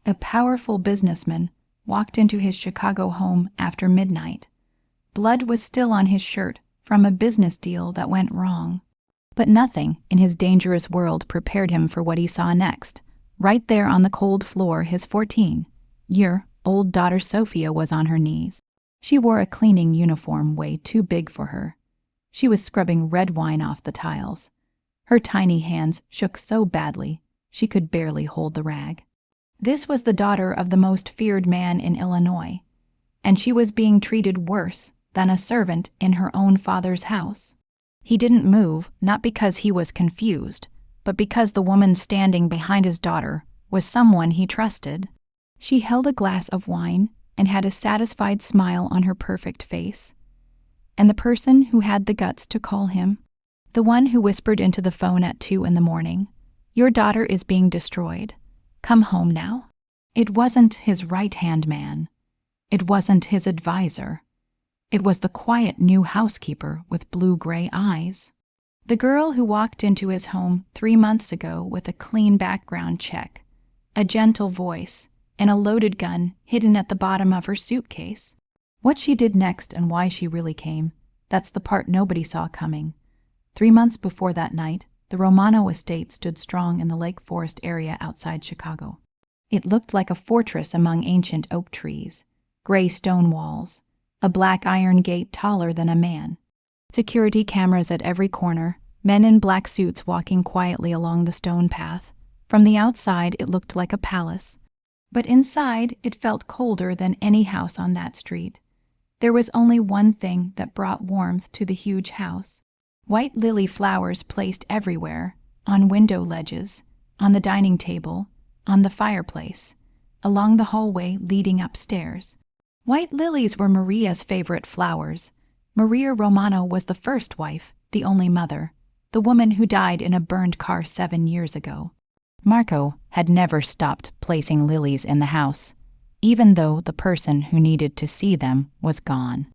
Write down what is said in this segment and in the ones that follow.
A powerful businessman walked into his Chicago home after midnight. Blood was still on his shirt from a business deal that went wrong. But nothing in his dangerous world prepared him for what he saw next. Right there on the cold floor, his 14-year-old daughter Sophia was on her knees. She wore a cleaning uniform way too big for her. She was scrubbing red wine off the tiles. Her tiny hands shook so badly she could barely hold the rag. This was the daughter of the most feared man in Illinois, and she was being treated worse than a servant in her own father's house. He didn't move, not because he was confused, but because the woman standing behind his daughter was someone he trusted. She held a glass of wine and had a satisfied smile on her perfect face. And the person who had the guts to call him, the one who whispered into the phone at 2 a.m, "Your daughter is being destroyed. Come home now." It wasn't his right-hand man. It wasn't his advisor. It was the quiet new housekeeper with blue-gray eyes. The girl who walked into his home 3 months ago with a clean background check, a gentle voice, and a loaded gun hidden at the bottom of her suitcase. What she did next and why she really came, that's the part nobody saw coming. 3 months before that night, the Romano estate stood strong in the Lake Forest area outside Chicago. It looked like a fortress among ancient oak trees, gray stone walls, a black iron gate taller than a man. Security cameras at every corner, men in black suits walking quietly along the stone path. From the outside, it looked like a palace. But inside, it felt colder than any house on that street. There was only one thing that brought warmth to the huge house. White lily flowers placed everywhere, on window ledges, on the dining table, on the fireplace, along the hallway leading upstairs. White lilies were Maria's favorite flowers. Maria Romano was the first wife, the only mother, the woman who died in a burned car 7 years ago. Marco had never stopped placing lilies in the house, even though the person who needed to see them was gone.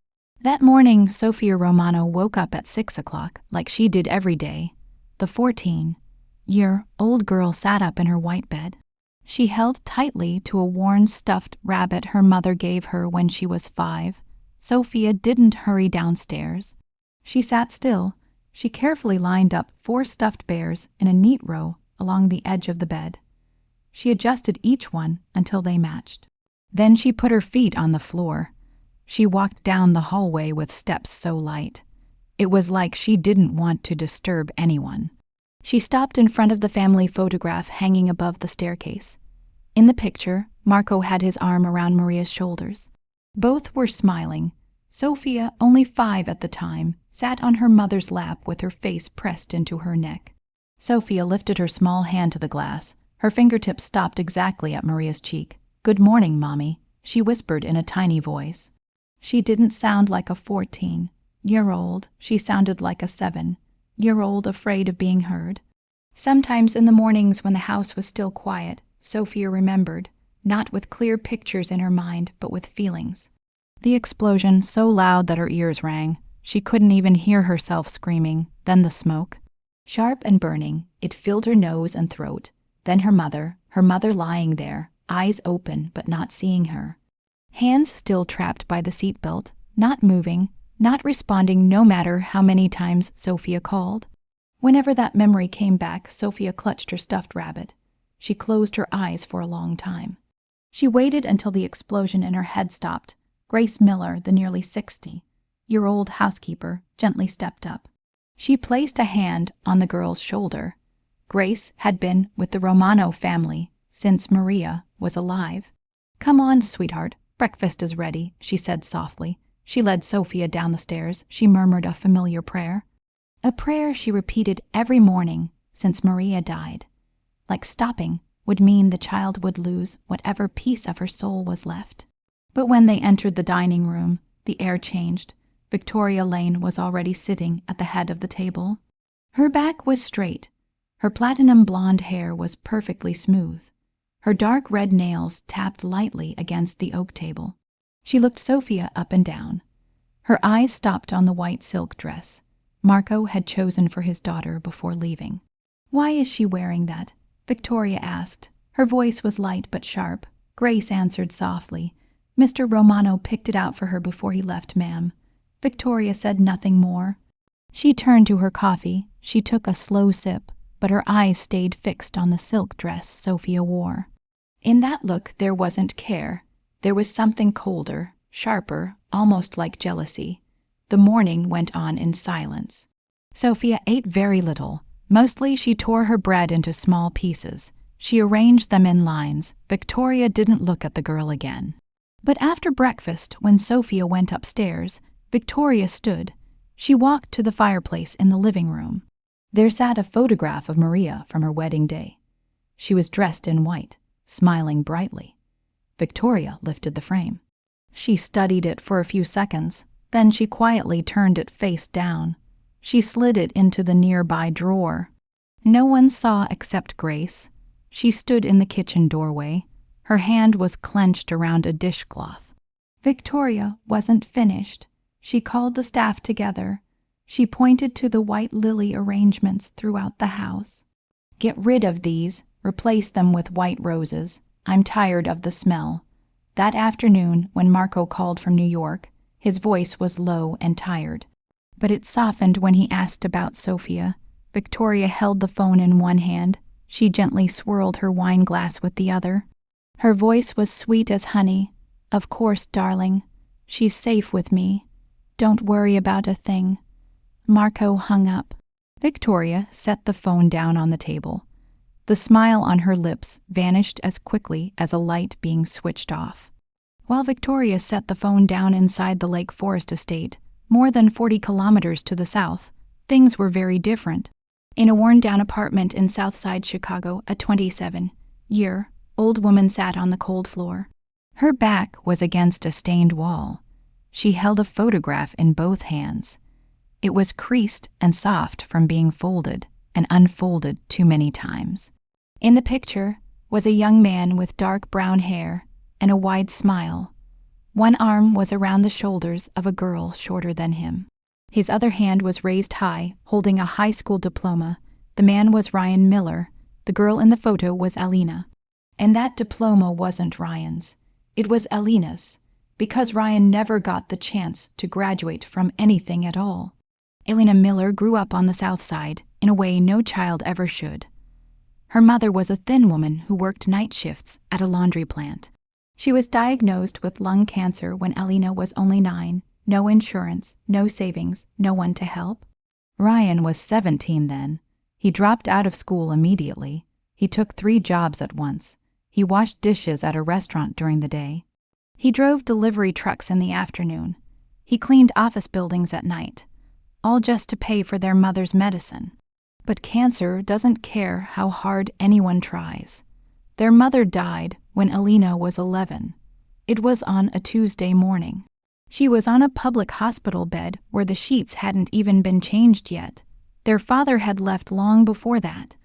That morning, Sophia Romano woke up at 6 o'clock, like she did every day. The 14-year-old girl sat up in her white bed. She held tightly to a worn stuffed rabbit her mother gave her when she was 5. Sophia didn't hurry downstairs. She sat still. She carefully lined up 4 stuffed bears in a neat row along the edge of the bed. She adjusted each one until they matched. Then she put her feet on the floor. She walked down the hallway with steps so light. It was like she didn't want to disturb anyone. She stopped in front of the family photograph hanging above the staircase. In the picture, Marco had his arm around Maria's shoulders. Both were smiling. Sophia, only 5 at the time, sat on her mother's lap with her face pressed into her neck. Sophia lifted her small hand to the glass. Her fingertips stopped exactly at Maria's cheek. "Good morning, Mommy," she whispered in a tiny voice. She didn't sound like a 14-year-old. She sounded like a 7-year-old afraid of being heard. Sometimes in the mornings when the house was still quiet, Sophia remembered, not with clear pictures in her mind, but with feelings. The explosion, so loud that her ears rang. She couldn't even hear herself screaming. Then the smoke. Sharp and burning, it filled her nose and throat. Then her mother lying there, eyes open but not seeing her. Hands still trapped by the seatbelt, not moving, not responding no matter how many times Sophia called. Whenever that memory came back, Sophia clutched her stuffed rabbit. She closed her eyes for a long time. She waited until the explosion in her head stopped. Grace Miller, the nearly 60-year-old housekeeper, gently stepped up. She placed a hand on the girl's shoulder. Grace had been with the Romano family since Maria was alive. "Come on, sweetheart. Breakfast is ready," she said softly. She led Sophia down the stairs. She murmured a familiar prayer. A prayer she repeated every morning since Maria died. Like stopping would mean the child would lose whatever piece of her soul was left. But when they entered the dining room, the air changed. Victoria Lane was already sitting at the head of the table. Her back was straight. Her platinum blonde hair was perfectly smooth. Her dark red nails tapped lightly against the oak table. She looked Sophia up and down. Her eyes stopped on the white silk dress Marco had chosen for his daughter before leaving. "Why is she wearing that?" Victoria asked. Her voice was light but sharp. Grace answered softly. Mr. Romano picked it out for her before he left, ma'am. Victoria said nothing more. She turned to her coffee. She took a slow sip, but her eyes stayed fixed on the silk dress Sophia wore. In that look there wasn't care. There was something colder, sharper, almost like jealousy. The morning went on in silence. Sophia ate very little. Mostly she tore her bread into small pieces. She arranged them in lines. Victoria didn't look at the girl again. But after breakfast, when Sophia went upstairs, Victoria stood. She walked to the fireplace in the living room. There sat a photograph of Maria from her wedding day. She was dressed in white, smiling brightly. Victoria lifted the frame. She studied it for a few seconds. Then she quietly turned it face down. She slid it into the nearby drawer. No one saw except Grace. She stood in the kitchen doorway. Her hand was clenched around a dishcloth. Victoria wasn't finished. She called the staff together. She pointed to the white lily arrangements throughout the house. "Get rid of these. Replace them with white roses. I'm tired of the smell." That afternoon, when Marco called from New York, his voice was low and tired. But it softened when he asked about Sophia. Victoria held the phone in one hand. She gently swirled her wine glass with the other. Her voice was sweet as honey. "Of course, darling. She's safe with me. Don't worry about a thing." Marco hung up. Victoria set the phone down on the table. The smile on her lips vanished as quickly as a light being switched off. While Victoria set the phone down inside the Lake Forest estate, more than 40 kilometers to the south, things were very different. In a worn-down apartment in Southside Chicago, a 27-year-old woman sat on the cold floor. Her back was against a stained wall. She held a photograph in both hands. It was creased and soft from being folded and unfolded too many times. In the picture was a young man with dark brown hair and a wide smile. One arm was around the shoulders of a girl shorter than him. His other hand was raised high, holding a high school diploma. The man was Ryan Miller. The girl in the photo was Alina. And that diploma wasn't Ryan's. It was Alina's, because Ryan never got the chance to graduate from anything at all. Alina Miller grew up on the South Side in a way no child ever should. Her mother was a thin woman who worked night shifts at a laundry plant. She was diagnosed with lung cancer when Alina was only 9. No insurance, no savings, no one to help. Ryan was 17 then. He dropped out of school immediately. He took 3 jobs at once. He washed dishes at a restaurant during the day. He drove delivery trucks in the afternoon. He cleaned office buildings at night, all just to pay for their mother's medicine. But cancer doesn't care how hard anyone tries. Their mother died when Alina was 11. It was on a Tuesday morning. She was on a public hospital bed where the sheets hadn't even been changed yet. Their father had left long before that.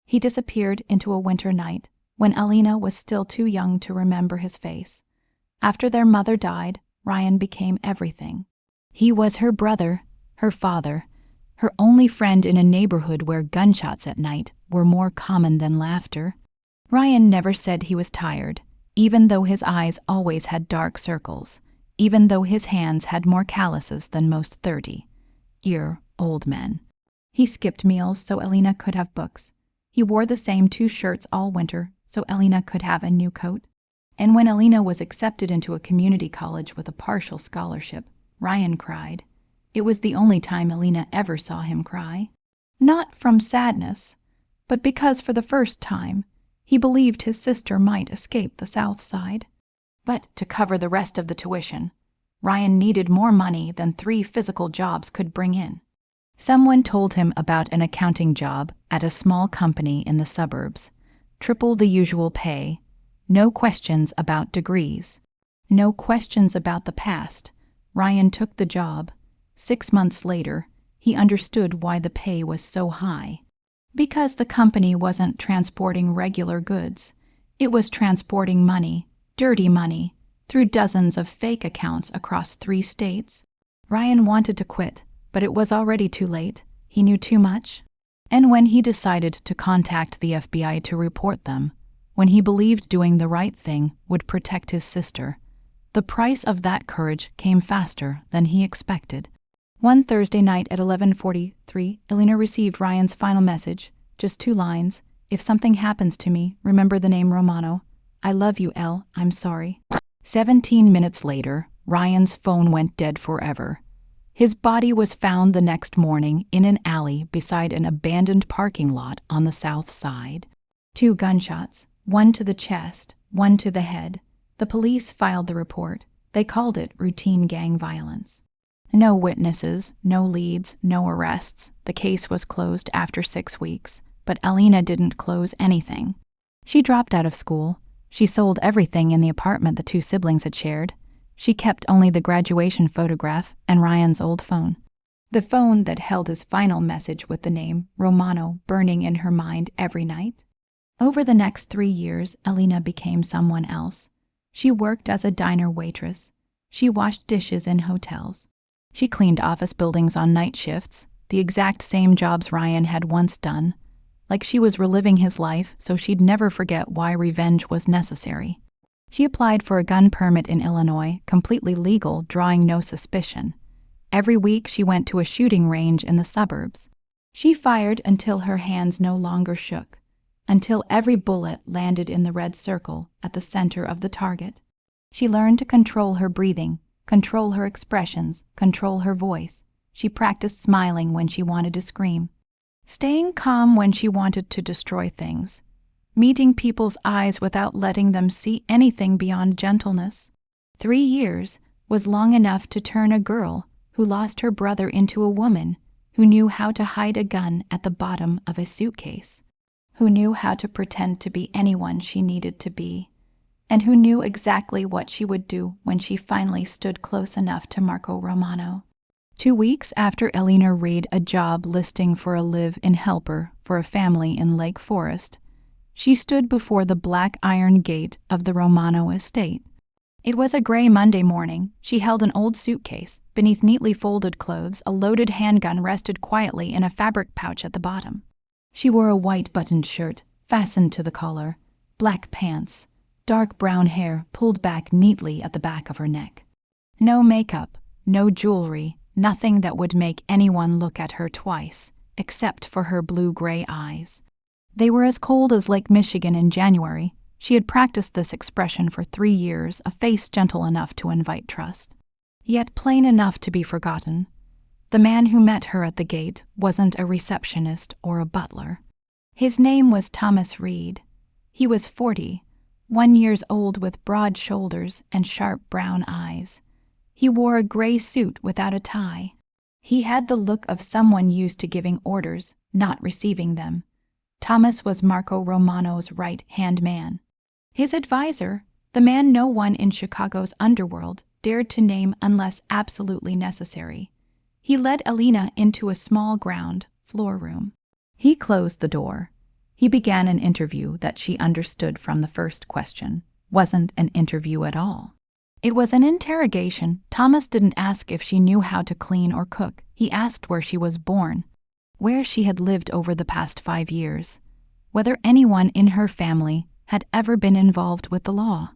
He disappeared into a winter night when Alina was still too young to remember his face. After their mother died, Ryan became everything. He was her brother, her father, her only friend in a neighborhood where gunshots at night were more common than laughter. Ryan never said he was tired, even though his eyes always had dark circles, even though his hands had more calluses than most 30-year-old men. He skipped meals so Alina could have books. He wore the same 2 shirts all winter so Alina could have a new coat. And when Alina was accepted into a community college with a partial scholarship, Ryan cried. It was the only time Alina ever saw him cry. Not from sadness, but because for the first time, he believed his sister might escape the South Side. But to cover the rest of the tuition, Ryan needed more money than 3 physical jobs could bring in. Someone told him about an accounting job at a small company in the suburbs. Triple the usual pay. No questions about degrees. No questions about the past. Ryan took the job. 6 months later, he understood why the pay was so high. Because the company wasn't transporting regular goods. It was transporting money, dirty money, through dozens of fake accounts across 3 states. Ryan wanted to quit, but it was already too late. He knew too much. And when he decided to contact the FBI to report them, when he believed doing the right thing would protect his sister. The price of that courage came faster than he expected. One Thursday night at 11:43, Elena received Ryan's final message, just 2 lines. "If something happens to me, remember the name Romano. I love you, Elle. I'm sorry." 17 minutes later, Ryan's phone went dead forever. His body was found the next morning in an alley beside an abandoned parking lot on the south side. 2 gunshots, one to the chest, one to the head. The police filed the report. They called it routine gang violence. No witnesses, no leads, no arrests. The case was closed after 6 weeks, but Elena didn't close anything. She dropped out of school. She sold everything in the apartment the 2 siblings had shared. She kept only the graduation photograph and Ryan's old phone. The phone that held his final message with the name Romano burning in her mind every night. Over the next 3 years, Elena became someone else. She worked as a diner waitress. She washed dishes in hotels. She cleaned office buildings on night shifts, the exact same jobs Ryan had once done, like she was reliving his life so she'd never forget why revenge was necessary. She applied for a gun permit in Illinois, completely legal, drawing no suspicion. Every week she went to a shooting range in the suburbs. She fired until her hands no longer shook, until every bullet landed in the red circle at the center of the target. She learned to control her breathing, control her expressions, control her voice. She practiced smiling when she wanted to scream, staying calm when she wanted to destroy things, meeting people's eyes without letting them see anything beyond gentleness. 3 years was long enough to turn a girl who lost her brother into a woman who knew how to hide a gun at the bottom of a suitcase, who knew how to pretend to be anyone she needed to be, and who knew exactly what she would do when she finally stood close enough to Marco Romano. 2 weeks after Elena read a job listing for a live-in helper for a family in Lake Forest, she stood before the black iron gate of the Romano estate. It was a gray Monday morning. She held an old suitcase. Beneath neatly folded clothes, a loaded handgun rested quietly in a fabric pouch at the bottom. She wore a white buttoned shirt, fastened to the collar, black pants, dark brown hair pulled back neatly at the back of her neck. No makeup, no jewelry, nothing that would make anyone look at her twice, except for her blue-gray eyes. They were as cold as Lake Michigan in January. She had practiced this expression for 3 years, a face gentle enough to invite trust, yet plain enough to be forgotten. The man who met her at the gate wasn't a receptionist or a butler. His name was Thomas Reed. He was 40, 1 year old with broad shoulders and sharp brown eyes. He wore a gray suit without a tie. He had the look of someone used to giving orders, not receiving them. Thomas was Marco Romano's right-hand man. His advisor, the man no one in Chicago's underworld dared to name unless absolutely necessary. He led Elena into a small ground floor room. He closed the door. He began an interview that she understood from the first question wasn't an interview at all. It was an interrogation. Thomas didn't ask if she knew how to clean or cook. He asked where she was born, where she had lived over the past 5 years, whether anyone in her family had ever been involved with the law,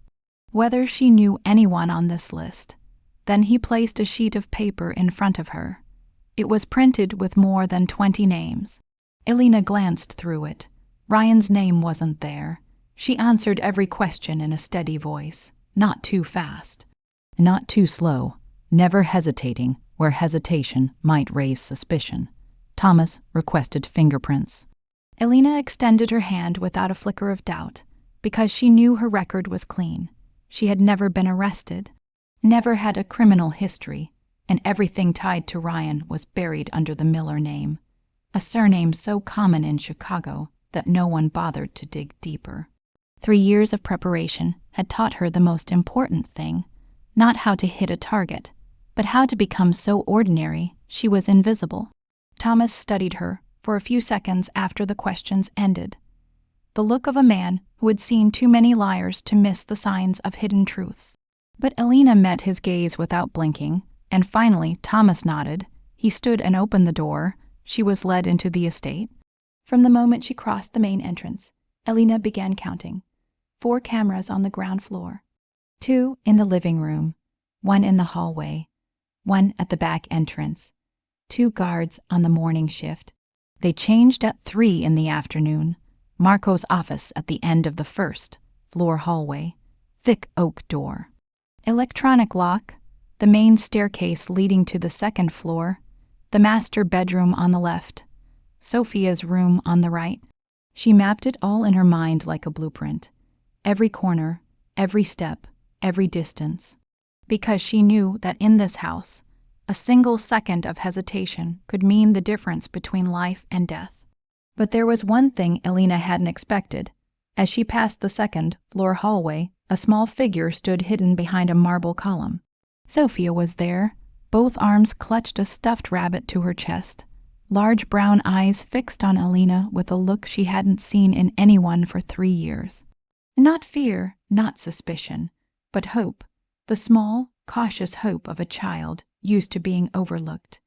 whether she knew anyone on this list. Then he placed a sheet of paper in front of her. It was printed with more than 20 names. Elena glanced through it. Ryan's name wasn't there. She answered every question in a steady voice, not too fast, not too slow, never hesitating where hesitation might raise suspicion. Thomas requested fingerprints. Elena extended her hand without a flicker of doubt, because she knew her record was clean. She had never been arrested, never had a criminal history, and everything tied to Ryan was buried under the Miller name, a surname so common in Chicago that no one bothered to dig deeper. 3 years of preparation had taught her the most important thing, not how to hit a target, but how to become so ordinary she was invisible. Thomas studied her for a few seconds after the questions ended, the look of a man who had seen too many liars to miss the signs of hidden truths. But Elena met his gaze without blinking, and finally Thomas nodded. He stood and opened the door. She was led into the estate. From the moment she crossed the main entrance, Elena began counting. 4 cameras on the ground floor. 2 in the living room, 1 in the hallway, 1 at the back entrance, 2 guards on the morning shift. They changed at 3 in the afternoon. Marco's office at the end of the first floor hallway, thick oak door. Electronic lock, the main staircase leading to the second floor, the master bedroom on the left, Sophia's room on the right. She mapped it all in her mind like a blueprint. Every corner, every step, every distance. Because she knew that in this house, a single second of hesitation could mean the difference between life and death. But there was one thing Elena hadn't expected. As she passed the second floor hallway, a small figure stood hidden behind a marble column. Sophia was there. Both arms clutched a stuffed rabbit to her chest. Large brown eyes fixed on Elena with a look she hadn't seen in anyone for 3 years. Not fear, not suspicion, but hope. The small, cautious hope of a child used to being overlooked,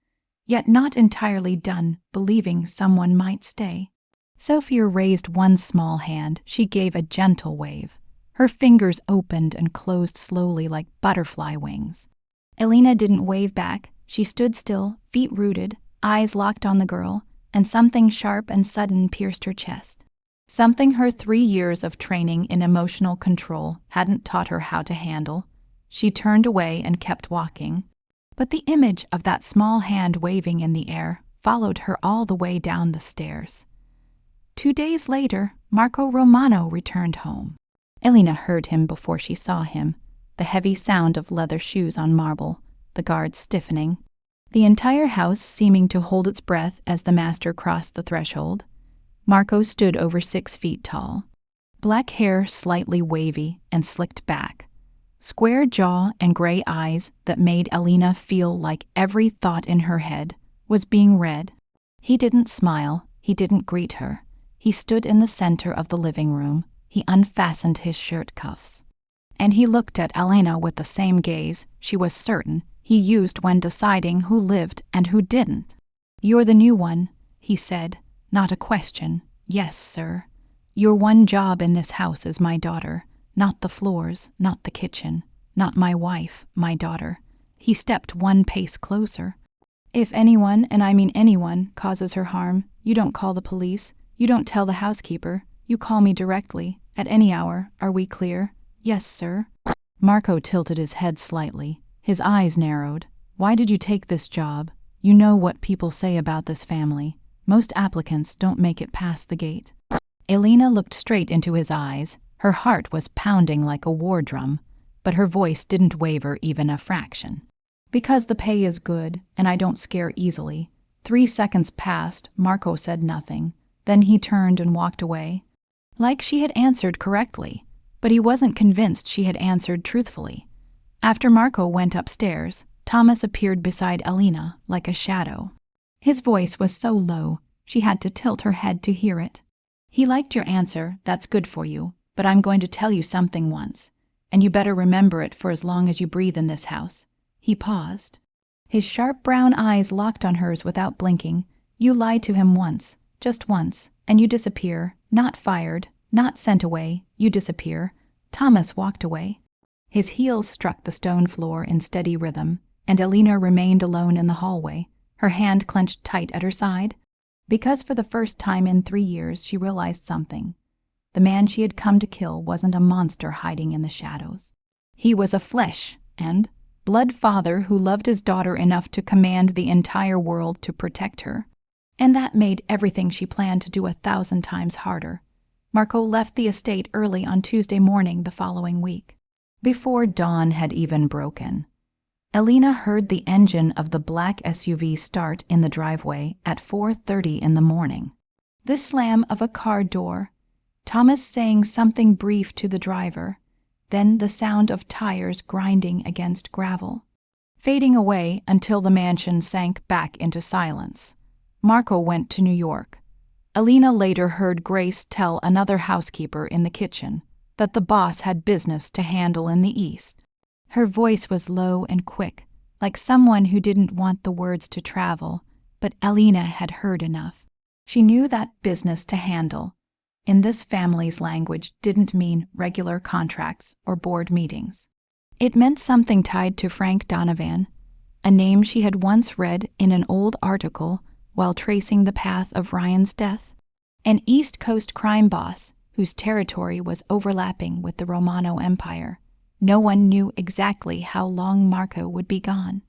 yet not entirely done believing someone might stay. Sophia raised one small hand. She gave a gentle wave. Her fingers opened and closed slowly like butterfly wings. Elena didn't wave back. She stood still, feet rooted, eyes locked on the girl, and something sharp and sudden pierced her chest. Something her 3 years of training in emotional control hadn't taught her how to handle. She turned away and kept walking. But the image of that small hand waving in the air followed her all the way down the stairs. 2 days later, Marco Romano returned home. Elena heard him before she saw him, the heavy sound of leather shoes on marble, the guards stiffening, the entire house seeming to hold its breath as the master crossed the threshold. Marco stood over 6 feet tall, black hair slightly wavy and slicked back, square jaw and gray eyes that made Elena feel like every thought in her head was being read. He didn't smile, he didn't greet her. He stood in the center of the living room. He unfastened his shirt cuffs. And he looked at Elena with the same gaze she was certain he used when deciding who lived and who didn't. "You're the new one," he said, not a question. "Yes, sir. Your one job in this house is my daughter, not the floors, not the kitchen, not my wife, my daughter." He stepped 1 pace closer. "If anyone, and I mean anyone, causes her harm, you don't call the police, you don't tell the housekeeper, you call me directly, at any hour. Are we clear?" "Yes, sir." Marco tilted his head slightly. His eyes narrowed. "Why did you take this job? You know what people say about this family. Most applicants don't make it past the gate." Elena looked straight into his eyes. Her heart was pounding like a war drum, but her voice didn't waver even a fraction. "Because the pay is good, and I don't scare easily." 3 seconds passed. Marco said nothing. Then he turned and walked away. Like she had answered correctly, but he wasn't convinced she had answered truthfully. After Marco went upstairs, Thomas appeared beside Elena like a shadow. His voice was so low, she had to tilt her head to hear it. "He liked your answer, that's good for you, but I'm going to tell you something once, and you better remember it for as long as you breathe in this house." He paused. His sharp brown eyes locked on hers without blinking. "You lied to him once, just once, and you disappear, not fired, not sent away, you disappear." Thomas walked away. His heels struck the stone floor in steady rhythm, and Elena remained alone in the hallway, her hand clenched tight at her side. Because for the first time in 3 years she realized something. The man she had come to kill wasn't a monster hiding in the shadows. He was a flesh and blood father who loved his daughter enough to command the entire world to protect her. And that made everything she planned to do 1,000 times harder. Marco left the estate early on Tuesday morning the following week, before dawn had even broken. Elena heard the engine of the black SUV start in the driveway at 4:30 in the morning. The slam of a car door, Thomas saying something brief to the driver, then the sound of tires grinding against gravel, fading away until the mansion sank back into silence. Marco went to New York. Elena later heard Grace tell another housekeeper in the kitchen that the boss had business to handle in the East. Her voice was low and quick, like someone who didn't want the words to travel, but Elena had heard enough. She knew that business to handle in this family's language didn't mean regular contracts or board meetings. It meant something tied to Frank Donovan, a name she had once read in an old article while tracing the path of Ryan's death, an East Coast crime boss whose territory was overlapping with the Romano Empire. No one knew exactly how long Marco would be gone.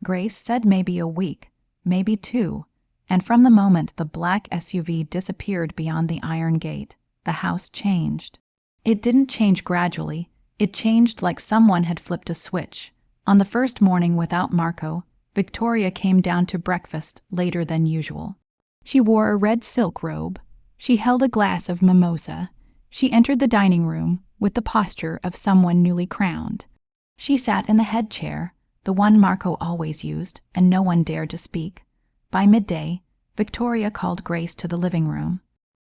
Grace said maybe a week, maybe 2, and from the moment the black SUV disappeared beyond the iron gate, the house changed. It didn't change gradually, it changed like someone had flipped a switch. On the first morning without Marco, Victoria came down to breakfast later than usual. She wore a red silk robe. She held a glass of mimosa. She entered the dining room with the posture of someone newly crowned. She sat in the head chair, the one Marco always used, and no one dared to speak. By midday, Victoria called Grace to the living room.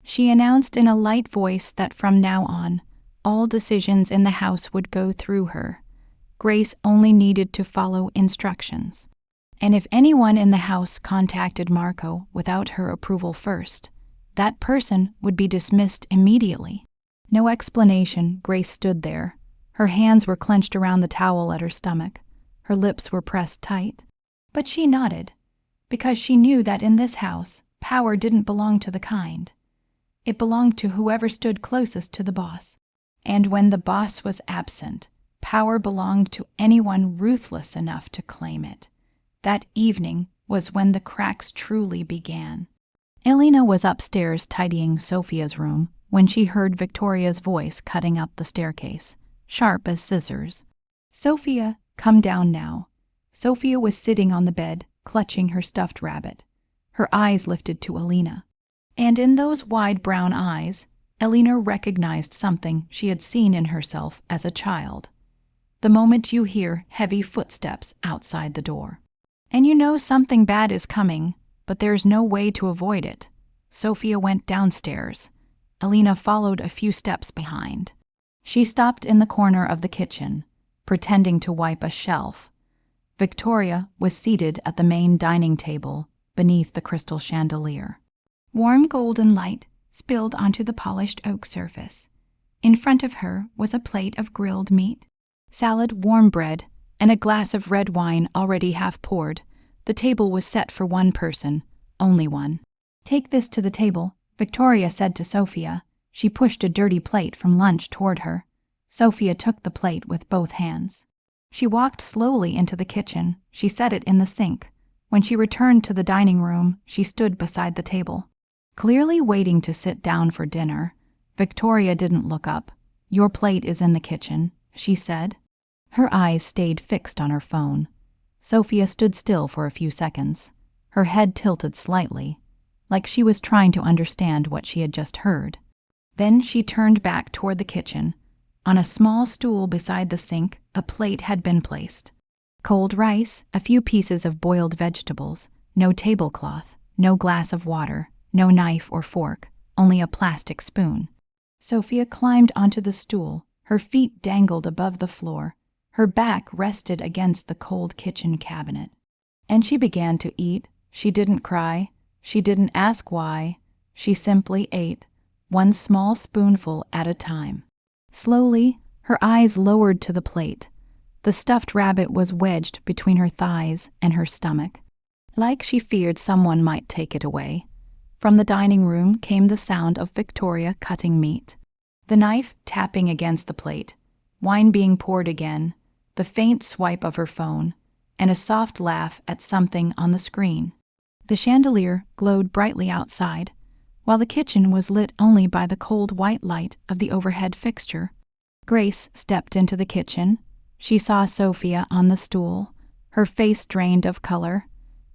She announced in a light voice that from now on, all decisions in the house would go through her. Grace only needed to follow instructions. And if anyone in the house contacted Marco without her approval first, that person would be dismissed immediately. No explanation, Grace stood there. Her hands were clenched around the towel at her stomach. Her lips were pressed tight. But she nodded, because she knew that in this house, power didn't belong to the kind. It belonged to whoever stood closest to the boss. And when the boss was absent, power belonged to anyone ruthless enough to claim it. That evening was when the cracks truly began. Elena was upstairs tidying Sophia's room when she heard Victoria's voice cutting up the staircase, sharp as scissors. "Sophia, come down now." Sophia was sitting on the bed, clutching her stuffed rabbit. Her eyes lifted to Elena. And in those wide brown eyes, Elena recognized something she had seen in herself as a child. The moment you hear heavy footsteps outside the door. And you know something bad is coming, but there's no way to avoid it. Sophia went downstairs. Elena followed a few steps behind. She stopped in the corner of the kitchen, pretending to wipe a shelf. Victoria was seated at the main dining table beneath the crystal chandelier. Warm golden light spilled onto the polished oak surface. In front of her was a plate of grilled meat, salad, warm bread, and a glass of red wine already half poured. The table was set for one person, only one. "Take this to the table," Victoria said to Sophia. She pushed a dirty plate from lunch toward her. Sophia took the plate with both hands. She walked slowly into the kitchen. She set it in the sink. When she returned to the dining room, she stood beside the table, clearly waiting to sit down for dinner. Victoria didn't look up. "Your plate is in the kitchen," she said. Her eyes stayed fixed on her phone. Sophia stood still for a few seconds. Her head tilted slightly, like she was trying to understand what she had just heard. Then she turned back toward the kitchen. On a small stool beside the sink, a plate had been placed. Cold rice, a few pieces of boiled vegetables, no tablecloth, no glass of water, no knife or fork, only a plastic spoon. Sophia climbed onto the stool. Her feet dangled above the floor. Her back rested against the cold kitchen cabinet. And she began to eat. She didn't cry. She didn't ask why. She simply ate, one small spoonful at a time. Slowly, her eyes lowered to the plate. The stuffed rabbit was wedged between her thighs and her stomach, like she feared someone might take it away. From the dining room came the sound of Victoria cutting meat, the knife tapping against the plate, wine being poured again, the faint swipe of her phone, and a soft laugh at something on the screen. The chandelier glowed brightly outside, while the kitchen was lit only by the cold white light of the overhead fixture. Grace stepped into the kitchen. She saw Sophia on the stool, her face drained of color.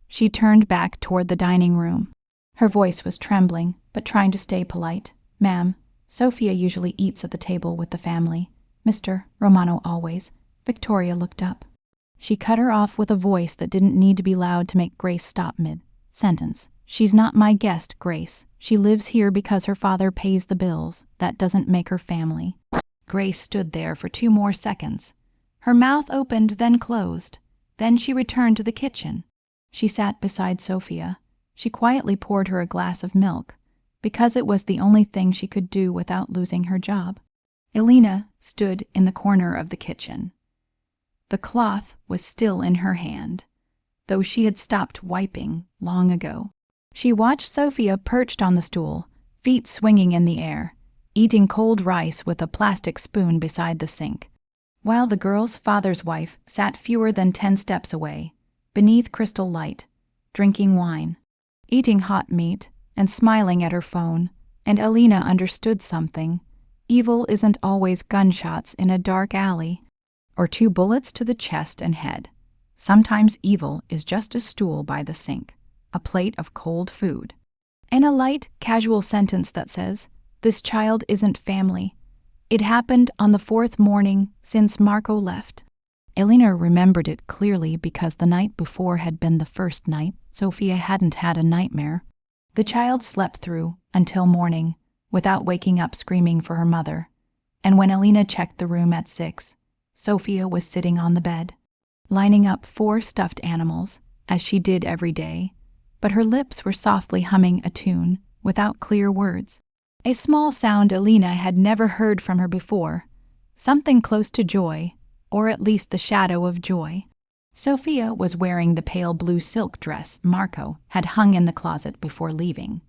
She turned back toward the dining room. Her voice was trembling, but trying to stay polite. "Ma'am, Sophia usually eats at the table with the family. Mr. Romano always." Victoria looked up. She cut her off with a voice that didn't need to be loud to make Grace stop mid-sentence. "She's not my guest, Grace. She lives here because her father pays the bills. That doesn't make her family." Grace stood there for 2 more seconds. Her mouth opened, then closed. Then she returned to the kitchen. She sat beside Sophia. She quietly poured her a glass of milk. because it was the only thing she could do without losing her job. Elena stood in the corner of the kitchen. The cloth was still in her hand, though she had stopped wiping long ago. She watched Sophia perched on the stool, feet swinging in the air, eating cold rice with a plastic spoon beside the sink, while the girl's father's wife sat fewer than 10 steps away, beneath crystal light, drinking wine, eating hot meat, and smiling at her phone. And Elena understood something. Evil isn't always gunshots in a dark alley, or 2 bullets to the chest and head. Sometimes evil is just a stool by the sink, a plate of cold food, and a light, casual sentence that says, "This child isn't family." It happened on the 4th morning since Marco left. Elena remembered it clearly because the night before had been the first night Sophia hadn't had a nightmare. The child slept through until morning, without waking up screaming for her mother, and when Elena checked the room at 6, Sophia was sitting on the bed, lining up 4 stuffed animals, as she did every day, but her lips were softly humming a tune, without clear words. A small sound Elena had never heard from her before, something close to joy, or at least the shadow of joy. Sophia was wearing the pale blue silk dress Marco had hung in the closet before leaving,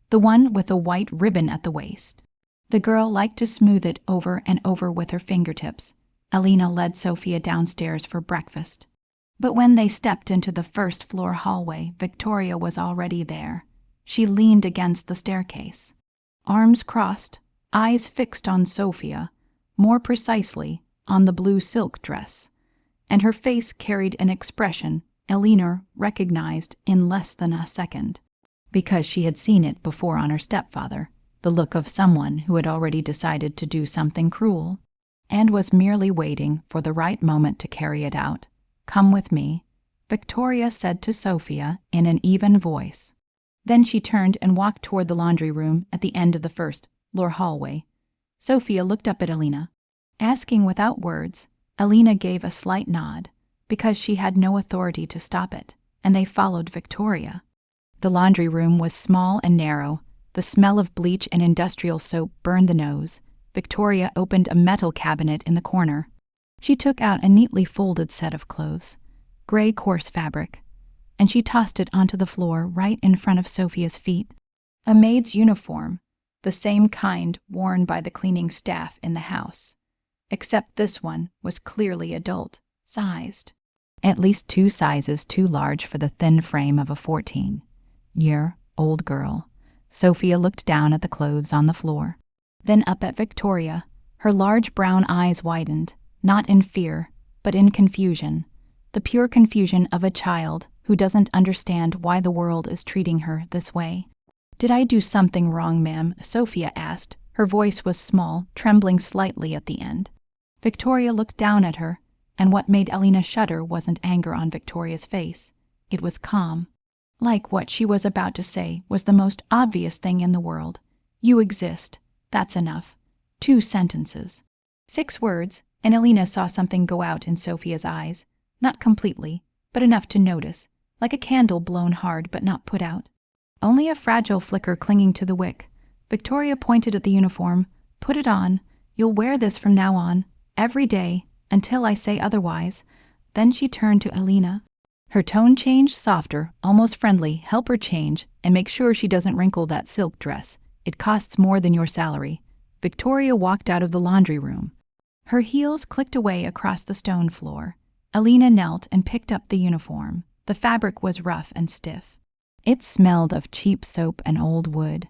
the one with a white ribbon at the waist. The girl liked to smooth it over and over with her fingertips. Elena led Sophia downstairs for breakfast. But when they stepped into the first-floor hallway, Victoria was already there. She leaned against the staircase, arms crossed, eyes fixed on Sophia, more precisely on the blue silk dress, and her face carried an expression Elena recognized in less than a second, because she had seen it before on her stepfather, the look of someone who had already decided to do something cruel, and was merely waiting for the right moment to carry it out. "Come with me," Victoria said to Sophia in an even voice. Then she turned and walked toward the laundry room at the end of the first-floor hallway. Sophia looked up at Elena. Asking without words, Elena gave a slight nod, because she had no authority to stop it, and they followed Victoria. The laundry room was small and narrow. The smell of bleach and industrial soap burned the nose. Victoria opened a metal cabinet in the corner. She took out a neatly folded set of clothes, gray coarse fabric, and she tossed it onto the floor right in front of Sophia's feet. A maid's uniform, the same kind worn by the cleaning staff in the house, except this one was clearly adult-sized, at least 2 sizes too large for the thin frame of a 14-year-old girl. Sophia looked down at the clothes on the floor, then up at Victoria. Her large brown eyes widened, not in fear, but in confusion, the pure confusion of a child who doesn't understand why the world is treating her this way. "Did I do something wrong, ma'am?" Sophia asked. Her voice was small, trembling slightly at the end. Victoria looked down at her, and what made Elena shudder wasn't anger on Victoria's face. It was calm. Like what she was about to say was the most obvious thing in the world. "You exist. That's enough." 2 sentences. 6 words, and Elena saw something go out in Sophia's eyes. Not completely, but enough to notice, like a candle blown hard but not put out. Only a fragile flicker clinging to the wick. Victoria pointed at the uniform. "Put it on. You'll wear this from now on, every day, until I say otherwise." Then she turned to Elena. Her tone changed, softer, almost friendly. "Help her change, and make sure she doesn't wrinkle that silk dress. It costs more than your salary." Victoria walked out of the laundry room. Her heels clicked away across the stone floor. Elena knelt and picked up the uniform. The fabric was rough and stiff. It smelled of cheap soap and old wood.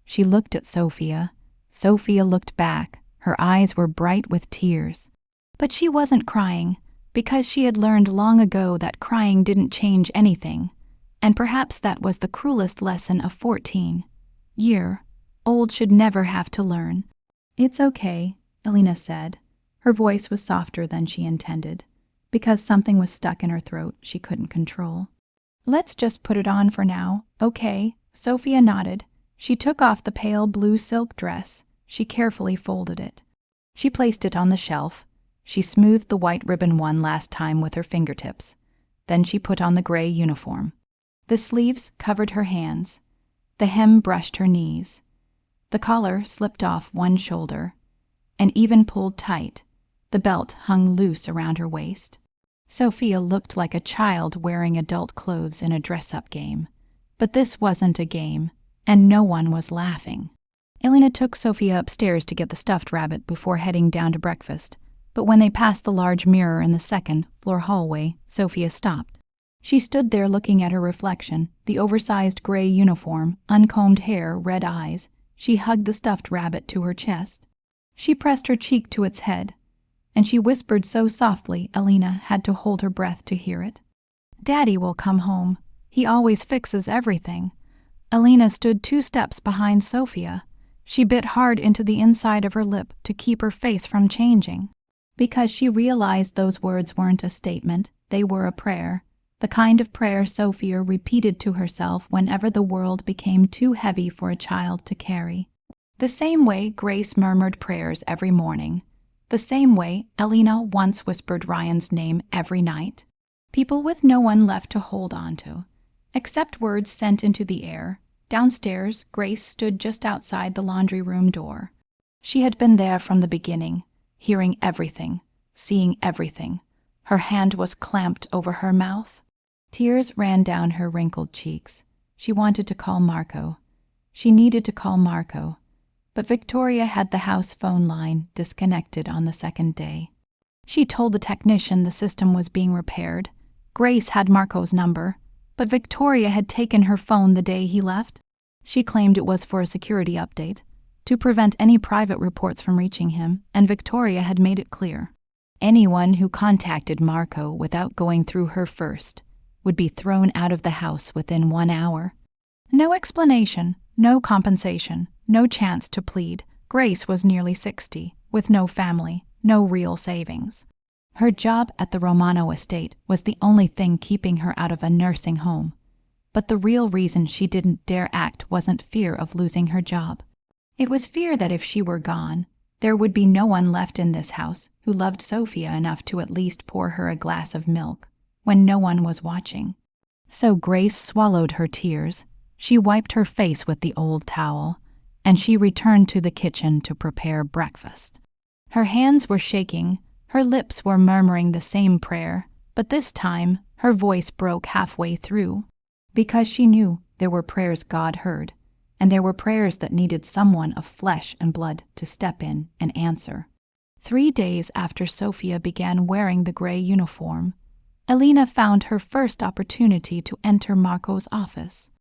She looked at Sophia. Sophia looked back. Her eyes were bright with tears. But she wasn't crying, because she had learned long ago that crying didn't change anything, and perhaps that was the cruelest lesson a 14-year-old should never have to learn. "It's okay," Elena said. Her voice was softer than she intended, because something was stuck in her throat she couldn't control. "Let's just put it on for now, okay?" Sophia nodded. She took off the pale blue silk dress. She carefully folded it. She placed it on the shelf. She smoothed the white ribbon one last time with her fingertips. Then she put on the gray uniform. The sleeves covered her hands. The hem brushed her knees. The collar slipped off one shoulder, and even pulled tight, the belt hung loose around her waist. Sophia looked like a child wearing adult clothes in a dress-up game. But this wasn't a game, and no one was laughing. Elena took Sophia upstairs to get the stuffed rabbit before heading down to breakfast, but when they passed the large mirror in the second-floor hallway, Sophia stopped. She stood there looking at her reflection, the oversized gray uniform, uncombed hair, red eyes. She hugged the stuffed rabbit to her chest. She pressed her cheek to its head, and she whispered so softly Elena had to hold her breath to hear it. "Daddy will come home. He always fixes everything." Elena stood 2 steps behind Sophia. She bit hard into the inside of her lip to keep her face from changing, because she realized those words weren't a statement, they were a prayer, the kind of prayer Sophia repeated to herself whenever the world became too heavy for a child to carry. The same way Grace murmured prayers every morning, the same way Elena once whispered Ryan's name every night. People with no one left to hold on to, except words sent into the air. Downstairs, Grace stood just outside the laundry room door. She had been there from the beginning, hearing everything, seeing everything. Her hand was clamped over her mouth. Tears ran down her wrinkled cheeks. She wanted to call Marco. She needed to call Marco. But Victoria had the house phone line disconnected on the second day. She told the technician the system was being repaired. Grace had Marco's number, but Victoria had taken her phone the day he left. She claimed it was for a security update, to prevent any private reports from reaching him, and Victoria had made it clear. Anyone who contacted Marco without going through her first would be thrown out of the house within 1 hour. No explanation, no compensation, no chance to plead. Grace was nearly 60, with no family, no real savings. Her job at the Romano estate was the only thing keeping her out of a nursing home. But the real reason she didn't dare act wasn't fear of losing her job. It was fear that if she were gone, there would be no one left in this house who loved Sophia enough to at least pour her a glass of milk when no one was watching. So Grace swallowed her tears. She wiped her face with the old towel, and she returned to the kitchen to prepare breakfast. Her hands were shaking, her lips were murmuring the same prayer, but this time her voice broke halfway through, because she knew there were prayers God heard, and there were prayers that needed someone of flesh and blood to step in and answer. 3 days after Sophia began wearing the gray uniform, Elena found her first opportunity to enter Marco's office.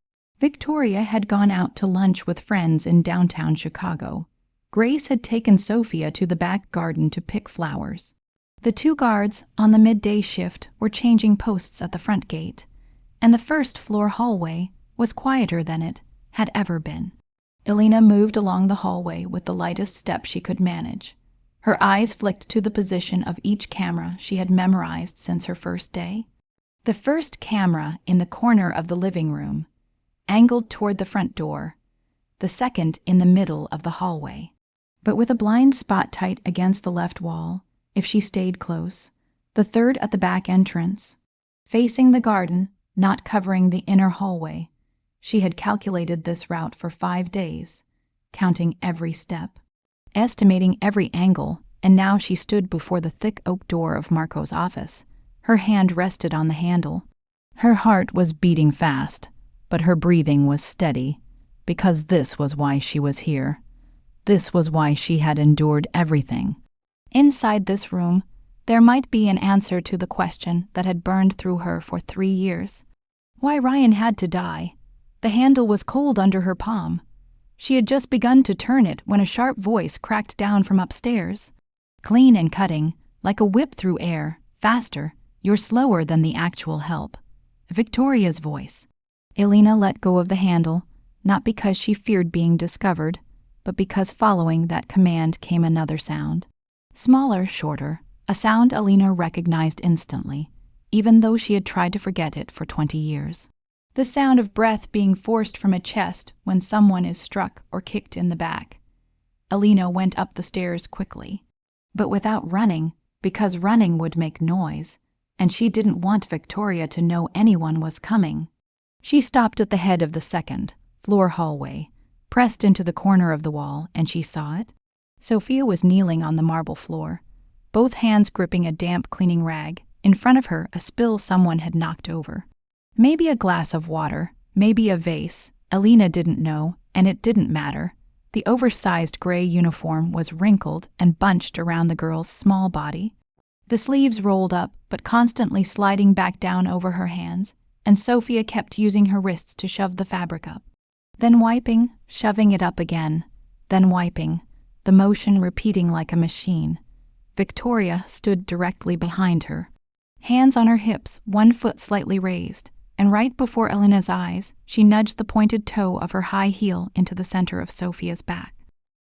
Victoria had gone out to lunch with friends in downtown Chicago. Grace had taken Sophia to the back garden to pick flowers. The 2 guards on the midday shift were changing posts at the front gate, and the first-floor hallway was quieter than it had ever been. Elena moved along the hallway with the lightest step she could manage. Her eyes flicked to the position of each camera she had memorized since her first day. The first camera in the corner of the living room, angled toward the front door, the second in the middle of the hallway, but with a blind spot tight against the left wall, if she stayed close, the third at the back entrance, facing the garden, not covering the inner hallway. She had calculated this route for 5 days, counting every step, estimating every angle, and now she stood before the thick oak door of Marco's office. Her hand rested on the handle. Her heart was beating fast, but her breathing was steady, because this was why she was here. This was why she had endured everything. Inside this room, there might be an answer to the question that had burned through her for 3 years. Why Ryan had to die. The handle was cold under her palm. She had just begun to turn it when a sharp voice cracked down from upstairs. Clean and cutting, like a whip through air, faster, you're slower than the actual help. Victoria's voice. Elena let go of the handle, not because she feared being discovered, but because following that command came another sound. Smaller, shorter, a sound Elena recognized instantly, even though she had tried to forget it for 20 years. The sound of breath being forced from a chest when someone is struck or kicked in the back. Elena went up the stairs quickly, but without running, because running would make noise, and she didn't want Victoria to know anyone was coming. She stopped at the head of the second-floor hallway, pressed into the corner of the wall, and she saw it. Sophia was kneeling on the marble floor, both hands gripping a damp cleaning rag. In front of her, a spill someone had knocked over. Maybe a glass of water, maybe a vase. Elena didn't know, and it didn't matter. The oversized gray uniform was wrinkled and bunched around the girl's small body. The sleeves rolled up, but constantly sliding back down over her hands, and Sophia kept using her wrists to shove the fabric up. Then wiping, shoving it up again, then wiping, the motion repeating like a machine. Victoria stood directly behind her, hands on her hips, one foot slightly raised, and right before Elena's eyes, she nudged the pointed toe of her high heel into the center of Sophia's back.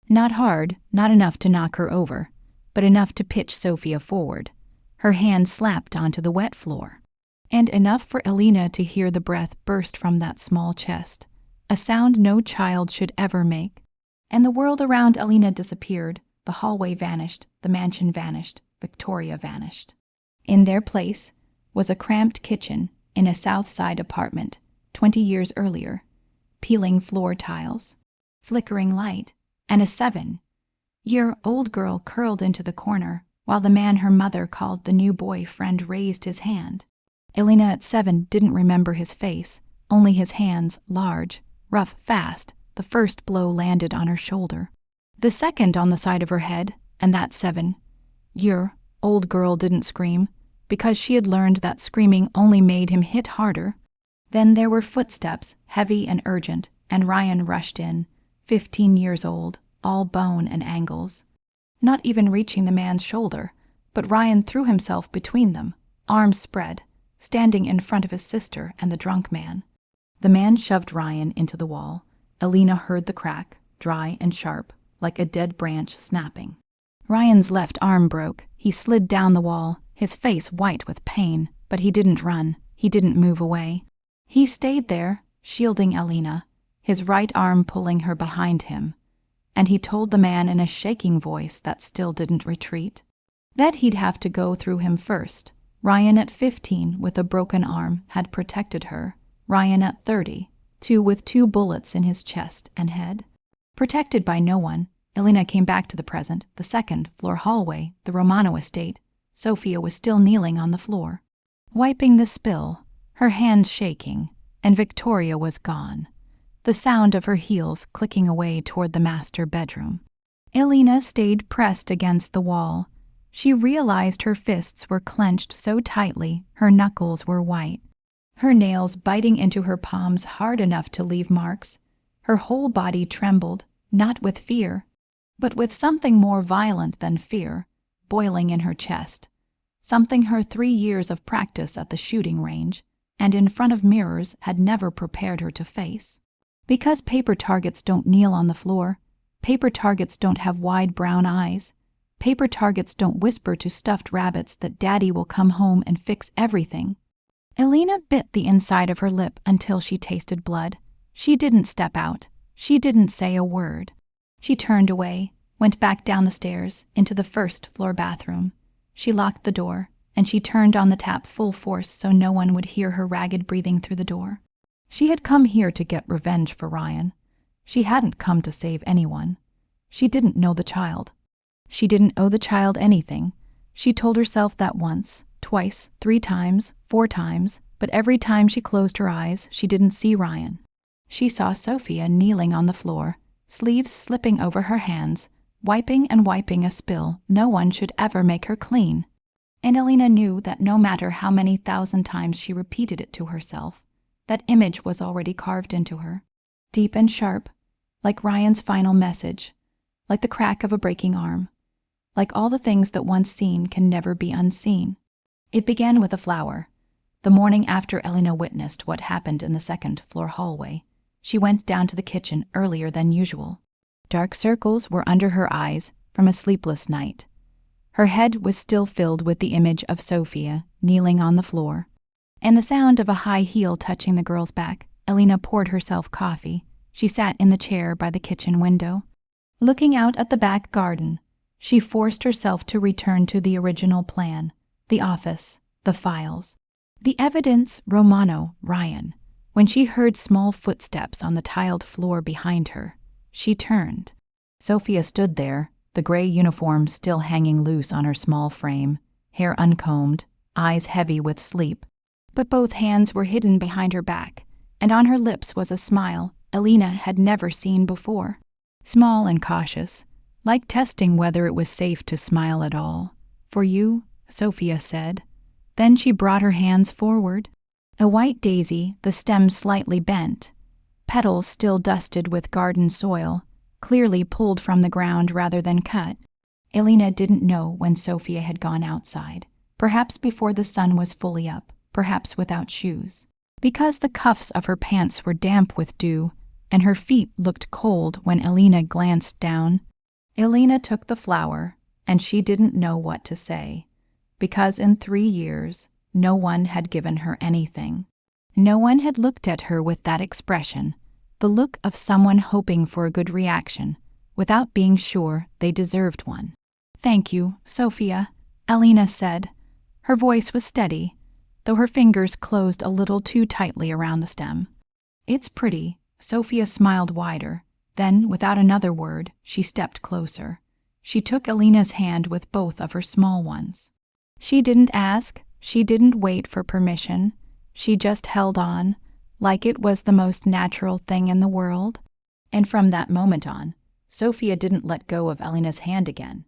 Not hard, not enough to knock her over, but enough to pitch Sophia forward. Her hand slapped onto the wet floor, and enough for Elena to hear the breath burst from that small chest, a sound no child should ever make. And the world around Elena disappeared. The hallway vanished, the mansion vanished, Victoria vanished. In their place was a cramped kitchen in a South Side apartment 20 years earlier, peeling floor tiles, flickering light, and a 7-year-old girl curled into the corner while the man her mother called the new boyfriend raised his hand. Elena at 7 didn't remember his face, only his hands, large, rough, fast. The first blow landed on her shoulder, the second on the side of her head, and that 7-year-old girl didn't scream, because she had learned that screaming only made him hit harder. Then there were footsteps, heavy and urgent, and Ryan rushed in, 15 years old, all bone and angles. Not even reaching the man's shoulder, but Ryan threw himself between them, arms spread, standing in front of his sister and the drunk man. The man shoved Ryan into the wall. Elena heard the crack, dry and sharp, like a dead branch snapping. Ryan's left arm broke. He slid down the wall, his face white with pain, but he didn't run. He didn't move away. He stayed there, shielding Elena, his right arm pulling her behind him. And he told the man in a shaking voice that still didn't retreat, that he'd have to go through him first. Ryan at 15 with a broken arm had protected her. Ryan at 30, with 2 bullets in his chest and head. Protected by no one, Elena came back to the present, the second-floor hallway, the Romano estate. Sophia was still kneeling on the floor, wiping the spill, her hands shaking, and Victoria was gone, the sound of her heels clicking away toward the master bedroom. Elena stayed pressed against the wall. She realized her fists were clenched so tightly her knuckles were white, her nails biting into her palms hard enough to leave marks. Her whole body trembled, not with fear, but with something more violent than fear, boiling in her chest, something her 3 years of practice at the shooting range and in front of mirrors had never prepared her to face. Because paper targets don't kneel on the floor, paper targets don't have wide brown eyes, paper targets don't whisper to stuffed rabbits that Daddy will come home and fix everything. Elena bit the inside of her lip until she tasted blood. She didn't step out. She didn't say a word. She turned away, went back down the stairs, into the first-floor bathroom. She locked the door, and she turned on the tap full force so no one would hear her ragged breathing through the door. She had come here to get revenge for Ryan. She hadn't come to save anyone. She didn't know the child. She didn't owe the child anything. She told herself that once, twice, 3 times, 4 times, but every time she closed her eyes, she didn't see Ryan. She saw Sophia kneeling on the floor, sleeves slipping over her hands, wiping and wiping a spill no one should ever make her clean. And Elena knew that no matter how many thousand times she repeated it to herself, that image was already carved into her, deep and sharp, like Ryan's final message, like the crack of a breaking arm, like all the things that once seen can never be unseen. It began with a flower. The morning after Elena witnessed what happened in the second-floor hallway, she went down to the kitchen earlier than usual. Dark circles were under her eyes from a sleepless night. Her head was still filled with the image of Sophia kneeling on the floor, and the sound of a high heel touching the girl's back. Elena poured herself coffee. She sat in the chair by the kitchen window, looking out at the back garden. She forced herself to return to the original plan, the office, the files, the evidence. Romano, Ryan. When she heard small footsteps on the tiled floor behind her, She turned. Sophia stood there, the gray uniform still hanging loose on her small frame, hair uncombed, eyes heavy with sleep. But both hands were hidden behind her back, and on her lips was a smile Alina had never seen before. Small and cautious, like testing whether it was safe to smile at all. "For you," Sophia said. Then she brought her hands forward. A white daisy, the stem slightly bent, petals still dusted with garden soil, clearly pulled from the ground rather than cut. Alina didn't know when Sophia had gone outside, perhaps before the sun was fully up, perhaps without shoes. Because the cuffs of her pants were damp with dew, and her feet looked cold when Alina glanced down. Alina took the flower, and she didn't know what to say, because in 3 years, no one had given her anything. No one had looked at her with that expression, the look of someone hoping for a good reaction, without being sure they deserved one. "Thank you, Sophia," Alina said. Her voice was steady, though her fingers closed a little too tightly around the stem. "It's pretty." Sophia smiled wider. Then, without another word, she stepped closer. She took Alina's hand with both of her small ones. She didn't ask, she didn't wait for permission. She just held on, like it was the most natural thing in the world. And from that moment on, Sophia didn't let go of Alina's hand again.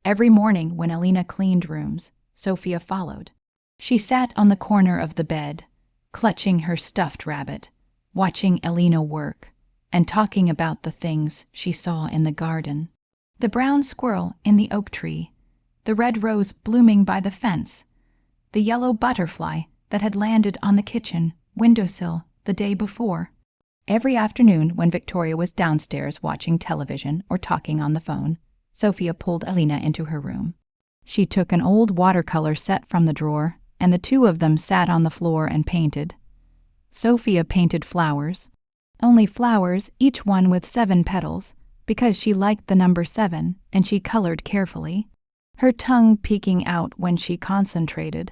Every morning when Alina cleaned rooms, Sophia followed. She sat on the corner of the bed, clutching her stuffed rabbit, watching Alina work, and talking about the things she saw in the garden. The brown squirrel in the oak tree, the red rose blooming by the fence, the yellow butterfly that had landed on the kitchen windowsill the day before. Every afternoon when Victoria was downstairs watching television or talking on the phone, Sophia pulled Alina into her room. She took an old watercolor set from the drawer, and the two of them sat on the floor and painted. Sophia painted flowers, only flowers, each one with 7 petals, because she liked the number 7, and she colored carefully, her tongue peeking out when she concentrated.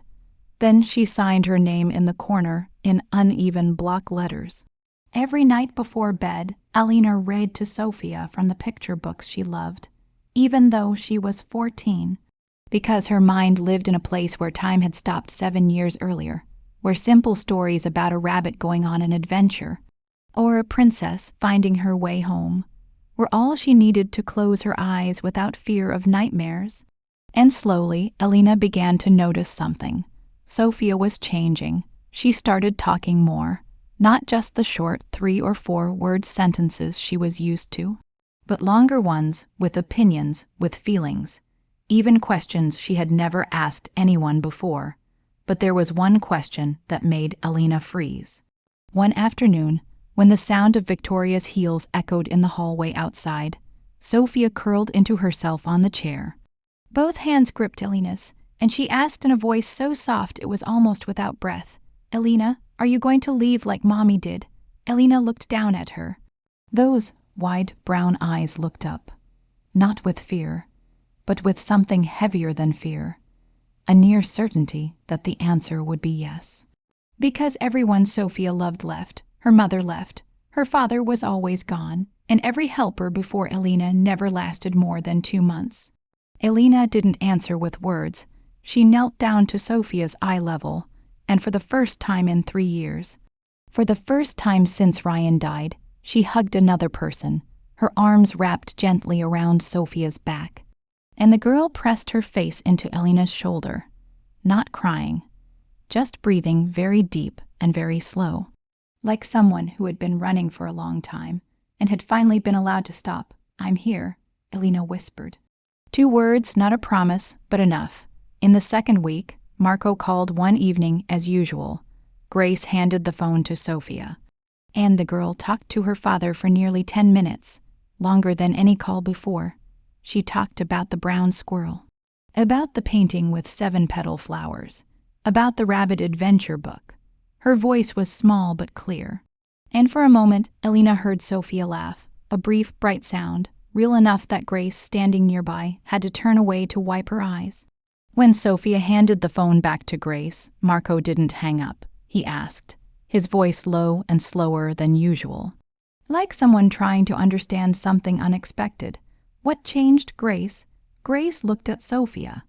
Then she signed her name in the corner in uneven block letters. Every night before bed, Alina read to Sophia from the picture books she loved, even though she was 14, because her mind lived in a place where time had stopped 7 years earlier, where simple stories about a rabbit going on an adventure, or a princess finding her way home, were all she needed to close her eyes without fear of nightmares. And slowly, Alina began to notice something. Sophia was changing. She started talking more, not just the short 3 or 4 word sentences she was used to, but longer ones with opinions, with feelings, even questions she had never asked anyone before. But there was one question that made Alina freeze. One afternoon, when the sound of Victoria's heels echoed in the hallway outside, Sophia curled into herself on the chair. Both hands gripped Alina's, and she asked in a voice so soft it was almost without breath, "Alina, are you going to leave like Mommy did?" Alina looked down at her. Those wide brown eyes looked up, not with fear, but with something heavier than fear, a near certainty that the answer would be yes. Because everyone Sophia loved left, her mother left, her father was always gone, and every helper before Alina never lasted more than 2 months. Alina didn't answer with words. She knelt down to Sophia's eye level, and for the first time in 3 years, for the first time since Ryan died, she hugged another person, her arms wrapped gently around Sophia's back. And the girl pressed her face into Alina's shoulder, not crying, just breathing very deep and very slow, like someone who had been running for a long time and had finally been allowed to stop. "I'm here," Alina whispered. 2 words, not a promise, but enough. In the second week, Marco called one evening as usual. Grace handed the phone to Sophia, and the girl talked to her father for nearly 10 minutes, longer than any call before. She talked about the brown squirrel, about the painting with 7-petal flowers, about the rabbit adventure book. Her voice was small but clear. And for a moment, Alina heard Sophia laugh, a brief, bright sound, real enough that Grace, standing nearby, had to turn away to wipe her eyes. When Sophia handed the phone back to Grace, Marco didn't hang up. He asked, his voice low and slower than usual. Like someone trying to understand something unexpected. What changed Grace? Grace looked at Sophia,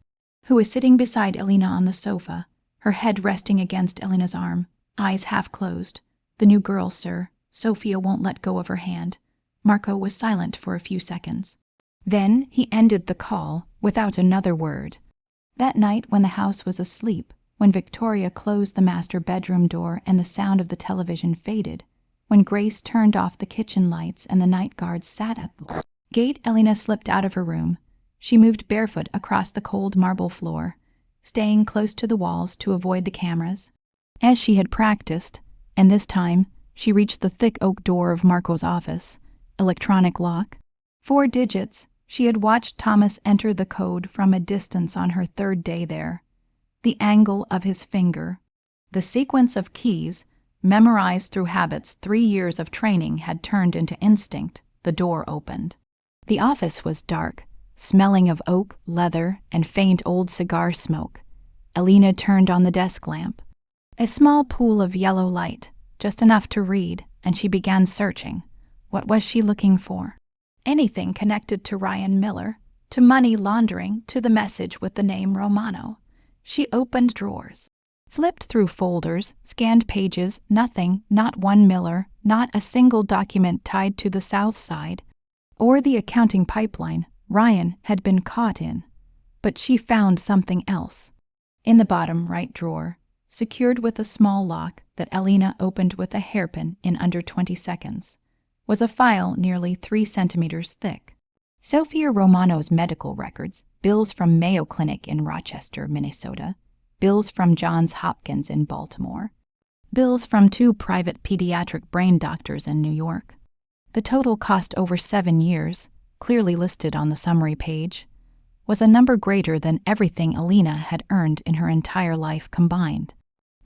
who was sitting beside Elena on the sofa, her head resting against Elena's arm, eyes half closed. "The new girl, sir." Sophia won't let go of her hand. Marco was silent for a few seconds. Then he ended the call without another word. That night, when the house was asleep, when Victoria closed the master bedroom door and the sound of the television faded, when Grace turned off the kitchen lights and the night guards sat at the gate, Elena slipped out of her room. She moved barefoot across the cold marble floor, staying close to the walls to avoid the cameras, as she had practiced, and this time she reached the thick oak door of Marco's office. Electronic lock. 4 digits. She had watched Thomas enter the code from a distance on her 3rd day there. The angle of his finger. The sequence of keys, memorized through habits 3 years of training, had turned into instinct. The door opened. The office was dark, smelling of oak, leather, and faint old cigar smoke. Elena turned on the desk lamp. A small pool of yellow light, just enough to read, and she began searching. What was she looking for? Anything connected to Ryan Miller, to money laundering, to the message with the name Romano. She opened drawers, flipped through folders, scanned pages, nothing, not one Miller, not a single document tied to the South Side, or the accounting pipeline Ryan had been caught in. But she found something else. In the bottom right drawer, secured with a small lock that Elena opened with a hairpin in under 20 seconds, was a file nearly 3 centimeters thick. Sophia Romano's medical records, bills from Mayo Clinic in Rochester, Minnesota, bills from Johns Hopkins in Baltimore, bills from 2 private pediatric brain doctors in New York. The total cost over 7 years, clearly listed on the summary page, was a number greater than everything Elena had earned in her entire life combined.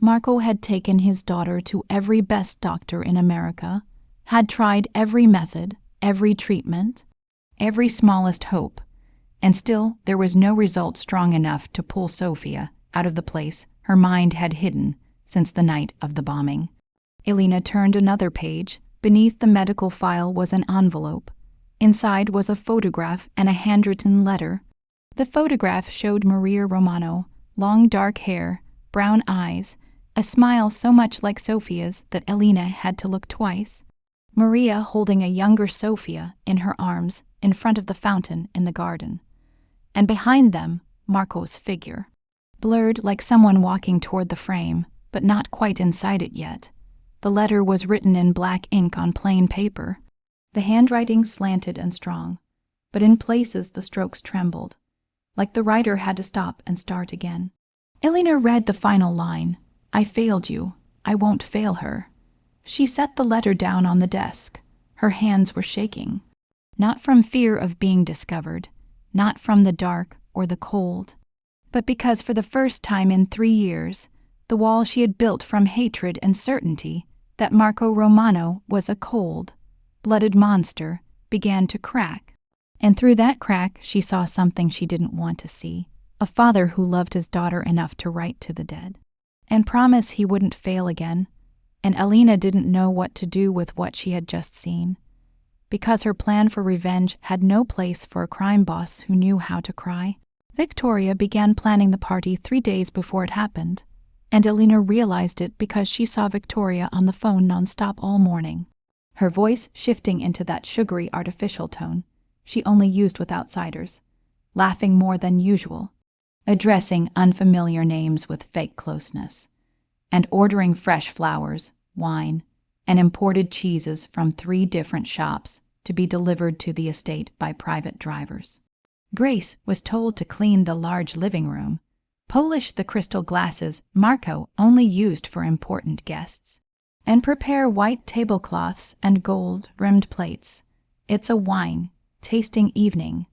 Marco had taken his daughter to every best doctor in America, had tried every method, every treatment, every smallest hope, and still there was no result strong enough to pull Sophia out of the place her mind had hidden since the night of the bombing. Elena turned another page. Beneath the medical file was an envelope. Inside was a photograph and a handwritten letter. The photograph showed Maria Romano, long dark hair, brown eyes, a smile so much like Sophia's that Elena had to look twice. Maria holding a younger Sophia in her arms in front of the fountain in the garden. And behind them, Marco's figure, blurred like someone walking toward the frame, but not quite inside it yet. The letter was written in black ink on plain paper. The handwriting slanted and strong, but in places the strokes trembled, like the writer had to stop and start again. Elena read the final line, "I failed you. I won't fail her." She set the letter down on the desk. Her hands were shaking, not from fear of being discovered, not from the dark or the cold, but because for the first time in 3 years, the wall she had built from hatred and certainty that Marco Romano was a cold-blooded monster began to crack. And through that crack she saw something she didn't want to see, a father who loved his daughter enough to write to the dead and promise he wouldn't fail again. And Elena didn't know what to do with what she had just seen, because her plan for revenge had no place for a crime boss who knew how to cry. Victoria began planning the party 3 days before it happened, and Elena realized it because she saw Victoria on the phone nonstop all morning, her voice shifting into that sugary artificial tone she only used with outsiders, laughing more than usual, addressing unfamiliar names with fake closeness, and ordering fresh flowers, wine, and imported cheeses from 3 different shops to be delivered to the estate by private drivers. Grace was told to clean the large living room, polish the crystal glasses Marco only used for important guests, and prepare white tablecloths and gold-rimmed plates. "It's a wine-tasting evening,"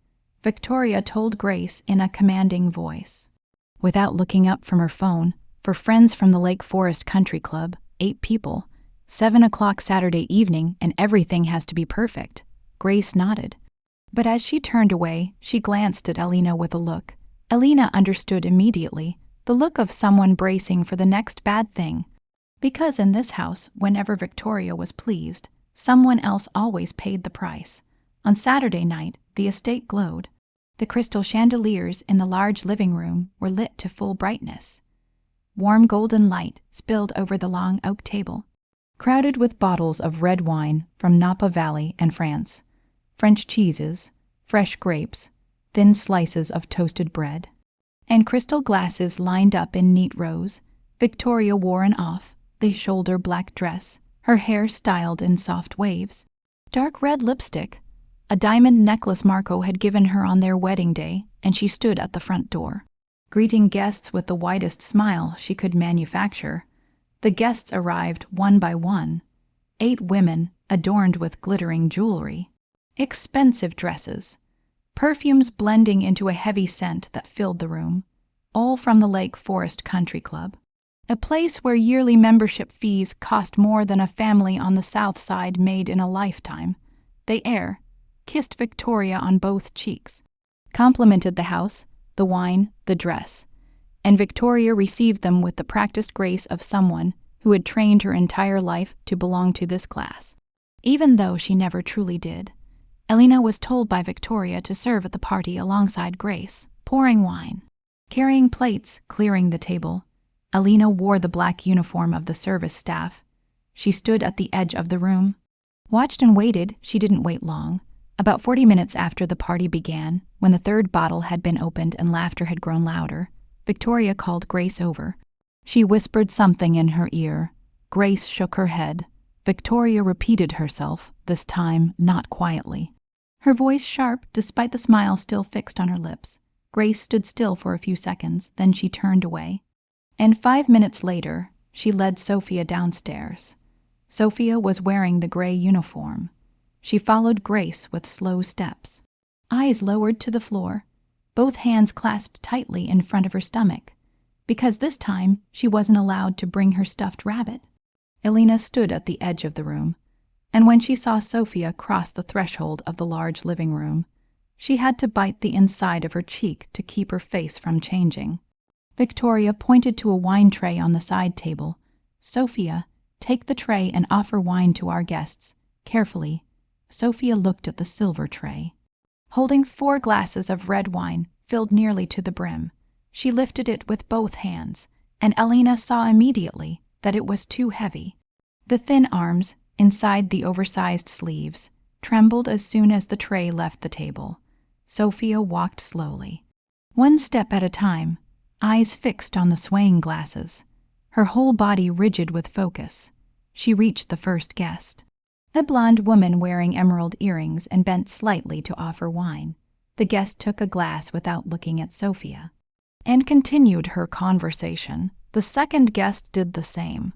Victoria told Grace in a commanding voice. Without looking up from her phone, for friends from the Lake Forest Country Club, 8 people, 7 o'clock Saturday evening, and everything has to be perfect. Grace nodded. But as she turned away, she glanced at Elena with a look. Elena understood immediately, the look of someone bracing for the next bad thing. Because in this house, whenever Victoria was pleased, Someone else always paid the price. On Saturday night, the estate glowed. The crystal chandeliers in the large living room were lit to full brightness. Warm golden light spilled over the long oak table, crowded with bottles of red wine from Napa Valley and France, French cheeses, fresh grapes, thin slices of toasted bread, and crystal glasses lined up in neat rows. Victoria wore an off-the-shoulder black dress, her hair styled in soft waves, dark red lipstick, a diamond necklace Marco had given her on their wedding day, and she stood at the front door, greeting guests with the widest smile she could manufacture. The guests arrived one by one, 8 women adorned with glittering jewelry, expensive dresses, perfumes blending into a heavy scent that filled the room, all from the Lake Forest Country Club, a place where yearly membership fees cost more than a family on the South Side made in a lifetime. They kissed Victoria on both cheeks, complimented the house, the wine, the dress, and Victoria received them with the practiced grace of someone who had trained her entire life to belong to this class. Even though she never truly did, Elena was told by Victoria to serve at the party alongside Grace, pouring wine, carrying plates, clearing the table. Elena wore the black uniform of the service staff. She stood at the edge of the room, watched and waited. She didn't wait long. About 40 minutes after the party began, when the third bottle had been opened and laughter had grown louder, Victoria called Grace over. She whispered something in her ear. Grace shook her head. Victoria repeated herself, this time not quietly, her voice sharp despite the smile still fixed on her lips. Grace stood still for a few seconds, then she turned away. And 5 minutes later, she led Sophia downstairs. Sophia was wearing the gray uniform. She followed Grace with slow steps, eyes lowered to the floor, both hands clasped tightly in front of her stomach, because this time she wasn't allowed to bring her stuffed rabbit. Elena stood at the edge of the room, and when she saw Sophia cross the threshold of the large living room, she had to bite the inside of her cheek to keep her face from changing. Victoria pointed to a wine tray on the side table. "Sophia, take the tray and offer wine to our guests." Carefully, Sophia looked at the silver tray. Holding 4 glasses of red wine filled nearly to the brim, she lifted it with both hands, and Elena saw immediately that it was too heavy. The thin arms, inside the oversized sleeves, trembled as soon as the tray left the table. Sophia walked slowly, one step at a time, eyes fixed on the swaying glasses, her whole body rigid with focus. She reached the first guest, a blonde woman wearing emerald earrings, and bent slightly to offer wine. The guest took a glass without looking at Sophia, and continued her conversation. The second guest did the same.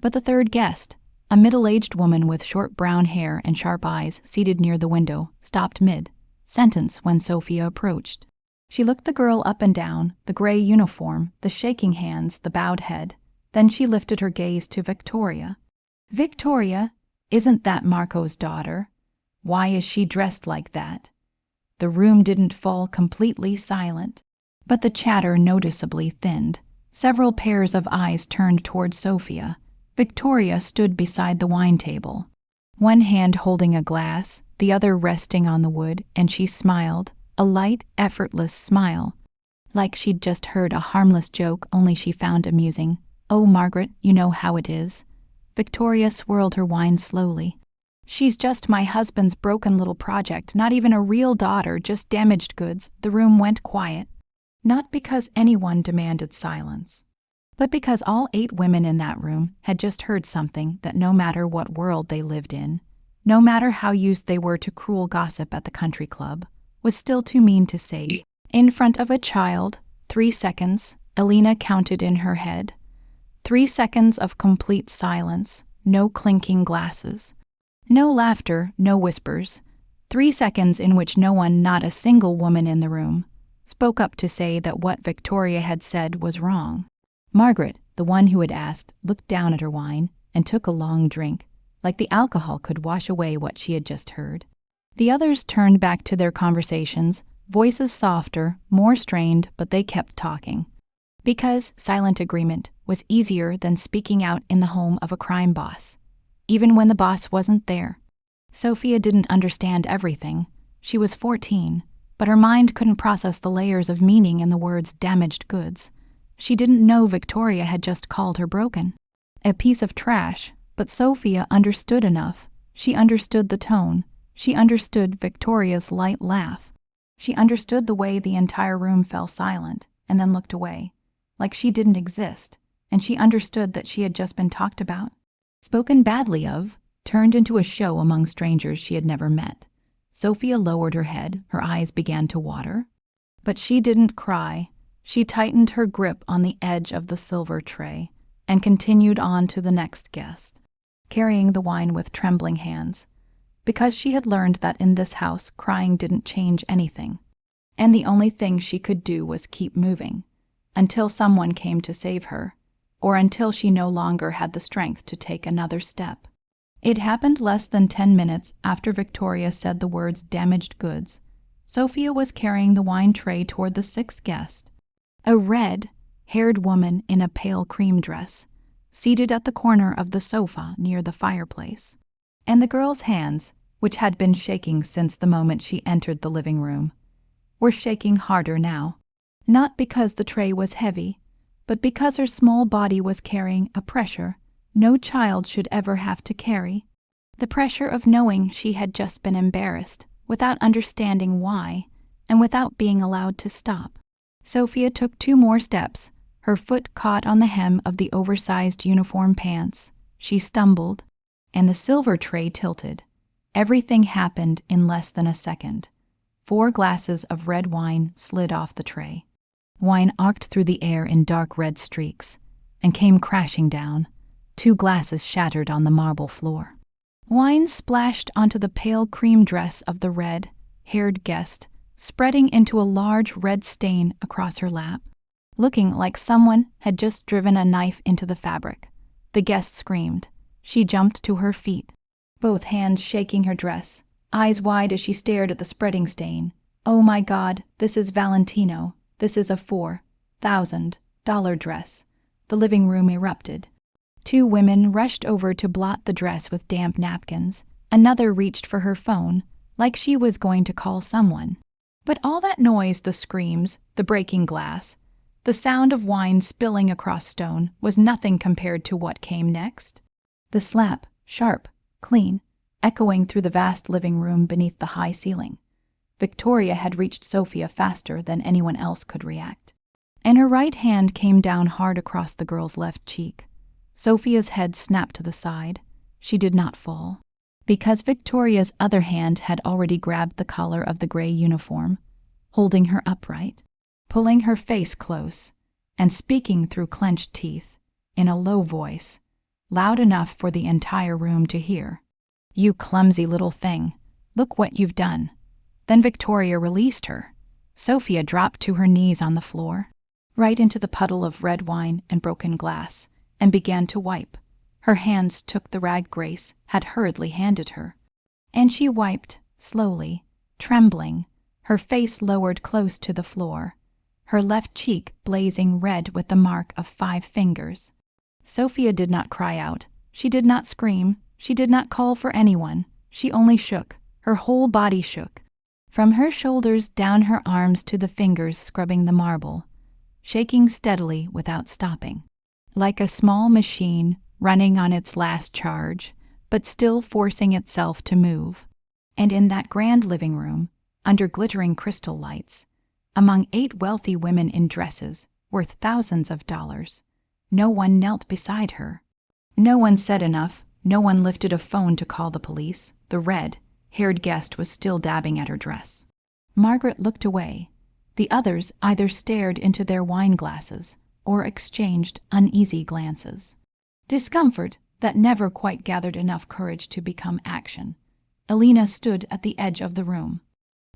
But the third guest, a middle-aged woman with short brown hair and sharp eyes seated near the window, stopped mid-sentence when Sophia approached. She looked the girl up and down, the gray uniform, the shaking hands, the bowed head. Then she lifted her gaze to Victoria. "Victoria, isn't that Marco's daughter? Why is she dressed like that?" The room didn't fall completely silent, but the chatter noticeably thinned. Several pairs of eyes turned toward Sophia. Victoria stood beside the wine table, one hand holding a glass, the other resting on the wood, and she smiled, a light, effortless smile, like she'd just heard a harmless joke only she found amusing. "Oh, Margaret, you know how it is." Victoria swirled her wine slowly. "She's just my husband's broken little project, not even a real daughter, just damaged goods." The room went quiet, not because anyone demanded silence, but because all 8 women in that room had just heard something that no matter what world they lived in, no matter how used they were to cruel gossip at the country club, was still too mean to say. In front of a child, 3 seconds, Elena counted in her head. 3 seconds of complete silence, no clinking glasses, no laughter, no whispers. 3 seconds in which no one, not a single woman in the room, spoke up to say that what Victoria had said was wrong. Margaret, the one who had asked, looked down at her wine and took a long drink, like the alcohol could wash away what she had just heard. The others turned back to their conversations, voices softer, more strained, but they kept talking. Because silent agreement was easier than speaking out in the home of a crime boss. even when the boss wasn't there. Sophia didn't understand everything. She was 14, but her mind couldn't process the layers of meaning in the words damaged goods. She didn't know Victoria had just called her broken. A piece of trash, but Sophia understood enough. She understood the tone. She understood Victoria's light laugh. She understood the way the entire room fell silent and then looked away, like she didn't exist, and she understood that she had just been talked about, spoken badly of, turned into a show among strangers she had never met. Sophia lowered her head, her eyes began to water. But she didn't cry. She tightened her grip on the edge of the silver tray and continued on to the next guest, carrying the wine with trembling hands, because she had learned that in this house crying didn't change anything, and the only thing she could do was keep moving, until someone came to save her, or until she no longer had the strength to take another step. It happened less than 10 minutes after Victoria said the words damaged goods. Sophia was carrying the wine tray toward the sixth guest, a red-haired woman in a pale cream dress, seated at the corner of the sofa near the fireplace. And the girl's hands, which had been shaking since the moment she entered the living room, were shaking harder now, not because the tray was heavy, but because her small body was carrying a pressure no child should ever have to carry, the pressure of knowing she had just been embarrassed, without understanding why, and without being allowed to stop. Sophia took 2 more steps. Her foot caught on the hem of the oversized uniform pants. She stumbled, and the silver tray tilted. Everything happened in less than a second. 4 glasses of red wine slid off the tray. Wine arced through the air in dark red streaks and came crashing down. 2 glasses shattered on the marble floor. Wine splashed onto the pale cream dress of the red-haired guest, spreading into a large red stain across her lap, looking like someone had just driven a knife into the fabric. The guest screamed. She jumped to her feet, both hands shaking her dress, eyes wide as she stared at the spreading stain. "Oh my God, this is Valentino. This is a $4,000 dress." The living room erupted. 2 women rushed over to blot the dress with damp napkins. Another reached for her phone, like she was going to call someone. But all that noise, the screams, the breaking glass, the sound of wine spilling across stone, was nothing compared to what came next. The slap, sharp, clean, echoing through the vast living room beneath the high ceiling. Victoria had reached Sophia faster than anyone else could react, and her right hand came down hard across the girl's left cheek. Sophia's head snapped to the side. She did not fall, because Victoria's other hand had already grabbed the collar of the gray uniform, holding her upright, pulling her face close, and speaking through clenched teeth, in a low voice, loud enough for the entire room to hear. "You clumsy little thing, look what you've done." Then Victoria released her. Sophia dropped to her knees on the floor, right into the puddle of red wine and broken glass, and began to wipe. Her hands took the rag Grace had hurriedly handed her, and she wiped, slowly, trembling, her face lowered close to the floor, her left cheek blazing red with the mark of 5 fingers. Sophia did not cry out. She did not scream. She did not call for anyone. She only shook. Her whole body shook, from her shoulders down her arms to the fingers scrubbing the marble, shaking steadily without stopping, like a small machine running on its last charge, but still forcing itself to move. And in that grand living room, under glittering crystal lights, among 8 wealthy women in dresses worth thousands of dollars, no one knelt beside her. No one said enough. No one lifted a phone to call the police. The red-haired guest was still dabbing at her dress. Margaret looked away. The others either stared into their wine glasses or exchanged uneasy glances. Discomfort that never quite gathered enough courage to become action. Elena stood at the edge of the room,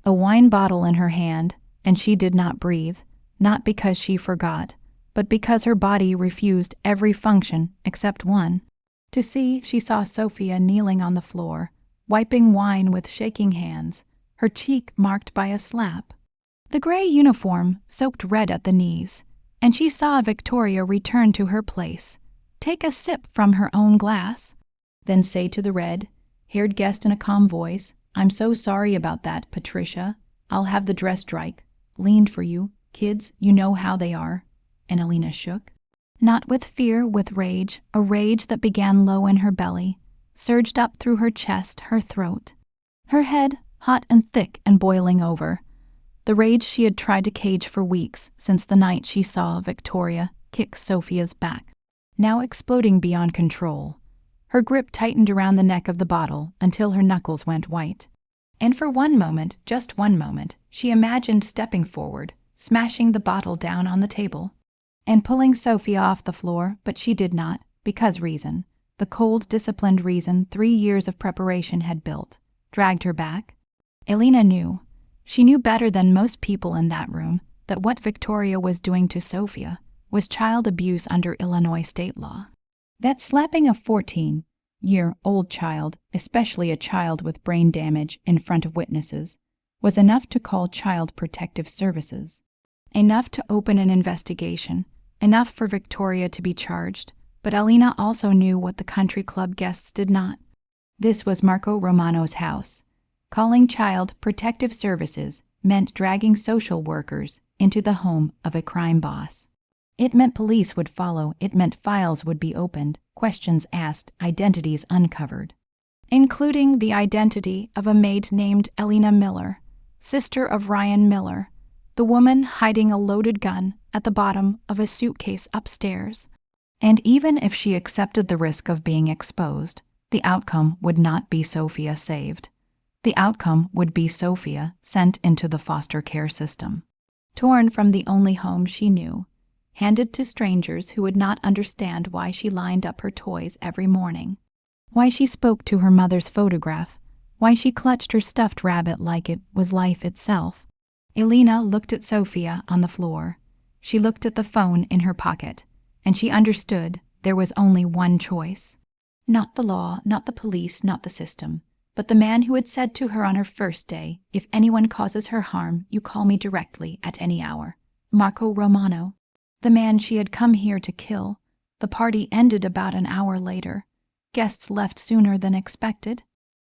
a wine bottle in her hand, and she did not breathe, not because she forgot, but because her body refused every function except one. To see, she saw Sophia kneeling on the floor, wiping wine with shaking hands, her cheek marked by a slap. The gray uniform soaked red at the knees, and she saw Victoria return to her place, take a sip from her own glass, Then say to the red-haired guest in a calm voice, "I'm so sorry about that, Patricia. I'll have the dress dry cleaned for you. Kids, you know how they are." And Alina shook. Not with fear, with rage, a rage that began low in her belly, surged up through her chest, her throat. Her head, hot and thick and boiling over. The rage she had tried to cage for weeks, since the night she saw Victoria kick Sophia's back. Now exploding beyond control. Her grip tightened around the neck of the bottle until her knuckles went white. And for one moment, just one moment, she imagined stepping forward, smashing the bottle down on the table, and pulling Sophia off the floor, but she did not, because reason, the cold, disciplined reason 3 years of preparation had built, dragged her back. Alina knew. She knew better than most people in that room that what Victoria was doing to Sophia was child abuse under Illinois state law. That slapping a 14-year-old child, especially a child with brain damage, in front of witnesses, was enough to call Child Protective Services. Enough to open an investigation, enough for Victoria to be charged, but Alina also knew what the country club guests did not. This was Marco Romano's house. Calling Child Protective Services meant dragging social workers into the home of a crime boss. It meant police would follow, it meant files would be opened, questions asked, identities uncovered. Including the identity of a maid named Elena Miller, sister of Ryan Miller, the woman hiding a loaded gun at the bottom of a suitcase upstairs. And even if she accepted the risk of being exposed, the outcome would not be Sophia saved. The outcome would be Sophia sent into the foster care system, torn from the only home she knew, handed to strangers who would not understand why she lined up her toys every morning, why she spoke to her mother's photograph, why she clutched her stuffed rabbit like it was life itself. Alina looked at Sophia on the floor. She looked at the phone in her pocket, and she understood there was only one choice. Not the law, not the police, not the system, but the man who had said to her on her first day, "If anyone causes her harm, you call me directly at any hour." Marco Romano. The man she had come here to kill. The party ended about an hour later. Guests left sooner than expected.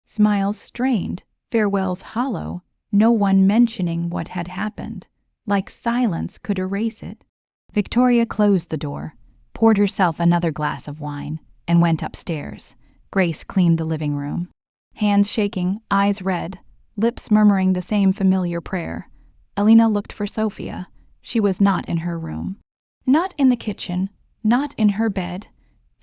Smiles strained, farewells hollow, no one mentioning what had happened, like silence could erase it. Victoria closed the door, poured herself another glass of wine, and went upstairs. Grace cleaned the living room. Hands shaking, eyes red, lips murmuring the same familiar prayer. Alina looked for Sophia. She was not in her room. Not in the kitchen, not in her bed.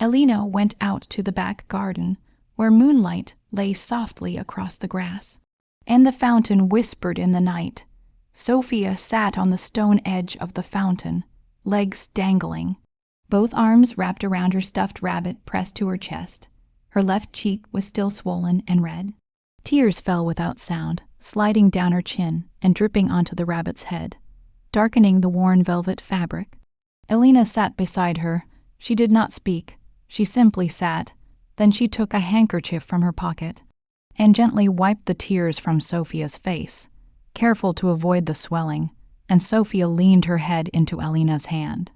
Alina went out to the back garden, where moonlight lay softly across the grass, and the fountain whispered in the night. Sophia sat on the stone edge of the fountain, legs dangling, both arms wrapped around her stuffed rabbit pressed to her chest. Her left cheek was still swollen and red. Tears fell without sound, sliding down her chin and dripping onto the rabbit's head, darkening the worn velvet fabric. Alina sat beside her. She did not speak. She simply sat. Then she took a handkerchief from her pocket and gently wiped the tears from Sophia's face, careful to avoid the swelling, and Sophia leaned her head into Alina's hand.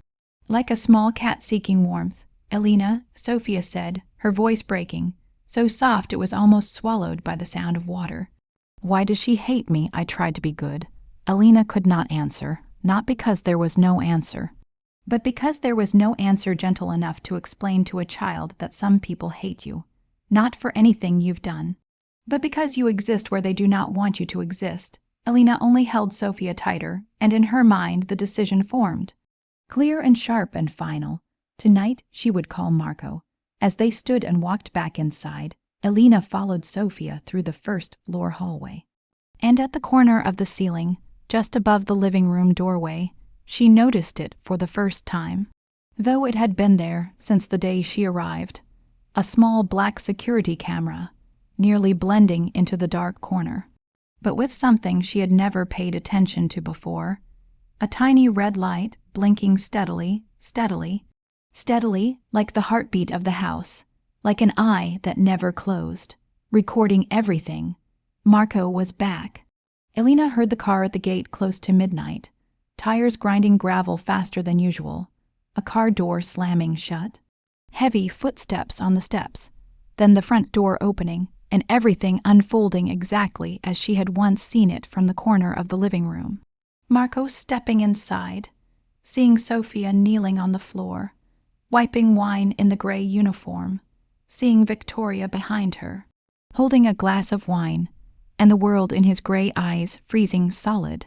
Like a small cat seeking warmth, "Alina," Sophia said, her voice breaking, so soft it was almost swallowed by the sound of water. "Why does she hate me?" I tried to be good. Alina could not answer, not because there was no answer, but because there was no answer gentle enough to explain to a child that some people hate you, not for anything you've done, but because you exist where they do not want you to exist. Alina only held Sophia tighter, and in her mind the decision formed, clear and sharp and final. Tonight she would call Marco. As they stood and walked back inside, Alina followed Sophia through the first floor hallway. And at the corner of the ceiling, just above the living room doorway, she noticed it for the first time, though it had been there since the day she arrived. A small black security camera, nearly blending into the dark corner, but with something she had never paid attention to before. A tiny red light blinking steadily, like the heartbeat of the house, like an eye that never closed, recording everything. Marco was back. Alina heard the car at the gate close to midnight, tires grinding gravel faster than usual, a car door slamming shut, heavy footsteps on the steps, then the front door opening, and everything unfolding exactly as she had once seen it from the corner of the living room. Marco stepping inside, seeing Sofia kneeling on the floor, wiping wine in the gray uniform, seeing Victoria behind her, holding a glass of wine, and the world in his gray eyes freezing solid.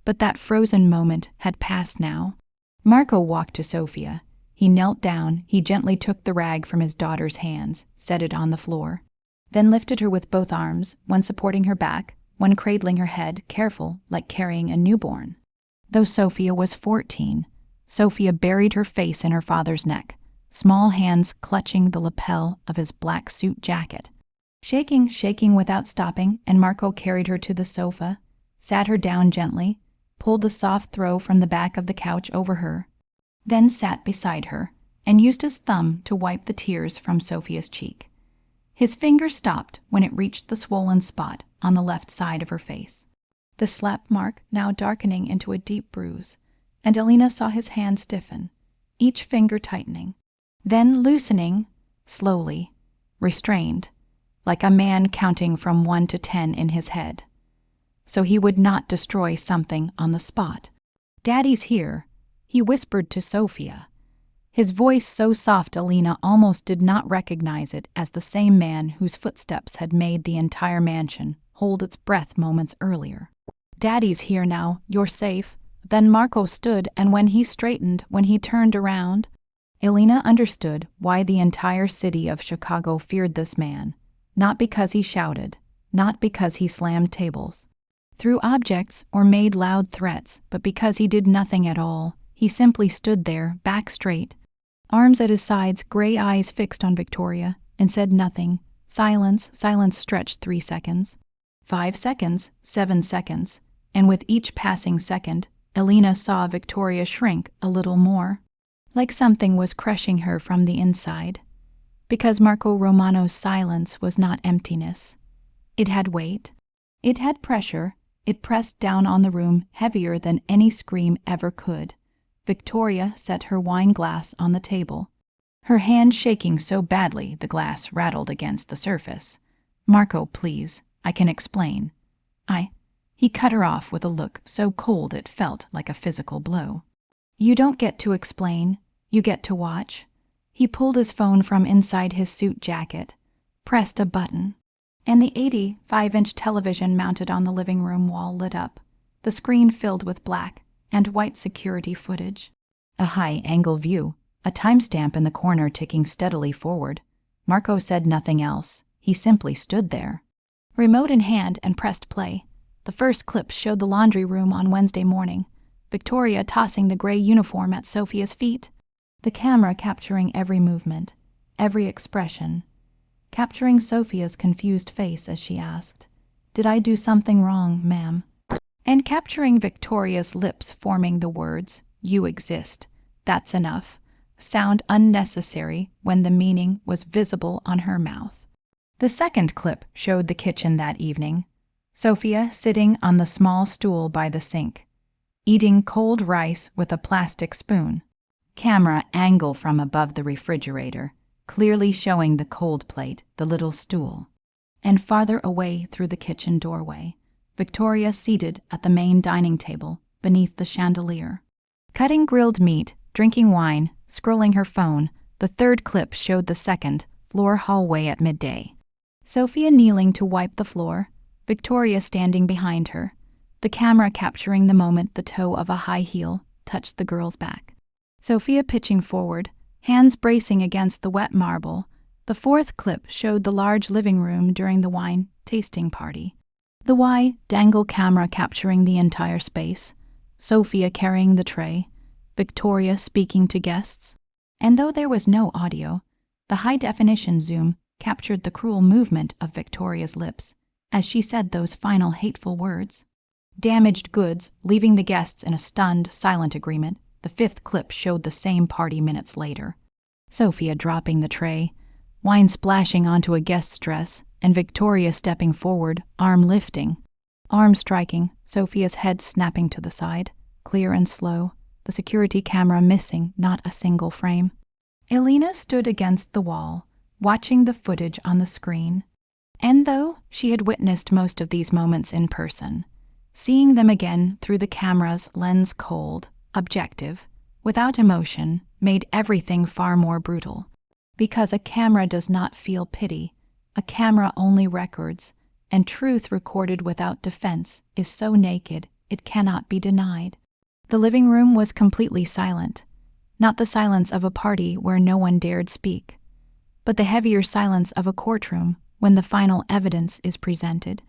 But that frozen moment had passed now. Marco walked to Sofia. He knelt down, he gently took the rag from his daughter's hands, set it on the floor, then lifted her with both arms, one supporting her back, one cradling her head, careful, like carrying a newborn. Though Sofia was 14, Sofia buried her face in her father's neck, small hands clutching the lapel of his black suit jacket. Shaking without stopping, and Marco carried her to the sofa, sat her down gently, pulled the soft throw from the back of the couch over her, then sat beside her and used his thumb to wipe the tears from Sofia's cheek. His finger stopped when it reached the swollen spot on the left side of her face, the slap mark now darkening into a deep bruise, and Alina saw his hand stiffen, each finger tightening, then loosening, slowly, restrained, like a man counting from 1 to 10 in his head. So he would not destroy something on the spot. "Daddy's here," he whispered to Sofia. His voice so soft Alina almost did not recognize it as the same man whose footsteps had made the entire mansion hold its breath moments earlier. "Daddy's here now, you're safe." Then Marco stood, and when he straightened, when he turned around, Alina understood why the entire city of Chicago feared this man. Not because he shouted, not because he slammed tables, threw objects, or made loud threats, but because he did nothing at all. He simply stood there, back straight, arms at his sides, gray eyes fixed on Victoria, and said nothing. Silence stretched 3 seconds, 5 seconds, 7 seconds, and with each passing second, Alina saw Victoria shrink a little more, like something was crushing her from the inside. Because Marco Romano's silence was not emptiness. It had weight. It had pressure. It pressed down on the room heavier than any scream ever could. Victoria set her wine glass on the table, her hand shaking so badly the glass rattled against the surface. "Marco, please, I can explain." He cut her off with a look so cold it felt like a physical blow. "You don't get to explain, you get to watch." He pulled his phone from inside his suit jacket, pressed a button, and the 85-inch television mounted on the living room wall lit up, the screen filled with black and white security footage. A high-angle view, a timestamp in the corner ticking steadily forward. Marco said nothing else. He simply stood there, remote in hand, and pressed play. The first clip showed the laundry room on Wednesday morning, Victoria tossing the gray uniform at Sofia's feet, the camera capturing every movement, every expression, capturing Sofia's confused face as she asked, "Did I do something wrong, ma'am?" And capturing Victoria's lips forming the words, "You exist, that's enough," sound unnecessary when the meaning was visible on her mouth. The second clip showed the kitchen that evening, Sofia sitting on the small stool by the sink, eating cold rice with a plastic spoon. Camera angle from above the refrigerator, clearly showing the cold plate, the little stool. And farther away through the kitchen doorway, Victoria seated at the main dining table beneath the chandelier, cutting grilled meat, drinking wine, scrolling her phone. The third clip showed the second floor hallway at midday. Sofia kneeling to wipe the floor, Victoria standing behind her, the camera capturing the moment the toe of a high heel touched the girl's back. Sofia pitching forward, hands bracing against the wet marble. The fourth clip showed the large living room during the wine tasting party. The wide-angle camera capturing the entire space, Sofia carrying the tray, Victoria speaking to guests. And though there was no audio, the high-definition zoom captured the cruel movement of Victoria's lips as she said those final hateful words. Damaged goods, leaving the guests in a stunned, silent agreement. The fifth clip showed the same party minutes later. Sofia dropping the tray, wine splashing onto a guest's dress, and Victoria stepping forward, arm lifting, arm striking, Sofia's head snapping to the side, clear and slow, the security camera missing not a single frame. Alina stood against the wall, watching the footage on the screen. And though she had witnessed most of these moments in person, seeing them again through the camera's lens cold, objective, without emotion, made everything far more brutal. Because a camera does not feel pity, a camera only records, and truth recorded without defense is so naked it cannot be denied. The living room was completely silent, not the silence of a party where no one dared speak, but the heavier silence of a courtroom when the final evidence is presented,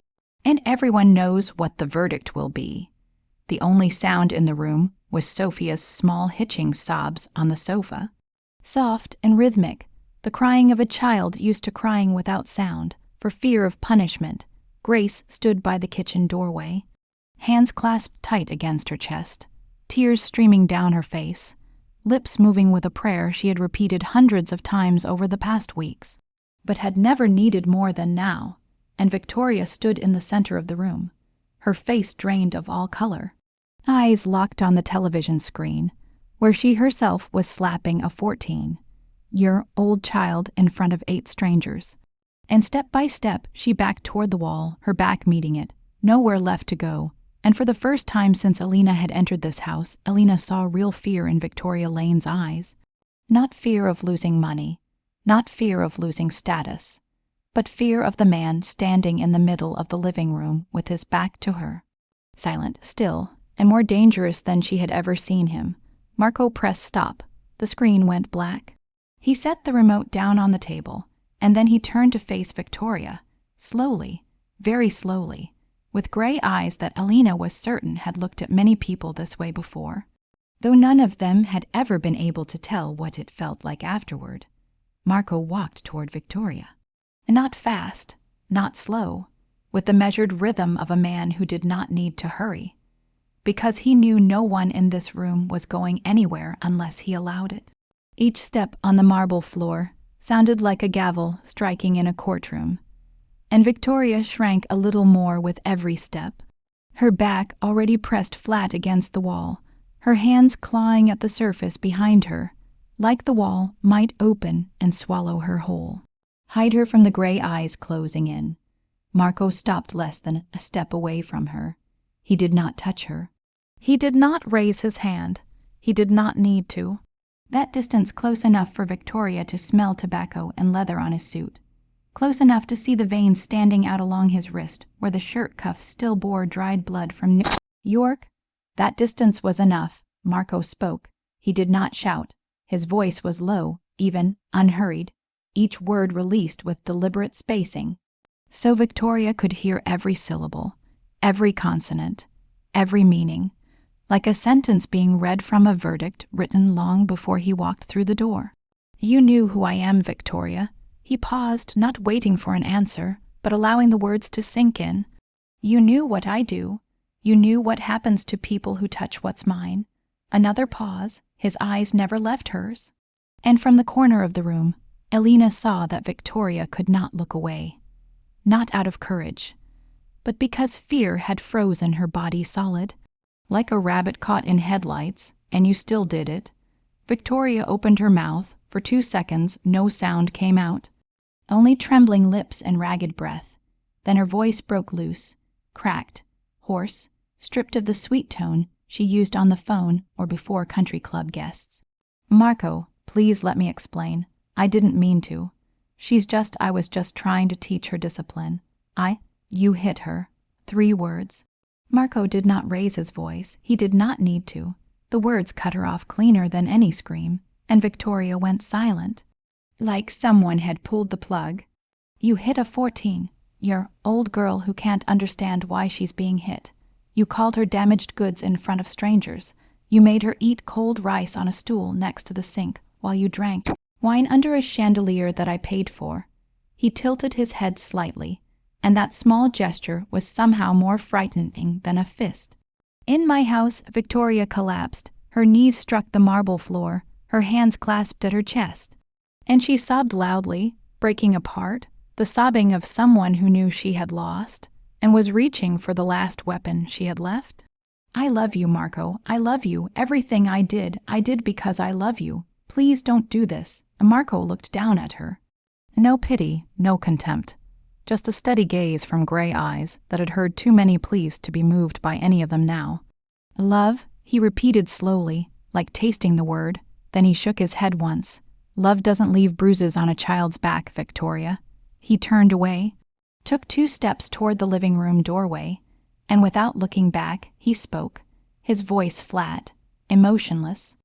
and everyone knows what the verdict will be. The only sound in the room was Sophia's small hitching sobs on the sofa. Soft and rhythmic, the crying of a child used to crying without sound, for fear of punishment. Grace stood by the kitchen doorway, hands clasped tight against her chest, tears streaming down her face, lips moving with a prayer she had repeated hundreds of times over the past weeks, but had never needed more than now. And Victoria stood in the center of the room, her face drained of all color, eyes locked on the television screen, where she herself was slapping a 14-year-old child in front of 8 strangers. And step by step, she backed toward the wall, her back meeting it, nowhere left to go. And for the first time since Alina had entered this house, Alina saw real fear in Victoria Lane's eyes. Not fear of losing money, not fear of losing status, but fear of the man standing in the middle of the living room with his back to her. Silent, still, and more dangerous than she had ever seen him. Marco pressed stop. The screen went black. He set the remote down on the table, and then he turned to face Victoria, slowly, very slowly, with gray eyes that Alina was certain had looked at many people this way before, though none of them had ever been able to tell what it felt like afterward. Marco walked toward Victoria. Not fast, not slow, with the measured rhythm of a man who did not need to hurry, because he knew no one in this room was going anywhere unless he allowed it. Each step on the marble floor sounded like a gavel striking in a courtroom, and Victoria shrank a little more with every step, her back already pressed flat against the wall, her hands clawing at the surface behind her, like the wall might open and swallow her whole, hide her from the gray eyes closing in. Marco stopped less than a step away from her. He did not touch her. He did not raise his hand. He did not need to. That distance close enough for Victoria to smell tobacco and leather on his suit. Close enough to see the veins standing out along his wrist where the shirt cuff still bore dried blood from New York. That distance was enough. Marco spoke. He did not shout. His voice was low, even, unhurried, each word released with deliberate spacing, so Victoria could hear every syllable, every consonant, every meaning, like a sentence being read from a verdict written long before he walked through the door. "You knew who I am, Victoria." He paused, not waiting for an answer, but allowing the words to sink in. "You knew what I do. You knew what happens to people who touch what's mine." Another pause. His eyes never left hers. And from the corner of the room, Alina saw that Victoria could not look away. Not out of courage, but because fear had frozen her body solid. Like a rabbit caught in headlights, and you still did it. Victoria opened her mouth. For 2 seconds, no sound came out. Only trembling lips and ragged breath. Then her voice broke loose, cracked, hoarse, stripped of the sweet tone she used on the phone or before country club guests. "Marco, please let me explain. I didn't mean to. I was just trying to teach her discipline. You hit her." 3 words. Marco did not raise his voice. He did not need to. The words cut her off cleaner than any scream, and Victoria went silent, like someone had pulled the plug. "You hit a 14-year-old girl who can't understand why she's being hit. You called her damaged goods in front of strangers. You made her eat cold rice on a stool next to the sink while you drank wine under a chandelier that I paid for." He tilted his head slightly, and that small gesture was somehow more frightening than a fist. "In my house," Victoria collapsed. Her knees struck the marble floor, her hands clasped at her chest. And she sobbed loudly, breaking apart, the sobbing of someone who knew she had lost, and was reaching for the last weapon she had left. "I love you, Marco. I love you. Everything I did because I love you. Please don't do this." Marco looked down at her. No pity, no contempt. Just a steady gaze from gray eyes that had heard too many pleas to be moved by any of them now. Love, he repeated slowly, like tasting the word, then he shook his head once. Love doesn't leave bruises on a child's back, Victoria. He turned away, took 2 steps toward the living room doorway, and without looking back, he spoke, his voice flat, emotionless.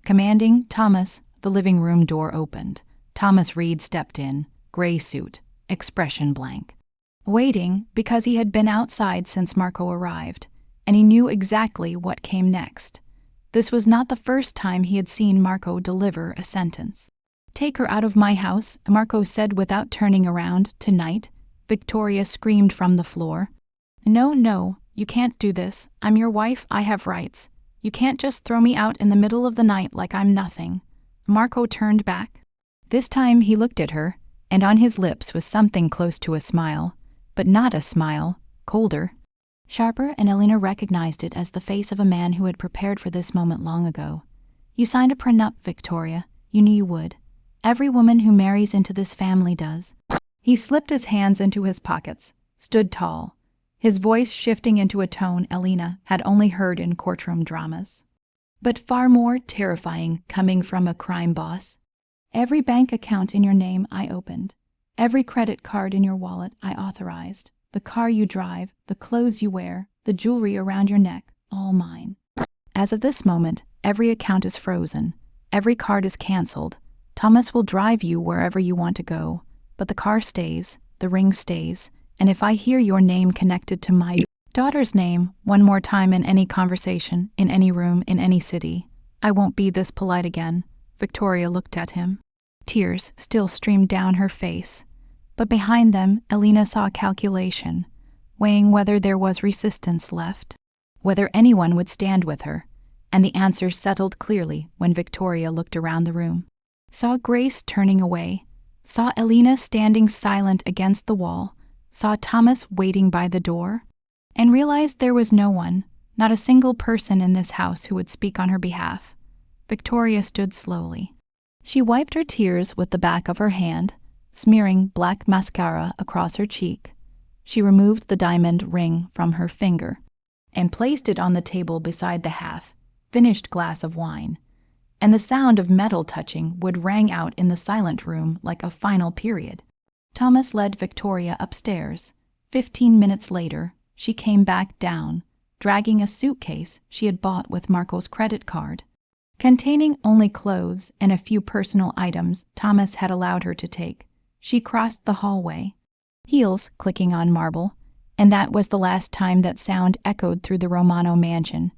Commanding, Thomas, the living room door opened. Thomas Reed stepped in, gray suit, expression blank. Waiting because he had been outside since Marco arrived, and he knew exactly what came next. This was not the first time he had seen Marco deliver a sentence. "Take her out of my house," Marco said without turning around. "Tonight." Victoria screamed from the floor. "No, no, you can't do this. I'm your wife, I have rights. You can't just throw me out in the middle of the night like I'm nothing." Marco turned back. This time he looked at her, and on his lips was something close to a smile, but not a smile, colder. Sharper, and Elena recognized it as the face of a man who had prepared for this moment long ago. "You signed a prenup, Victoria. You knew you would. Every woman who marries into this family does." He slipped his hands into his pockets, stood tall, his voice shifting into a tone Elena had only heard in courtroom dramas, but far more terrifying coming from a crime boss. "Every bank account in your name I opened. Every credit card in your wallet I authorized. The car you drive, the clothes you wear, the jewelry around your neck, all mine. As of this moment, every account is frozen. Every card is canceled. Thomas will drive you wherever you want to go, but the car stays, the ring stays, and if I hear your name connected to my daughter's name one more time in any conversation, in any room, in any city, I won't be this polite again." Victoria looked at him. Tears still streamed down her face, but behind them Elena saw calculation, weighing whether there was resistance left, whether anyone would stand with her, and the answer settled clearly when Victoria looked around the room. Saw Grace turning away, saw Elena standing silent against the wall, saw Thomas waiting by the door, and realized there was no one, not a single person in this house who would speak on her behalf. Victoria stood slowly. She wiped her tears with the back of her hand, smearing black mascara across her cheek. She removed the diamond ring from her finger and placed it on the table beside the half-finished glass of wine, and the sound of metal touching wood rang out in the silent room like a final period. Thomas led Victoria upstairs. 15 minutes later, she came back down, dragging a suitcase she had bought with Marco's credit card, containing only clothes and a few personal items Thomas had allowed her to take. She crossed the hallway, heels clicking on marble, and that was the last time that sound echoed through the Romano mansion.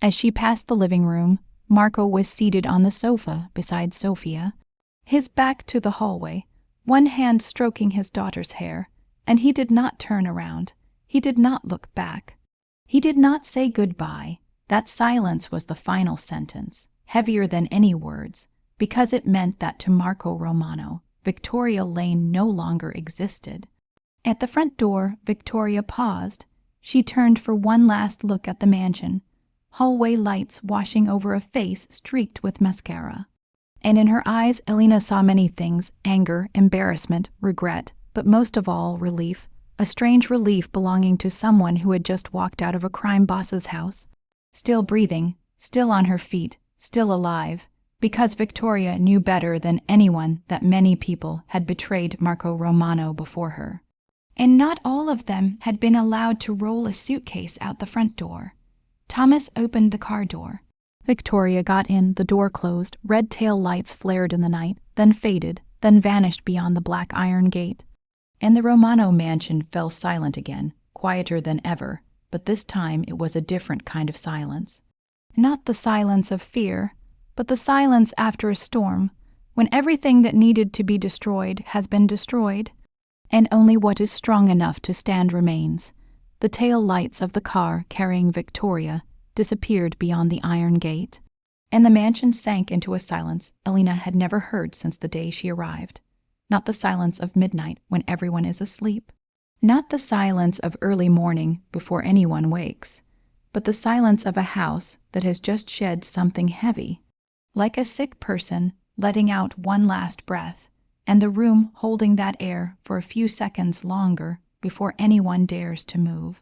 As she passed the living room, Marco was seated on the sofa beside Sophia, his back to the hallway, one hand stroking his daughter's hair, and he did not turn around. He did not look back. He did not say goodbye. That silence was the final sentence, heavier than any words, because it meant that to Marco Romano, Victoria Lane no longer existed. At the front door, Victoria paused. She turned for one last look at the mansion, hallway lights washing over a face streaked with mascara. And in her eyes, Elena saw many things: anger, embarrassment, regret, but most of all, relief. A strange relief belonging to someone who had just walked out of a crime boss's house. Still breathing, still on her feet, still alive, because Victoria knew better than anyone that many people had betrayed Marco Romano before her. And not all of them had been allowed to roll a suitcase out the front door. Thomas opened the car door. Victoria got in, the door closed, red tail lights flared in the night, then faded, then vanished beyond the black iron gate. And the Romano mansion fell silent again, quieter than ever, but this time it was a different kind of silence. Not the silence of fear, but the silence after a storm, when everything that needed to be destroyed has been destroyed, and only what is strong enough to stand remains. The tail lights of the car carrying Victoria disappeared beyond the iron gate, and the mansion sank into a silence Elena had never heard since the day she arrived. Not the silence of midnight when everyone is asleep. Not the silence of early morning before anyone wakes, but the silence of a house that has just shed something heavy, like a sick person letting out one last breath, and the room holding that air for a few seconds longer before anyone dares to move.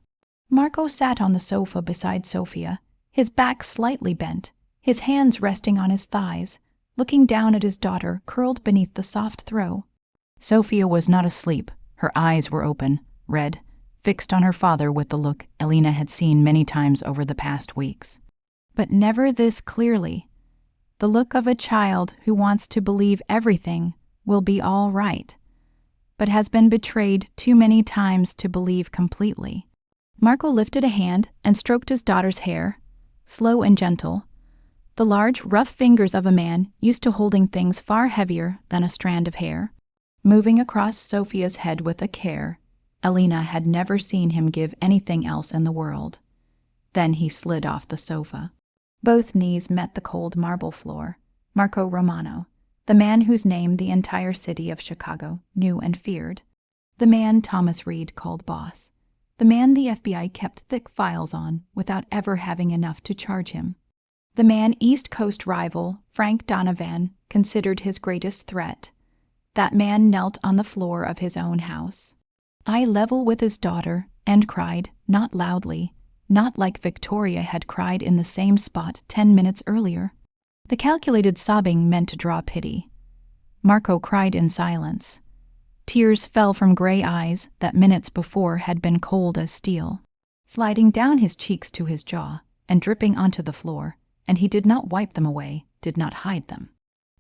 Marco sat on the sofa beside Sofia, his back slightly bent, his hands resting on his thighs, looking down at his daughter curled beneath the soft throw. Sofia was not asleep. Her eyes were open, red, fixed on her father with the look Elena had seen many times over the past weeks. But never this clearly. The look of a child who wants to believe everything will be all right, but has been betrayed too many times to believe completely. Marco lifted a hand and stroked his daughter's hair, slow and gentle, the large, rough fingers of a man used to holding things far heavier than a strand of hair, moving across Sofia's head with a care Elena had never seen him give anything else in the world. Then he slid off the sofa. Both knees met the cold marble floor. Marco Romano, the man whose name the entire city of Chicago knew and feared. The man Thomas Reed called boss. The man the FBI kept thick files on without ever having enough to charge him. The man East Coast rival Frank Donovan considered his greatest threat. That man knelt on the floor of his own house, eye level with his daughter, and cried, not loudly, not like Victoria had cried in the same spot 10 minutes earlier. The calculated sobbing meant to draw pity. Marco cried in silence. Tears fell from gray eyes that minutes before had been cold as steel, sliding down his cheeks to his jaw and dripping onto the floor, and he did not wipe them away, did not hide them,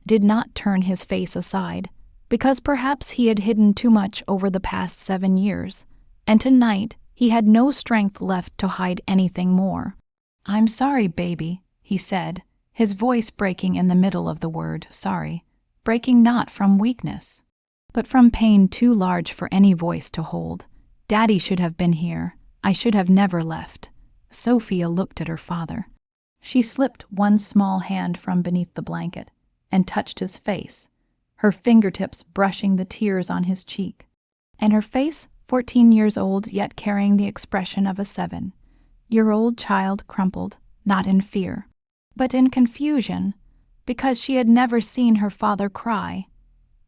did not turn his face aside, because perhaps he had hidden too much over the past 7 years, and tonight he had no strength left to hide anything more. "I'm sorry, baby," he said, his voice breaking in the middle of the word sorry, breaking not from weakness, but from pain too large for any voice to hold. "Daddy should have been here. I should have never left." Sofia looked at her father. She slipped one small hand from beneath the blanket and touched his face, her fingertips brushing the tears on his cheek, and her face, 14 years old yet carrying the expression of a 7-year-old child, crumpled, not in fear, but in confusion, because she had never seen her father cry,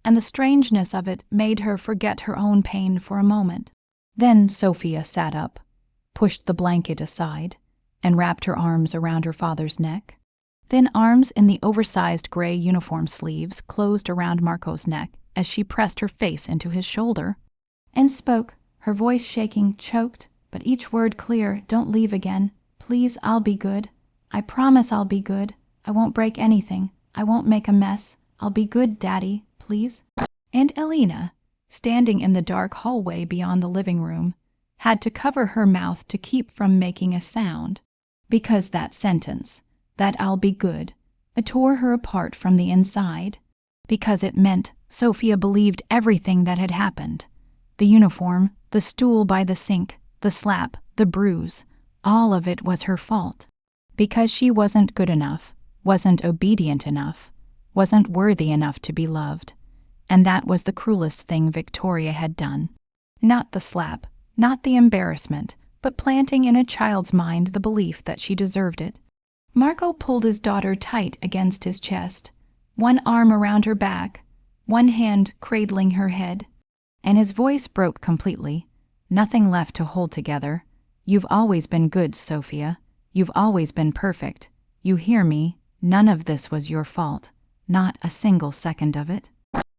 and the strangeness of it made her forget her own pain for a moment. Then Sofia sat up, pushed the blanket aside, and wrapped her arms around her father's neck. Thin arms in the oversized gray uniform sleeves closed around Marco's neck as she pressed her face into his shoulder, and spoke, her voice shaking, choked, but each word clear. "Don't leave again. Please, I'll be good. I promise I'll be good. I won't break anything. I won't make a mess. I'll be good, Daddy, please." And Elena, standing in the dark hallway beyond the living room, had to cover her mouth to keep from making a sound, because that sentence, that "I'll be good," it tore her apart from the inside, because it meant Sofia believed everything that had happened. The uniform, the stool by the sink, the slap, the bruise, all of it was her fault. Because she wasn't good enough, wasn't obedient enough, wasn't worthy enough to be loved. And that was the cruelest thing Victoria had done. Not the slap, not the embarrassment, but planting in a child's mind the belief that she deserved it. Marco pulled his daughter tight against his chest, one arm around her back, one hand cradling her head, and his voice broke completely. Nothing left to hold together. "You've always been good, Sofia. You've always been perfect. You hear me? None of this was your fault. Not a single second of it."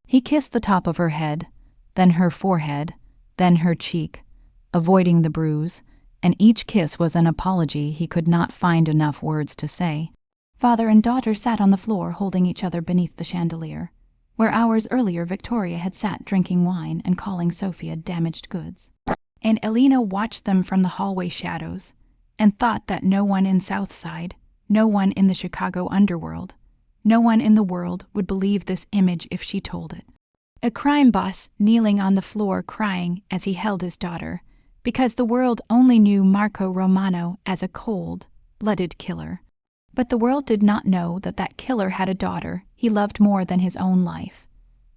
He kissed the top of her head, then her forehead, then her cheek, avoiding the bruise, and each kiss was an apology he could not find enough words to say. Father and daughter sat on the floor holding each other beneath the chandelier, where hours earlier Victoria had sat drinking wine and calling Sofia damaged goods. And Elena watched them from the hallway shadows and thought that no one in Southside, no one in the Chicago underworld, no one in the world would believe this image if she told it. A crime boss kneeling on the floor crying as he held his daughter, because the world only knew Marco Romano as a cold-blooded killer. But the world did not know that that killer had a daughter he loved more than his own life.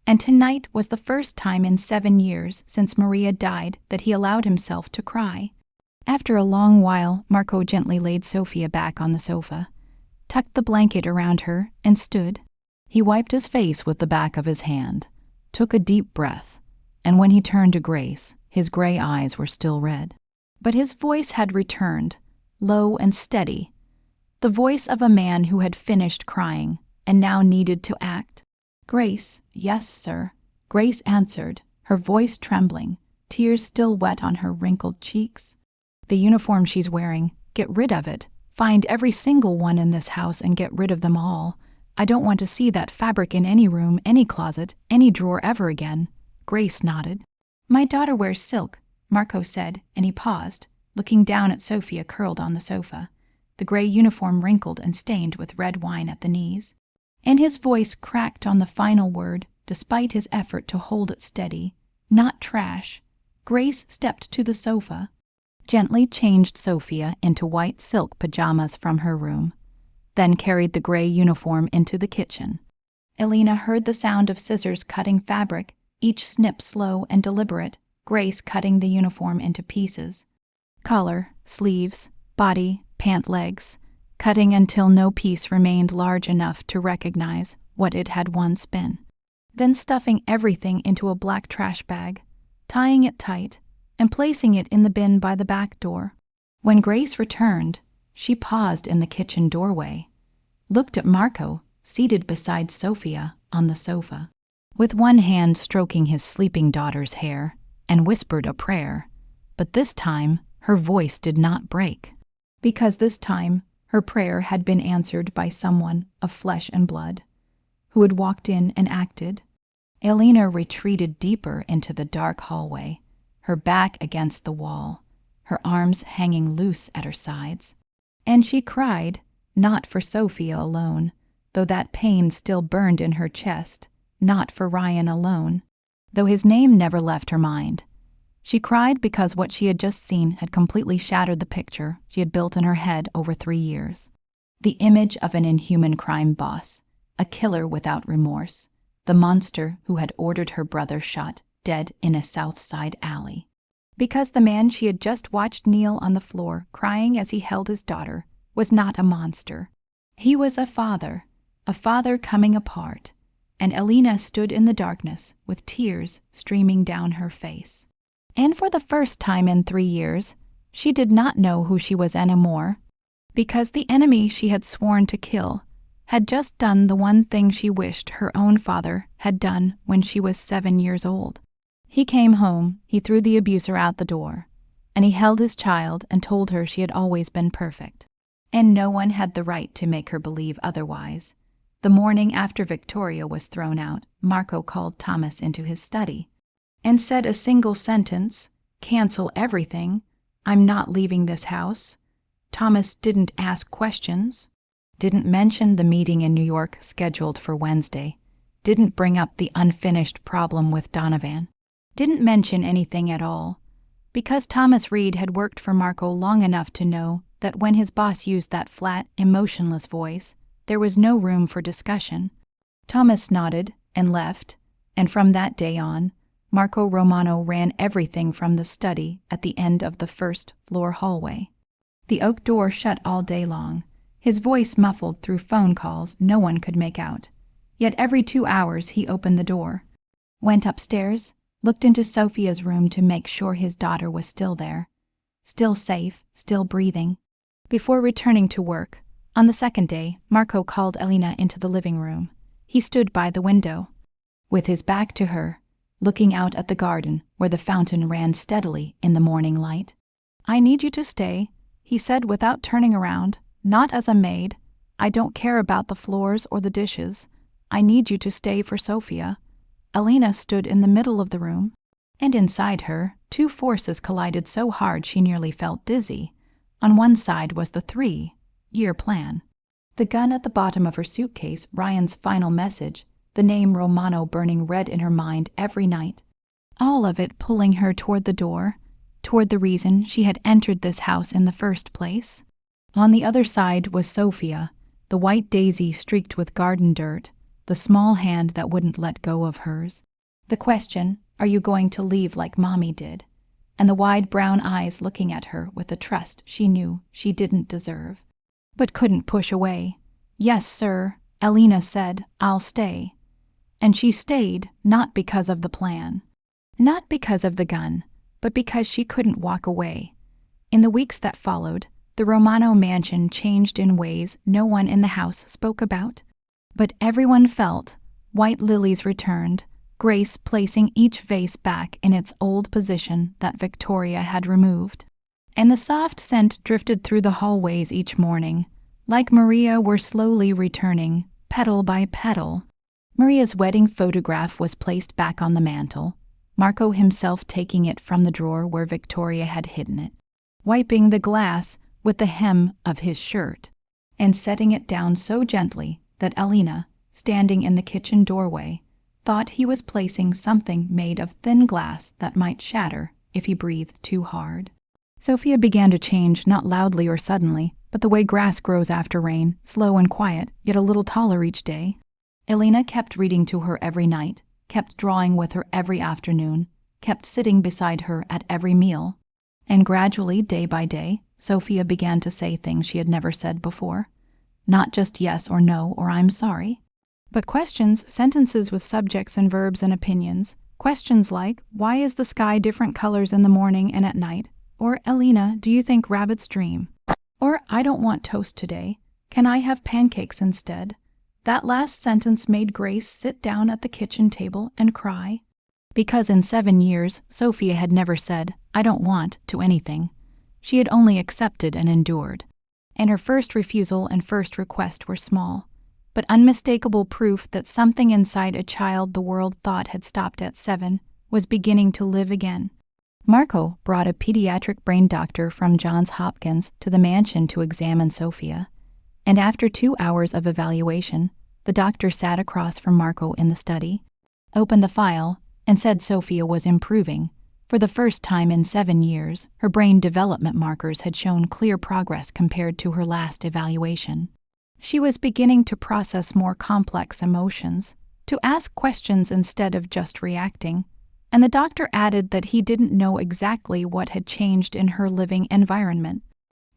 And tonight was the first time in 7 years since Maria died that he allowed himself to cry. After a long while, Marco gently laid Sofia back on the sofa, tucked the blanket around her, and stood. He wiped his face with the back of his hand, took a deep breath, and when he turned to Grace, his gray eyes were still red. But his voice had returned, low and steady, the voice of a man who had finished crying and now needed to act. "Grace, yes, sir," Grace answered, her voice trembling, tears still wet on her wrinkled cheeks. "The uniform she's wearing, get rid of it. Find every single one in this house and get rid of them all. I don't want to see that fabric in any room, any closet, any drawer ever again." Grace nodded. "My daughter wears silk," Marco said, and he paused, looking down at Sophia curled on the sofa, the gray uniform wrinkled and stained with red wine at the knees. And his voice cracked on the final word, despite his effort to hold it steady. "Not trash." Grace stepped to the sofa, gently changed Sophia into white silk pajamas from her room, then carried the gray uniform into the kitchen. Elena heard the sound of scissors cutting fabric, each snip slow and deliberate, Grace cutting the uniform into pieces. Collar, sleeves, body, pant legs, cutting until no piece remained large enough to recognize what it had once been. Then stuffing everything into a black trash bag, tying it tight, and placing it in the bin by the back door. When Grace returned, she paused in the kitchen doorway, looked at Marco, seated beside Sophia on the sofa, with one hand stroking his sleeping daughter's hair, and whispered a prayer. But this time, her voice did not break, because this time her prayer had been answered by someone of flesh and blood, who had walked in and acted. Elena retreated deeper into the dark hallway, her back against the wall, her arms hanging loose at her sides. And she cried, not for Sophia alone, though that pain still burned in her chest, not for Ryan alone, though his name never left her mind. She cried because what she had just seen had completely shattered the picture she had built in her head over 3 years. The image of an inhuman crime boss, a killer without remorse, the monster who had ordered her brother shot dead in a South Side alley. Because the man she had just watched kneel on the floor crying as he held his daughter was not a monster. He was a father coming apart, and Elena stood in the darkness with tears streaming down her face. And for the first time in 3 years, she did not know who she was anymore, because the enemy she had sworn to kill had just done the one thing she wished her own father had done when she was 7 years old. He came home, he threw the abuser out the door, and he held his child and told her she had always been perfect. And no one had the right to make her believe otherwise. The morning after Victoria was thrown out, Marco called Thomas into his study and said a single sentence, "Cancel everything. I'm not leaving this house." Thomas didn't ask questions, didn't mention the meeting in New York scheduled for Wednesday, didn't bring up the unfinished problem with Donovan, didn't mention anything at all, because Thomas Reed had worked for Marco long enough to know that when his boss used that flat, emotionless voice, there was no room for discussion. Thomas nodded and left, and from that day on, Marco Romano ran everything from the study at the end of the first-floor hallway. The oak door shut all day long, his voice muffled through phone calls no one could make out. Yet every 2 hours he opened the door, went upstairs, looked into Sophia's room to make sure his daughter was still there, still safe, still breathing. Before returning to work, on the second day, Marco called Elena into the living room. He stood by the window, with his back to her, looking out at the garden where the fountain ran steadily in the morning light. "I need you to stay," he said without turning around, "not as a maid. I don't care about the floors or the dishes. I need you to stay for Sophia." Elena stood in the middle of the room, and inside her, 2 forces collided so hard she nearly felt dizzy. On one side was the 3-year plan. The gun at the bottom of her suitcase, Ryan's final message, the name Romano burning red in her mind every night. All of it pulling her toward the door, toward the reason she had entered this house in the first place. On the other side was Sophia, the white daisy streaked with garden dirt, the small hand that wouldn't let go of hers. The question, "Are you going to leave like Mommy did?" And the wide brown eyes looking at her with a trust she knew she didn't deserve, but couldn't push away. "Yes, sir," Elena said, "I'll stay." And she stayed not because of the plan, not because of the gun, but because she couldn't walk away. In the weeks that followed, the Romano mansion changed in ways no one in the house spoke about. But everyone felt white lilies returned, Grace placing each vase back in its old position that Victoria had removed. And the soft scent drifted through the hallways each morning, like Maria were slowly returning, petal by petal. Maria's wedding photograph was placed back on the mantel, Marco himself taking it from the drawer where Victoria had hidden it, wiping the glass with the hem of his shirt, and setting it down so gently that Elena, standing in the kitchen doorway, thought he was placing something made of thin glass that might shatter if he breathed too hard. Sophia began to change, not loudly or suddenly, but the way grass grows after rain, slow and quiet, yet a little taller each day. Elena kept reading to her every night, kept drawing with her every afternoon, kept sitting beside her at every meal. And gradually, day by day, Sophia began to say things she had never said before. Not just yes or no or I'm sorry, but questions, sentences with subjects and verbs and opinions. Questions like, why is the sky different colors in the morning and at night? Or, Elena, do you think rabbits dream? Or, I don't want toast today. Can I have pancakes instead? That last sentence made Grace sit down at the kitchen table and cry. Because in 7 years, Sophia had never said, I don't want, to anything. She had only accepted and endured. And her first refusal and first request were small, but unmistakable proof that something inside a child the world thought had stopped at 7 was beginning to live again. Marco brought a pediatric brain doctor from Johns Hopkins to the mansion to examine Sophia, and after 2 hours of evaluation, the doctor sat across from Marco in the study, opened the file, and said Sophia was improving. For the first time in 7 years, her brain development markers had shown clear progress compared to her last evaluation. She was beginning to process more complex emotions, to ask questions instead of just reacting, and the doctor added that he didn't know exactly what had changed in her living environment.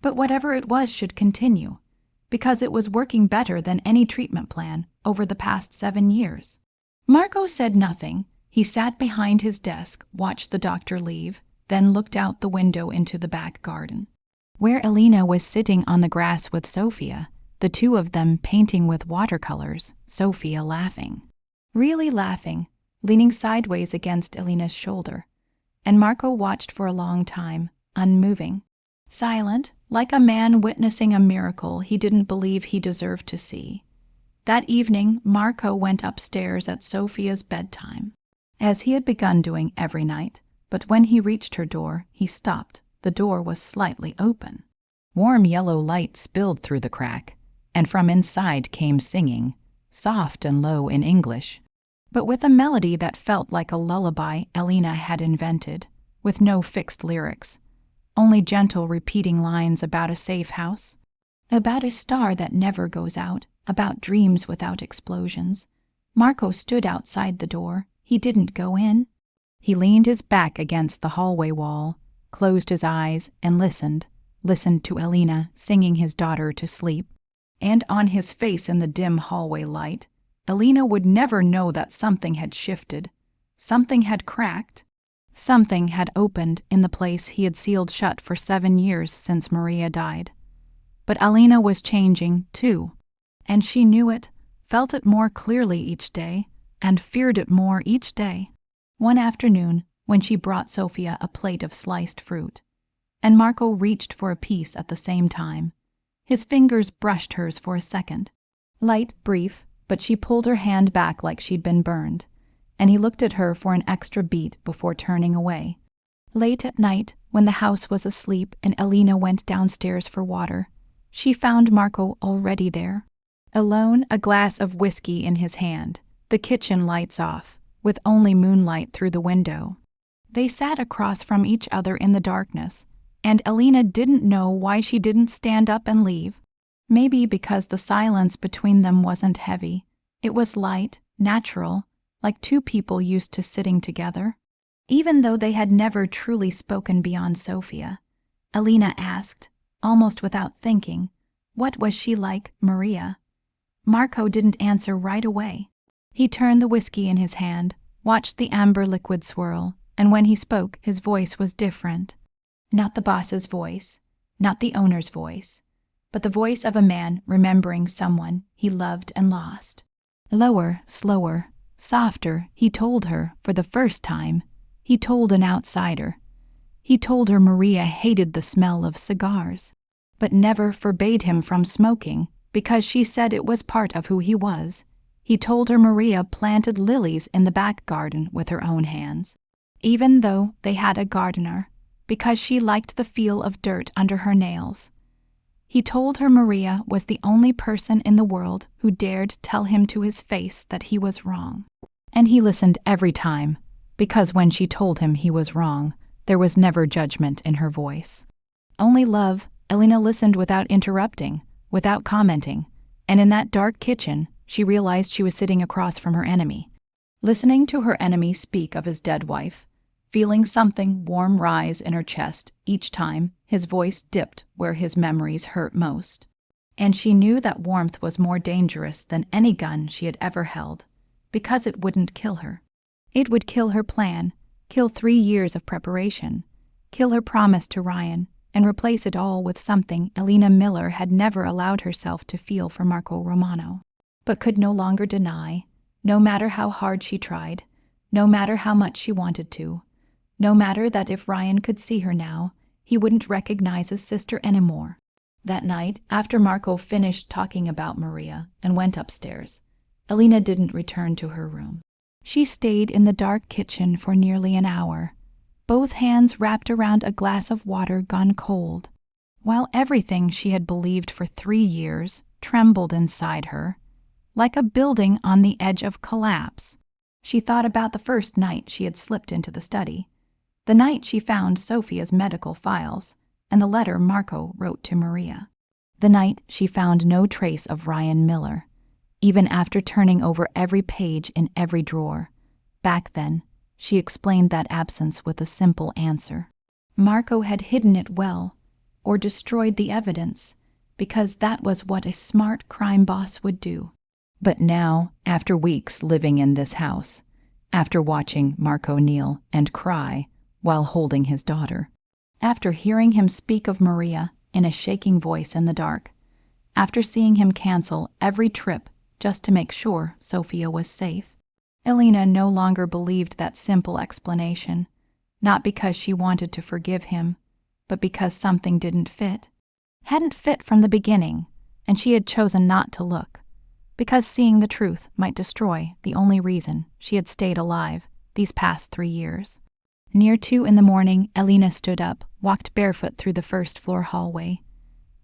But whatever it was should continue, because it was working better than any treatment plan over the past 7 years. Marco said nothing. He sat behind his desk, watched the doctor leave, then looked out the window into the back garden, where Elena was sitting on the grass with Sophia, the two of them painting with watercolors, Sophia laughing. Really laughing, leaning sideways against Elena's shoulder. And Marco watched for a long time, unmoving, silent, like a man witnessing a miracle he didn't believe he deserved to see. That evening, Marco went upstairs at Sophia's bedtime, as he had begun doing every night, but when he reached her door, he stopped. The door was slightly open. Warm yellow light spilled through the crack, and from inside came singing, soft and low in English, but with a melody that felt like a lullaby Elena had invented, with no fixed lyrics, only gentle repeating lines about a safe house, about a star that never goes out, about dreams without explosions. Marco stood outside the door. He didn't go in. He leaned his back against the hallway wall, closed his eyes, and listened to Elena singing his daughter to sleep. And on his face in the dim hallway light, Elena would never know that something had shifted, something had cracked, something had opened in the place he had sealed shut for 7 years since Maria died. But Elena was changing, too, and she knew it, felt it more clearly each day, and feared it more each day. One afternoon, when she brought Sophia a plate of sliced fruit, and Marco reached for a piece at the same time, his fingers brushed hers for a second. Light, brief, but she pulled her hand back like she'd been burned, and he looked at her for an extra beat before turning away. Late at night, when the house was asleep and Elena went downstairs for water, she found Marco already there, alone, a glass of whiskey in his hand, the kitchen lights off, with only moonlight through the window. They sat across from each other in the darkness, and Elena didn't know why she didn't stand up and leave. Maybe because the silence between them wasn't heavy. It was light, natural, like two people used to sitting together. Even though they had never truly spoken beyond Sophia, Elena asked, almost without thinking, what was she like, Maria? Marco didn't answer right away. He turned the whiskey in his hand, watched the amber liquid swirl, and when he spoke, his voice was different. Not the boss's voice, not the owner's voice, but the voice of a man remembering someone he loved and lost. Lower, slower, softer, he told her, for the first time, he told an outsider. He told her Maria hated the smell of cigars, but never forbade him from smoking because she said it was part of who he was. He told her Maria planted lilies in the back garden with her own hands, even though they had a gardener, because she liked the feel of dirt under her nails. He told her Maria was the only person in the world who dared tell him to his face that he was wrong. And he listened every time, because when she told him he was wrong, there was never judgment in her voice. Only love. Elena listened without interrupting, without commenting, and in that dark kitchen, she realized she was sitting across from her enemy. Listening to her enemy speak of his dead wife, feeling something warm rise in her chest each time his voice dipped where his memories hurt most. And she knew that warmth was more dangerous than any gun she had ever held, because it wouldn't kill her. It would kill her plan, kill 3 years of preparation, kill her promise to Ryan, and replace it all with something Elena Miller had never allowed herself to feel for Marco Romano, but could no longer deny, no matter how hard she tried, no matter how much she wanted to, no matter that if Ryan could see her now, he wouldn't recognize his sister anymore. That night, after Marco finished talking about Maria and went upstairs, Elena didn't return to her room. She stayed in the dark kitchen for nearly an hour, both hands wrapped around a glass of water gone cold, while everything she had believed for 3 years trembled inside her, like a building on the edge of collapse. She thought about the first night she had slipped into the study, the night she found Sophia's medical files and the letter Marco wrote to Maria, the night she found no trace of Ryan Miller, even after turning over every page in every drawer. Back then, she explained that absence with a simple answer. Marco had hidden it well, or destroyed the evidence, because that was what a smart crime boss would do. But now, after weeks living in this house, after watching Marco kneel and cry while holding his daughter, after hearing him speak of Maria in a shaking voice in the dark, after seeing him cancel every trip just to make sure Sophia was safe, Elena no longer believed that simple explanation, not because she wanted to forgive him, but because something didn't fit. Hadn't fit from the beginning, and she had chosen not to look, because seeing the truth might destroy the only reason she had stayed alive these past 3 years. Near 2 in the morning, Elena stood up, walked barefoot through the first-floor hallway,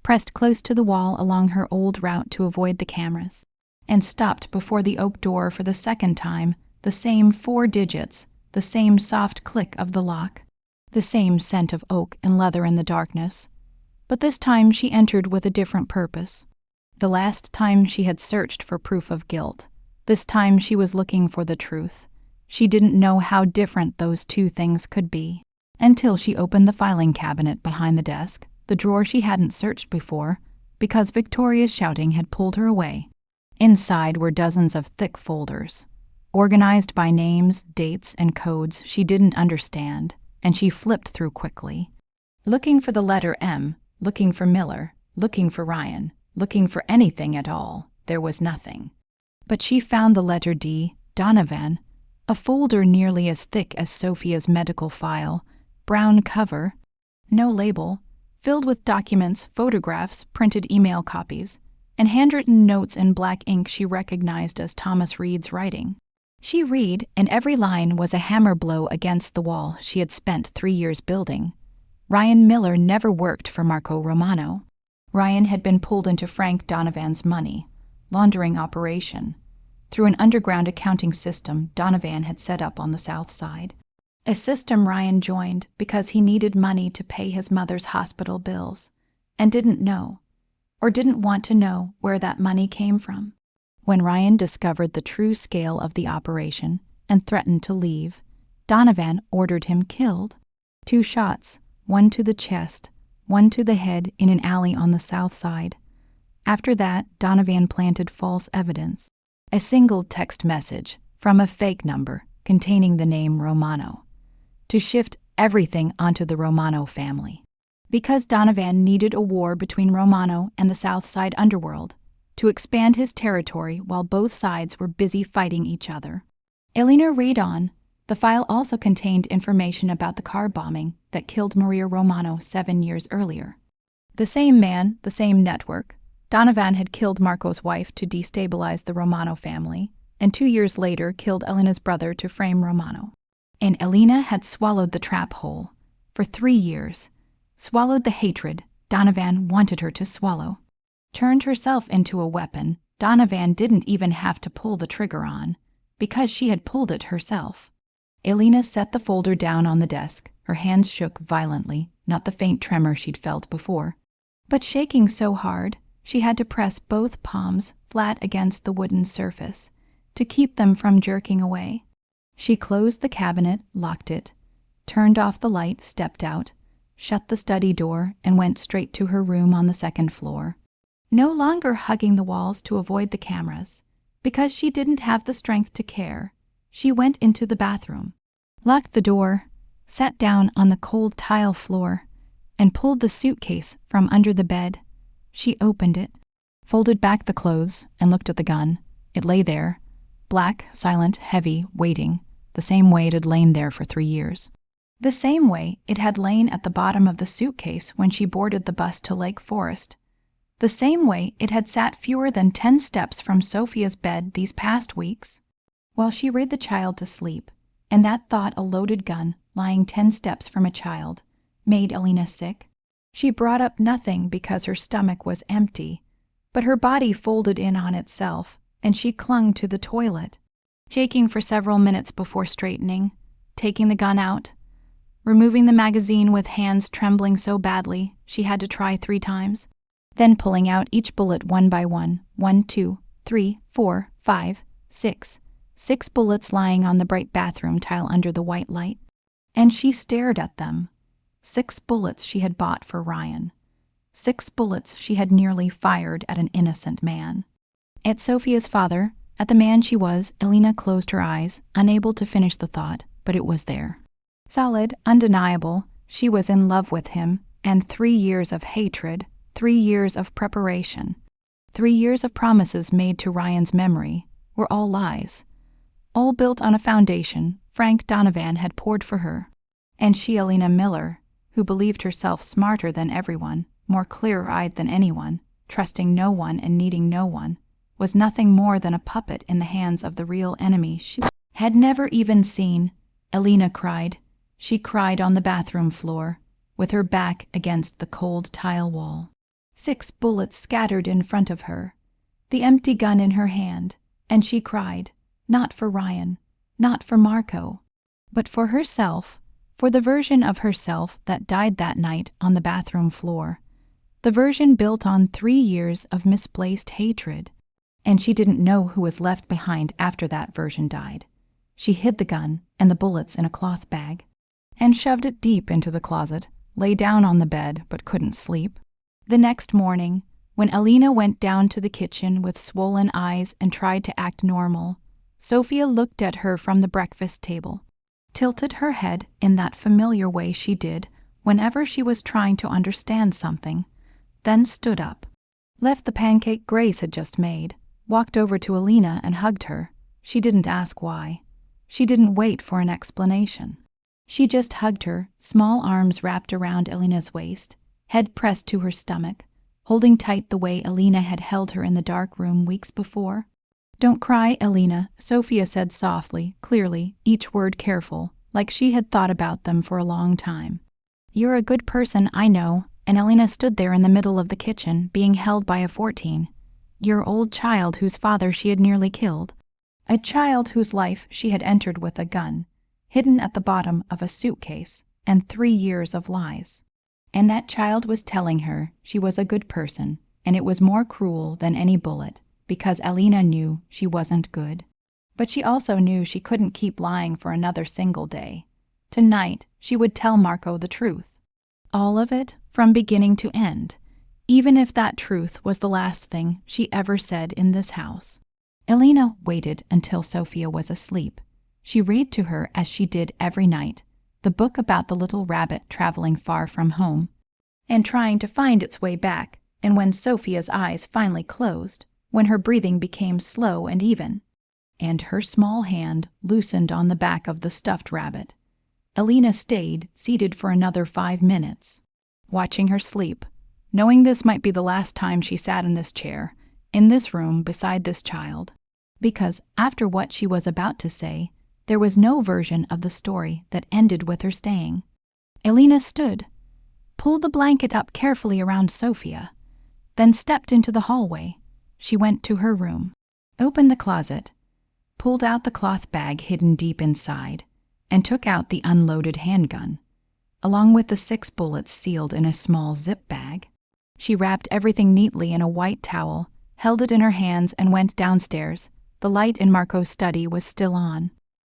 pressed close to the wall along her old route to avoid the cameras, and stopped before the oak door for the second time, the same 4 digits, the same soft click of the lock, the same scent of oak and leather in the darkness. But this time she entered with a different purpose. The last time she had searched for proof of guilt. This time she was looking for the truth. She didn't know how different those 2 things could be, until she opened the filing cabinet behind the desk, the drawer she hadn't searched before, because Victoria's shouting had pulled her away. Inside were dozens of thick folders, organized by names, dates, and codes she didn't understand, and she flipped through quickly. Looking for the letter M, looking for Miller, looking for Ryan, looking for anything at all, there was nothing. But she found the letter D, Donovan, a folder nearly as thick as Sophia's medical file, brown cover, no label, filled with documents, photographs, printed email copies, and handwritten notes in black ink she recognized as Thomas Reed's writing. She read, and every line was a hammer blow against the wall she had spent 3 years building. Ryan Miller never worked for Marco Romano. Ryan had been pulled into Frank Donovan's money laundering operation through an underground accounting system Donovan had set up on the South Side. A system Ryan joined because he needed money to pay his mother's hospital bills and didn't know, or didn't want to know, where that money came from. When Ryan discovered the true scale of the operation and threatened to leave, Donovan ordered him killed. 2 shots, one to the chest, one to the head in an alley on the South Side. After that, Donovan planted false evidence. A single text message from a fake number containing the name Romano, to shift everything onto the Romano family. Because Donovan needed a war between Romano and the South Side underworld to expand his territory while both sides were busy fighting each other. Elena read on. The file also contained information about the car bombing that killed Maria Romano 7 years earlier. The same man, the same network. Donovan had killed Marco's wife to destabilize the Romano family, and 2 years later killed Elena's brother to frame Romano. And Elena had swallowed the trap whole. For 3 years. Swallowed the hatred Donovan wanted her to swallow. Turned herself into a weapon Donovan didn't even have to pull the trigger on, because she had pulled it herself. Elena set the folder down on the desk. Her hands shook violently, not the faint tremor she'd felt before, but shaking so hard she had to press both palms flat against the wooden surface to keep them from jerking away. She closed the cabinet, locked it, turned off the light, stepped out, shut the study door, and went straight to her room on the 2nd floor. No longer hugging the walls to avoid the cameras, because she didn't have the strength to care. She went into the bathroom, locked the door, sat down on the cold tile floor, and pulled the suitcase from under the bed. She opened it, folded back the clothes, and looked at the gun. It lay there, black, silent, heavy, waiting, the same way it had lain there for 3 years. The same way it had lain at the bottom of the suitcase when she boarded the bus to Lake Forest. The same way it had sat fewer than 10 steps from Sophia's bed these past weeks, while she read the child to sleep, and that thought a loaded gun lying 10 steps from a child made Elena sick. She brought up nothing because her stomach was empty, but her body folded in on itself, and she clung to the toilet, shaking for several minutes before straightening, taking the gun out, removing the magazine with hands trembling so badly she had to try 3 times, then pulling out each bullet one by one. 1, 2, 3, 4, 5, 6. 6 bullets lying on the bright bathroom tile under the white light. And she stared at them. 6 bullets she had bought for Ryan. 6 bullets she had nearly fired at an innocent man. At Sophia's father, at the man she was, Elena closed her eyes, unable to finish the thought, but it was there. Solid, undeniable, she was in love with him, and 3 years of hatred, 3 years of preparation, 3 years of promises made to Ryan's memory were all lies, all built on a foundation Frank Donovan had poured for her. And she, Elena Miller, who believed herself smarter than everyone, more clear-eyed than anyone, trusting no one and needing no one, was nothing more than a puppet in the hands of the real enemy she had never even seen. Elena cried. She cried on the bathroom floor, with her back against the cold tile wall. 6 bullets scattered in front of her, the empty gun in her hand, and she cried, not for Ryan, not for Marco, but for herself, for the version of herself that died that night on the bathroom floor, the version built on 3 years of misplaced hatred. And she didn't know who was left behind after that version died. She hid the gun and the bullets in a cloth bag, and shoved it deep into the closet, lay down on the bed but couldn't sleep. The next morning, when Elena went down to the kitchen with swollen eyes and tried to act normal, Sophia looked at her from the breakfast table, tilted her head in that familiar way she did whenever she was trying to understand something, then stood up, left the pancake Grace had just made, walked over to Elena and hugged her. She didn't ask why. She didn't wait for an explanation. She just hugged her, small arms wrapped around Elena's waist, head pressed to her stomach, holding tight the way Elena had held her in the dark room weeks before. "Don't cry, Elena," Sophia said softly, clearly, each word careful, like she had thought about them for a long time. "You're a good person, I know," and Elena stood there in the middle of the kitchen, being held by a 14. Your old child whose father she had nearly killed. A child whose life she had entered with a gun, hidden at the bottom of a suitcase, and 3 years of lies. And that child was telling her she was a good person, and it was more cruel than any bullet, because Elena knew she wasn't good. But she also knew she couldn't keep lying for another single day. Tonight, she would tell Marco the truth. All of it, from beginning to end, even if that truth was the last thing she ever said in this house. Elena waited until Sophia was asleep. She read to her, as she did every night, the book about the little rabbit traveling far from home and trying to find its way back. And when Sophia's eyes finally closed, when her breathing became slow and even, and her small hand loosened on the back of the stuffed rabbit, Elena stayed seated for another 5 minutes, watching her sleep, knowing this might be the last time she sat in this chair, in this room beside this child, because after what she was about to say, there was no version of the story that ended with her staying. Elena stood, pulled the blanket up carefully around Sophia, then stepped into the hallway. She went to her room, opened the closet, pulled out the cloth bag hidden deep inside, and took out the unloaded handgun, along with the 6 bullets sealed in a small zip bag. She wrapped everything neatly in a white towel, held it in her hands, and went downstairs. The light in Marco's study was still on,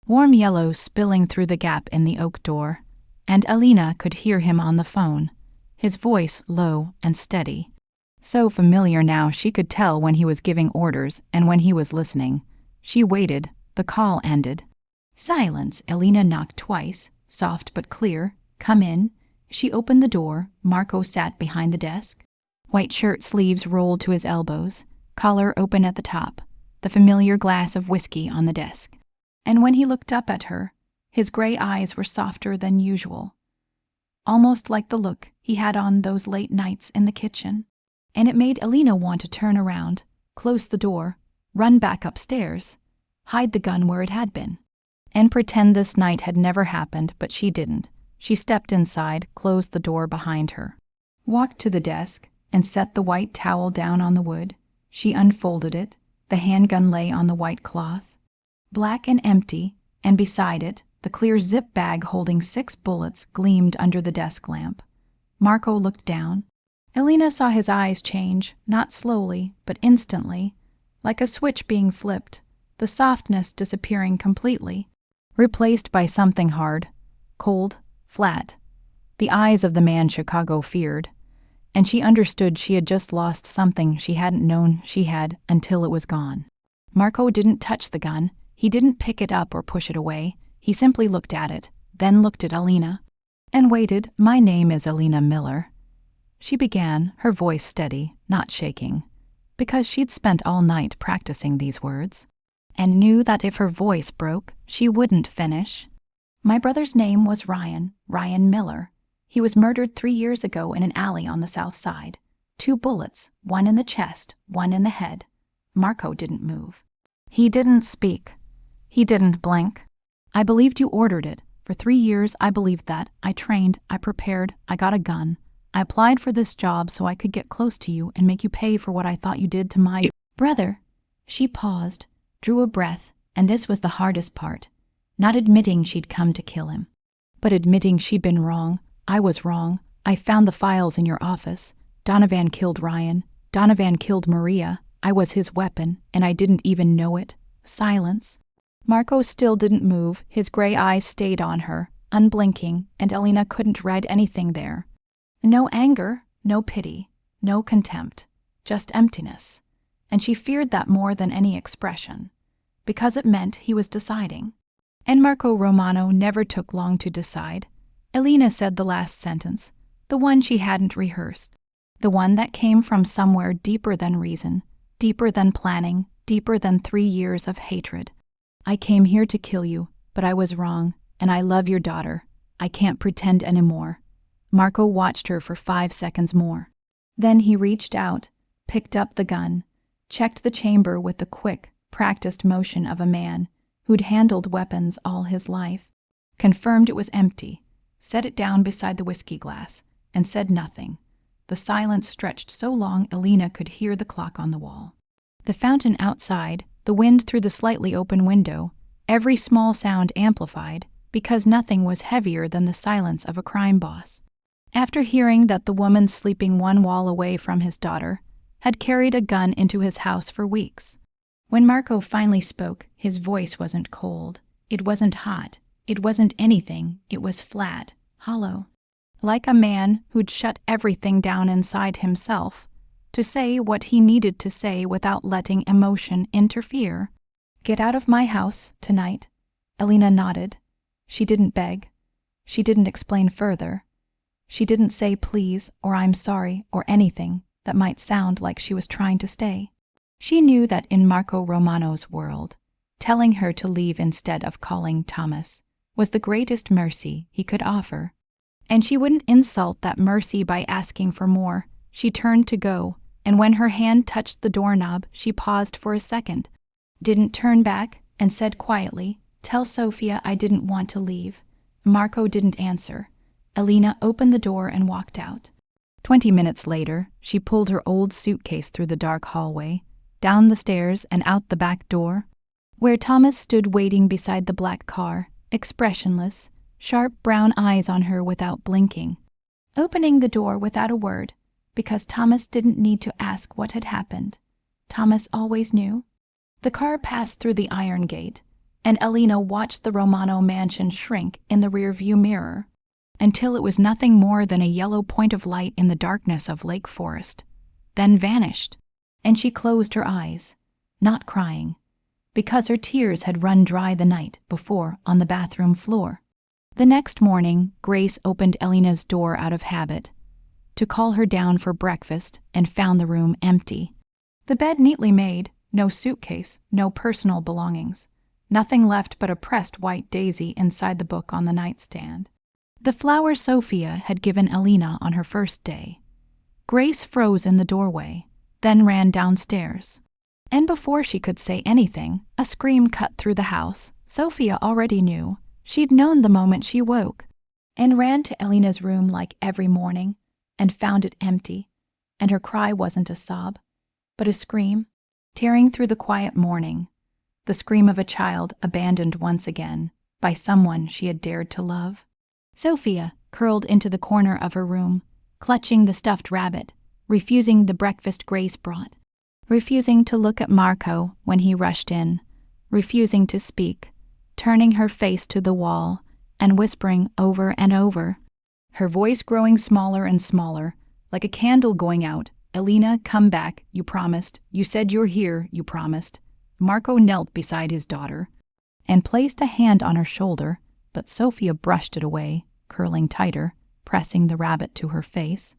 warm yellow spilling through the gap in the oak door, and Elena could hear him on the phone, his voice low and steady. So familiar now, she could tell when he was giving orders and when he was listening. She waited. The call ended. Silence. Elena knocked twice, soft but clear. Come in. She opened the door. Marco sat behind the desk, white shirt sleeves rolled to his elbows, collar open at the top, the familiar glass of whiskey on the desk. And when he looked up at her, his gray eyes were softer than usual, almost like the look he had on those late nights in the kitchen. And it made Elena want to turn around, close the door, run back upstairs, hide the gun where it had been, and pretend this night had never happened, but she didn't. She stepped inside, closed the door behind her, walked to the desk, and set the white towel down on the wood. She unfolded it. The handgun lay on the white cloth, black and empty, and beside it, the clear zip bag holding 6 bullets gleamed under the desk lamp. Marco looked down. Elena saw his eyes change, not slowly, but instantly, like a switch being flipped, the softness disappearing completely, replaced by something hard, cold, flat, the eyes of the man Chicago feared, and she understood she had just lost something she hadn't known she had until it was gone. Marco didn't touch the gun. He didn't pick it up or push it away. He simply looked at it, then looked at Elena, and waited. My name is Elena Miller. She began, her voice steady, not shaking, because she'd spent all night practicing these words, and knew that if her voice broke, she wouldn't finish. My brother's name was Ryan Miller. He was murdered 3 years ago in an alley on the south side. 2 bullets, one in the chest, one in the head. Marco didn't move. He didn't speak. He didn't blink. I believed you ordered it. For 3 years, I believed that. I trained, I prepared, I got a gun. I applied for this job so I could get close to you and make you pay for what I thought you did to my brother. She paused, drew a breath, and this was the hardest part. Not admitting she'd come to kill him, but admitting she'd been wrong. I was wrong. I found the files in your office. Donovan killed Ryan. Donovan killed Maria. I was his weapon, and I didn't even know it. Silence. Marco still didn't move. His gray eyes stayed on her, unblinking, and Elena couldn't read anything there. No anger, no pity, no contempt, just emptiness. And she feared that more than any expression, because it meant he was deciding. And Marco Romano never took long to decide. Elena said the last sentence, the one she hadn't rehearsed, the one that came from somewhere deeper than reason, deeper than planning, deeper than 3 years of hatred. I came here to kill you, but I was wrong, and I love your daughter. I can't pretend anymore. Marco watched her for 5 seconds more. Then he reached out, picked up the gun, checked the chamber with the quick, practiced motion of a man who'd handled weapons all his life, confirmed it was empty, set it down beside the whiskey glass, and said nothing. The silence stretched so long Elena could hear the clock on the wall, the fountain outside, the wind through the slightly open window, every small sound amplified, because nothing was heavier than the silence of a crime boss. After hearing that the woman sleeping one wall away from his daughter had carried a gun into his house for weeks. When Marco finally spoke, his voice wasn't cold. It wasn't hot. It wasn't anything. It was flat, hollow. Like a man who'd shut everything down inside himself, to say what he needed to say without letting emotion interfere. "Get out of my house tonight." Elena nodded. She didn't beg. She didn't explain further. She didn't say please or I'm sorry or anything that might sound like she was trying to stay. She knew that in Marco Romano's world, telling her to leave instead of calling Thomas was the greatest mercy he could offer. And she wouldn't insult that mercy by asking for more. She turned to go, and when her hand touched the doorknob, she paused for a second, didn't turn back, and said quietly, "Tell Sofia I didn't want to leave." Marco didn't answer. Elena opened the door and walked out. 20 minutes later, she pulled her old suitcase through the dark hallway, down the stairs and out the back door, where Thomas stood waiting beside the black car, expressionless, sharp brown eyes on her without blinking, opening the door without a word, because Thomas didn't need to ask what had happened. Thomas always knew. The car passed through the iron gate, and Elena watched the Romano mansion shrink in the rearview mirror until it was nothing more than a yellow point of light in the darkness of Lake Forest, then vanished, and she closed her eyes, not crying, because her tears had run dry the night before on the bathroom floor. The next morning, Grace opened Elena's door out of habit to call her down for breakfast and found the room empty. The bed neatly made, no suitcase, no personal belongings, nothing left but a pressed white daisy inside the book on the nightstand. The flower Sofia had given Elena on her first day. Grace froze in the doorway, then ran downstairs. And before she could say anything, a scream cut through the house. Sofia already knew. She'd known the moment she woke, and ran to Elena's room like every morning, and found it empty, and her cry wasn't a sob, but a scream, tearing through the quiet morning, the scream of a child abandoned once again by someone she had dared to love. Sofia curled into the corner of her room, clutching the stuffed rabbit, refusing the breakfast Grace brought, refusing to look at Marco when he rushed in, refusing to speak, turning her face to the wall and whispering over and over, her voice growing smaller and smaller, like a candle going out. "Elena, come back, you promised. You said you're here, you promised." Marco knelt beside his daughter and placed a hand on her shoulder, but Sofia brushed it away, curling tighter, pressing the rabbit to her face.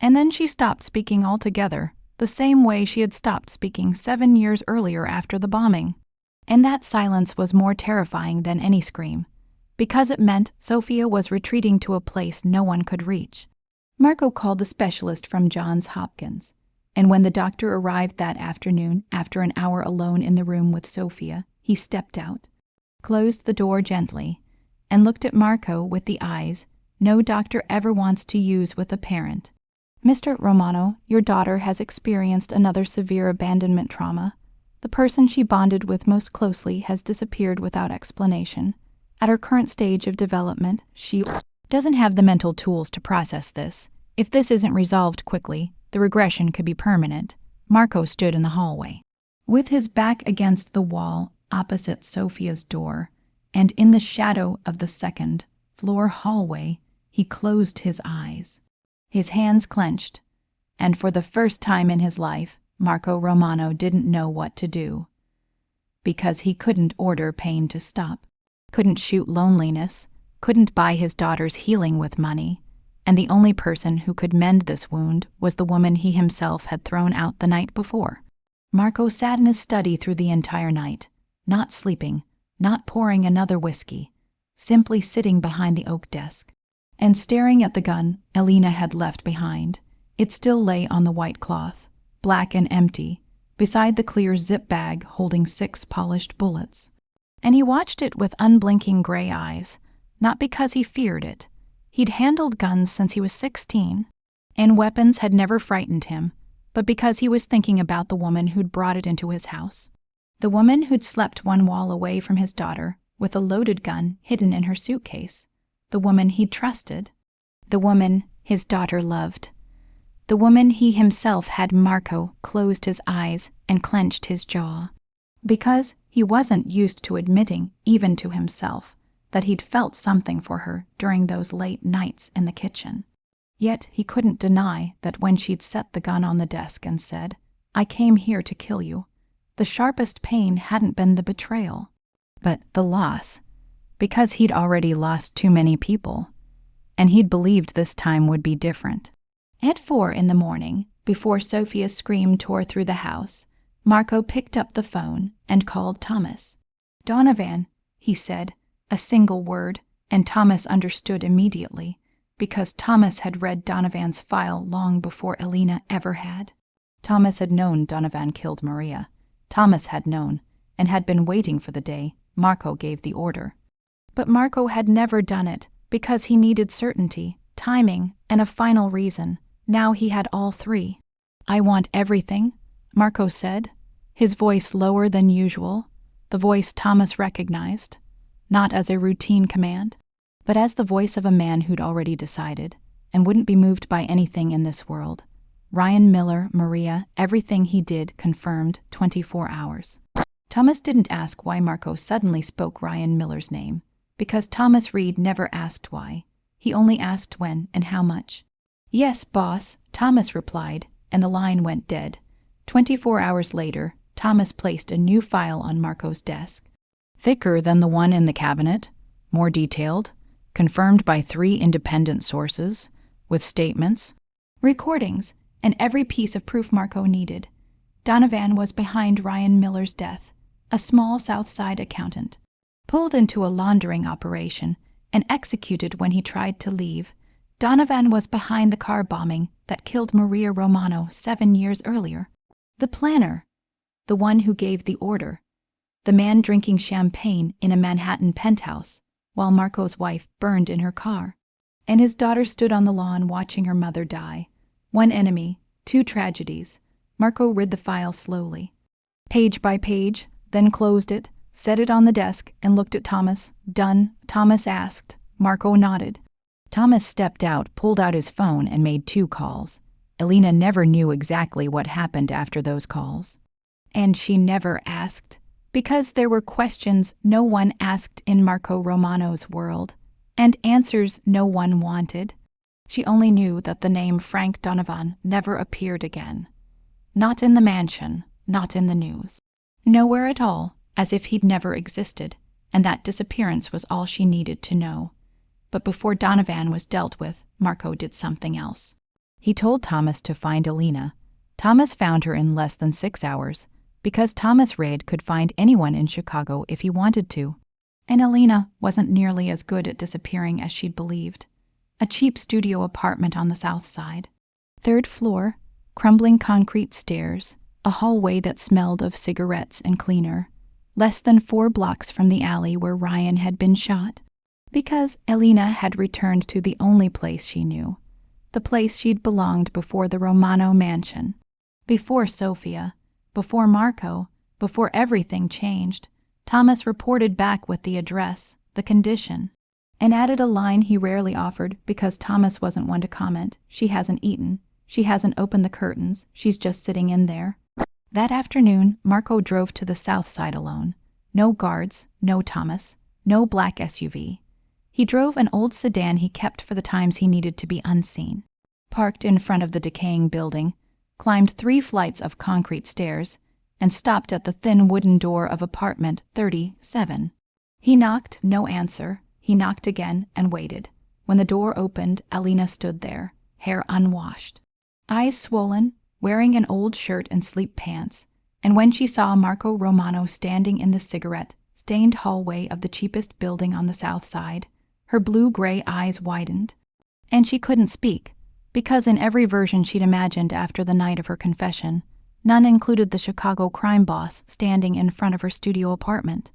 And then she stopped speaking altogether, the same way she had stopped speaking 7 years earlier after the bombing. And that silence was more terrifying than any scream, because it meant Sofia was retreating to a place no one could reach. Marco called the specialist from Johns Hopkins, and when the doctor arrived that afternoon, after an hour alone in the room with Sofia, he stepped out, closed the door gently, and looked at Marco with the eyes no doctor ever wants to use with a parent. "Mr. Romano, your daughter has experienced another severe abandonment trauma. The person she bonded with most closely has disappeared without explanation. At her current stage of development, she doesn't have the mental tools to process this. If this isn't resolved quickly, the regression could be permanent." Marco stood in the hallway, with his back against the wall opposite Sofia's door, and in the shadow of the second-floor hallway, he closed his eyes. His hands clenched, and for the first time in his life, Marco Romano didn't know what to do, because he couldn't order pain to stop, couldn't shoot loneliness, couldn't buy his daughter's healing with money, and the only person who could mend this wound was the woman he himself had thrown out the night before. Marco sat in his study through the entire night, not sleeping, not pouring another whiskey, simply sitting behind the oak desk, and staring at the gun Elena had left behind. It still lay on the white cloth, black and empty, beside the clear zip bag holding 6 polished bullets. And he watched it with unblinking gray eyes, not because he feared it. He'd handled guns since he was 16, and weapons had never frightened him, but because he was thinking about the woman who'd brought it into his house. The woman who'd slept one wall away from his daughter, with a loaded gun hidden in her suitcase. The woman he'd trusted. The woman his daughter loved. The woman he himself had. Marco closed his eyes and clenched his jaw, because he wasn't used to admitting, even to himself, that he'd felt something for her during those late nights in the kitchen. Yet he couldn't deny that when she'd set the gun on the desk and said, "I came here to kill you," the sharpest pain hadn't been the betrayal, but the loss, because he'd already lost too many people, and he'd believed this time would be different. At 4 in the morning, before Sophia's scream tore through the house, Marco picked up the phone and called Thomas. "Donovan," he said, a single word, and Thomas understood immediately, because Thomas had read Donovan's file long before Elena ever had. Thomas had known Donovan killed Maria. Thomas had known, and had been waiting for the day Marco gave the order. But Marco had never done it because he needed certainty, timing, and a final reason. Now he had all three. "I want everything," Marco said, his voice lower than usual, the voice Thomas recognized, not as a routine command, but as the voice of a man who'd already decided, and wouldn't be moved by anything in this world. Ryan Miller, Maria, everything he did confirmed 24 hours. Thomas didn't ask why Marco suddenly spoke Ryan Miller's name, because Thomas Reed never asked why. He only asked when and how much. "Yes, boss," Thomas replied, and the line went dead. 24 hours later, Thomas placed a new file on Marco's desk. Thicker than the one in the cabinet, more detailed, confirmed by 3 independent sources, with statements, recordings, and every piece of proof Marco needed. Donovan was behind Ryan Miller's death, a small South Side accountant, pulled into a laundering operation and executed when he tried to leave. Donovan was behind the car bombing that killed Maria Romano 7 years earlier. The planner, the one who gave the order, the man drinking champagne in a Manhattan penthouse while Marco's wife burned in her car, and his daughter stood on the lawn watching her mother die. 1 enemy, 2 tragedies. Marco read the file slowly, page by page, then closed it, set it on the desk, and looked at Thomas. "Done?" Thomas asked. Marco nodded. Thomas stepped out, pulled out his phone, and made 2 calls. Elena never knew exactly what happened after those calls. And she never asked, because there were questions no one asked in Marco Romano's world, and answers no one wanted. She only knew that the name Frank Donovan never appeared again. Not in the mansion, not in the news. Nowhere at all, as if he'd never existed, and that disappearance was all she needed to know. But before Donovan was dealt with, Marco did something else. He told Thomas to find Elena. Thomas found her in less than 6 hours, because Thomas Reid could find anyone in Chicago if he wanted to. And Elena wasn't nearly as good at disappearing as she'd believed. A cheap studio apartment on the South Side. 3rd floor, crumbling concrete stairs, a hallway that smelled of cigarettes and cleaner. Less than 4 blocks from the alley where Ryan had been shot. Because Elena had returned to the only place she knew. The place she'd belonged before the Romano mansion. Before Sophia, before Marco, before everything changed. Thomas reported back with the address, the condition, and added a line he rarely offered because Thomas wasn't one to comment. "She hasn't eaten. She hasn't opened the curtains. She's just sitting in there." That afternoon, Marco drove to the South Side alone. No guards, no Thomas, no black SUV. He drove an old sedan he kept for the times he needed to be unseen. Parked in front of the decaying building, climbed 3 flights of concrete stairs, and stopped at the thin wooden door of apartment 37. He knocked, no answer. He knocked again and waited. When the door opened, Elena stood there, hair unwashed, eyes swollen, wearing an old shirt and sleep pants, and when she saw Marco Romano standing in the cigarette-stained hallway of the cheapest building on the South Side, her blue-gray eyes widened. And she couldn't speak, because in every version she'd imagined after the night of her confession, none included the Chicago crime boss standing in front of her studio apartment.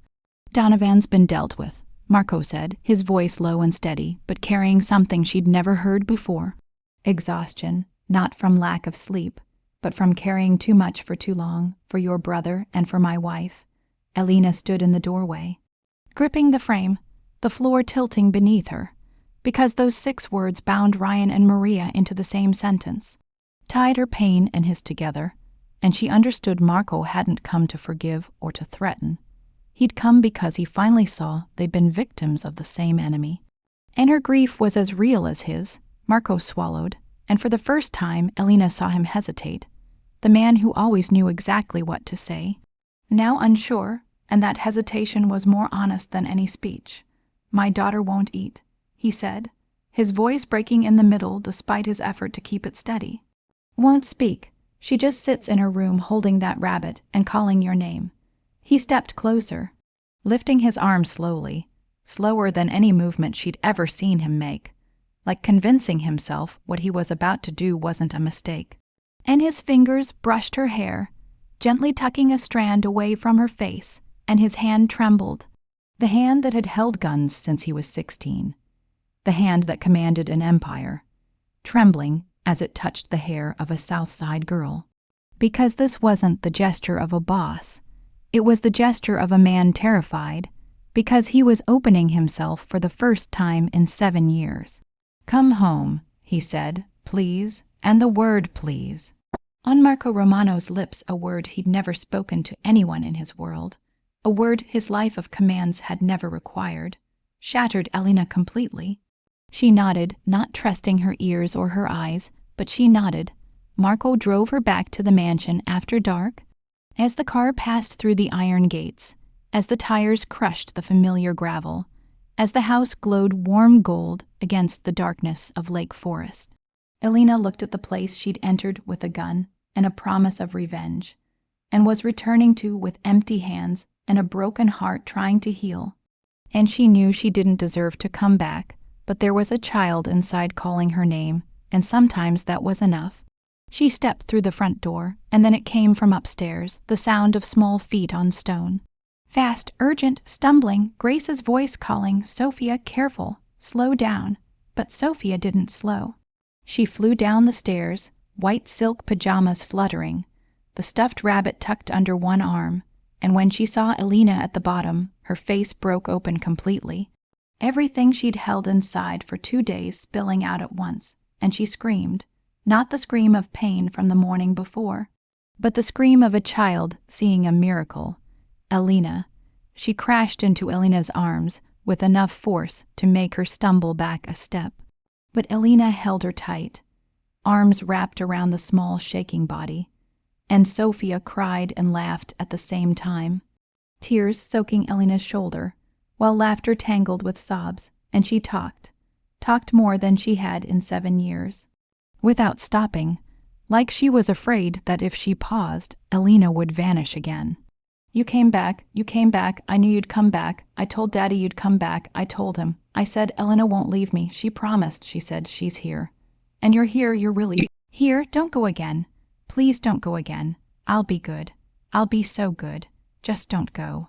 "Donovan's been dealt with," Marco said, his voice low and steady, but carrying something she'd never heard before. Exhaustion, not from lack of sleep, but from carrying too much for too long, for your brother and for my wife. Elena stood in the doorway, gripping the frame, the floor tilting beneath her, because those 6 words bound Ryan and Maria into the same sentence, tied her pain and his together, and she understood Marco hadn't come to forgive or to threaten. He'd come because he finally saw they'd been victims of the same enemy. And her grief was as real as his. Marco swallowed, and for the first time Elena saw him hesitate, the man who always knew exactly what to say. Now unsure, and that hesitation was more honest than any speech. "My daughter won't eat," he said, his voice breaking in the middle despite his effort to keep it steady. "Won't speak. She just sits in her room holding that rabbit and calling your name." He stepped closer, lifting his arm slowly, slower than any movement she'd ever seen him make, like convincing himself what he was about to do wasn't a mistake. And his fingers brushed her hair, gently tucking a strand away from her face, and his hand trembled, the hand that had held guns since he was 16, the hand that commanded an empire, trembling as it touched the hair of a South Side girl. Because this wasn't the gesture of a boss, it was the gesture of a man terrified, because he was opening himself for the first time in 7 years. "Come home," he said, "please, and the word please." On Marco Romano's lips a word he'd never spoken to anyone in his world, a word his life of commands had never required, shattered Elena completely. She nodded, not trusting her ears or her eyes, but she nodded. Marco drove her back to the mansion after dark. As the car passed through the iron gates, as the tires crushed the familiar gravel, as the house glowed warm gold against the darkness of Lake Forest, Elena looked at the place she'd entered with a gun and a promise of revenge, and was returning to with empty hands and a broken heart trying to heal. And she knew she didn't deserve to come back, but there was a child inside calling her name, and sometimes that was enough. She stepped through the front door, and then it came from upstairs, the sound of small feet on stone. Fast, urgent, stumbling, Grace's voice calling, "Sophia, careful, slow down." But Sophia didn't slow. She flew down the stairs, white silk pajamas fluttering, the stuffed rabbit tucked under one arm, and when she saw Elena at the bottom, her face broke open completely. Everything she'd held inside for 2 days spilling out at once, and she screamed, not the scream of pain from the morning before, but the scream of a child seeing a miracle. Elena. She crashed into Elena's arms with enough force to make her stumble back a step. But Elena held her tight, arms wrapped around the small shaking body, and Sophia cried and laughed at the same time, tears soaking Elena's shoulder, while laughter tangled with sobs, and she talked more than she had in 7 years, without stopping, like she was afraid that if she paused, Elena would vanish again. You came back, I knew you'd come back, I told Daddy you'd come back, I told him. I said, Elena won't leave me, she promised," she said, "she's here. And you're here, you're really here, don't go again. Please don't go again. I'll be good. I'll be so good. Just don't go."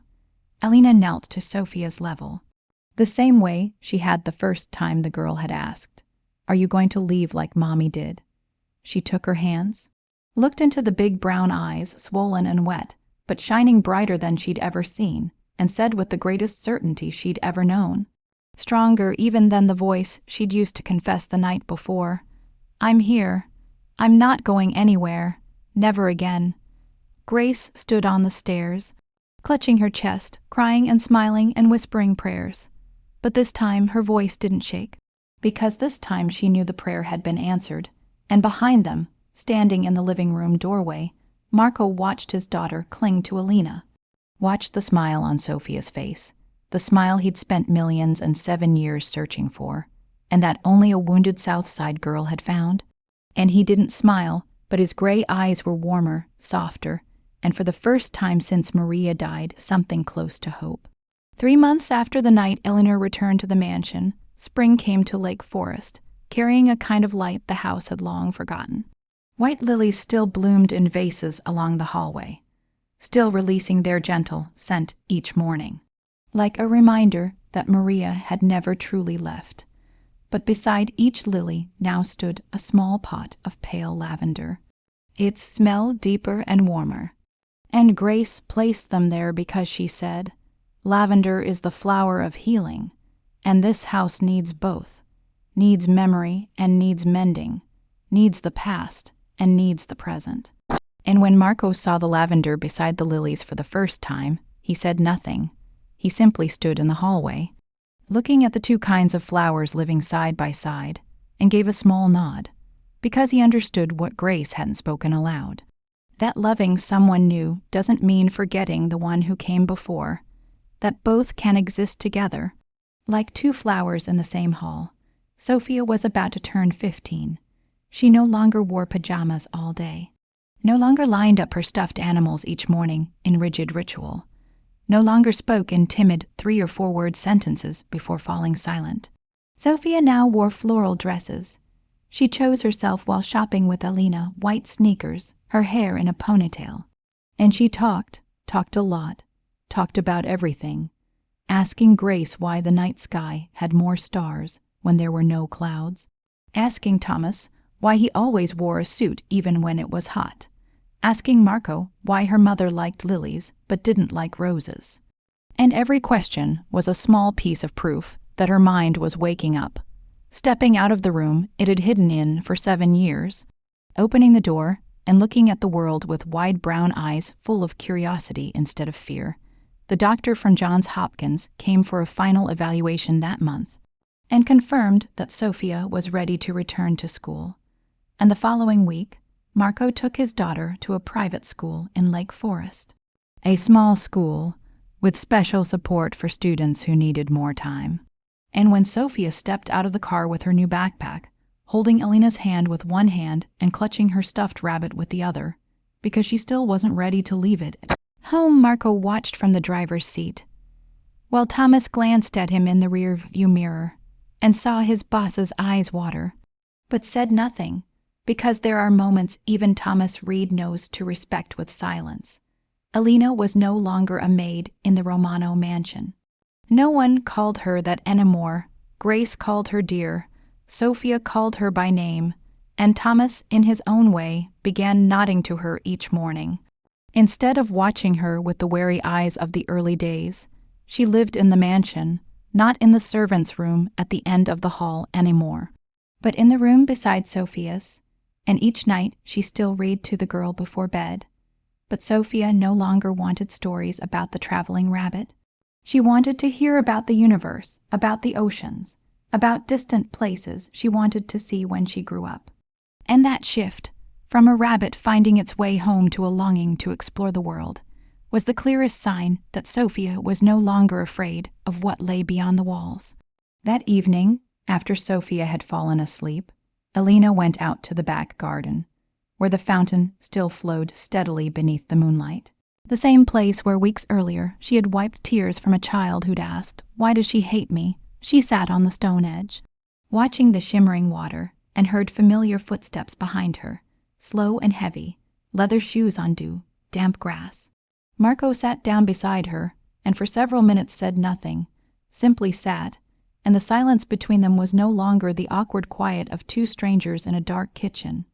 Elena knelt to Sophia's level, the same way she had the first time the girl had asked, "Are you going to leave like Mommy did?" She took her hands, looked into the big brown eyes, swollen and wet, but shining brighter than she'd ever seen, and said with the greatest certainty she'd ever known, stronger even than the voice she'd used to confess the night before, "I'm here. I'm not going anywhere. Never again." Grace stood on the stairs, clutching her chest, crying and smiling and whispering prayers. But this time her voice didn't shake, because this time she knew the prayer had been answered, and behind them, standing in the living room doorway, Marco watched his daughter cling to Elena, watched the smile on Sophia's face, the smile he'd spent millions and 7 years searching for, and that only a wounded South Side girl had found. And he didn't smile, but his gray eyes were warmer, softer, and for the first time since Maria died, something close to hope. 3 months after the night Eleanor returned to the mansion, spring came to Lake Forest, carrying a kind of light the house had long forgotten. White lilies still bloomed in vases along the hallway, still releasing their gentle scent each morning, like a reminder that Maria had never truly left. But beside each lily now stood a small pot of pale lavender, its smell deeper and warmer. And Grace placed them there because she said, "Lavender is the flower of healing, and this house needs both, needs memory and needs mending, needs the past and needs the present." And when Marco saw the lavender beside the lilies for the first time, he said nothing. He simply stood in the hallway, looking at the two kinds of flowers living side by side, and gave a small nod, because he understood what Grace hadn't spoken aloud. That loving someone new doesn't mean forgetting the one who came before, that both can exist together. Like two flowers in the same hall, Sophia was about to turn 15. She no longer wore pajamas all day, no longer lined up her stuffed animals each morning in rigid ritual, no longer spoke in timid 3 or 4 word sentences before falling silent. Sophia now wore floral dresses. She chose herself while shopping with Alina white sneakers, her hair in a ponytail. And she talked a lot, talked about everything, asking Grace why the night sky had more stars when there were no clouds, asking Thomas why he always wore a suit even when it was hot, asking Marco why her mother liked lilies but didn't like roses. And every question was a small piece of proof that her mind was waking up, stepping out of the room it had hidden in for 7 years, opening the door and looking at the world with wide brown eyes full of curiosity instead of fear. The doctor from Johns Hopkins came for a final evaluation that month and confirmed that Sophia was ready to return to school. And the following week, Marco took his daughter to a private school in Lake Forest, a small school with special support for students who needed more time. And when Sophia stepped out of the car with her new backpack, holding Alina's hand with one hand and clutching her stuffed rabbit with the other, because she still wasn't ready to leave it home, Marco watched from the driver's seat, while Thomas glanced at him in the rear-view mirror and saw his boss's eyes water, but said nothing, because there are moments even Thomas Reed knows to respect with silence. Alina was no longer a maid in the Romano mansion. No one called her that anymore. Grace called her dear, Sophia called her by name, and Thomas, in his own way, began nodding to her each morning. Instead of watching her with the wary eyes of the early days, she lived in the mansion, not in the servants' room at the end of the hall anymore, but in the room beside Sophia's, and each night she still read to the girl before bed. But Sophia no longer wanted stories about the traveling rabbit. She wanted to hear about the universe, about the oceans, about distant places she wanted to see when she grew up. And that shift, from a rabbit finding its way home to a longing to explore the world, was the clearest sign that Sophia was no longer afraid of what lay beyond the walls. That evening, after Sophia had fallen asleep, Alina went out to the back garden, where the fountain still flowed steadily beneath the moonlight. The same place where weeks earlier she had wiped tears from a child who'd asked, "Why does she hate me?" She sat on the stone edge, watching the shimmering water, and heard familiar footsteps behind her, slow and heavy, leather shoes on damp grass. Marco sat down beside her, and for several minutes said nothing, simply sat, and the silence between them was no longer the awkward quiet of 2 strangers in a dark kitchen,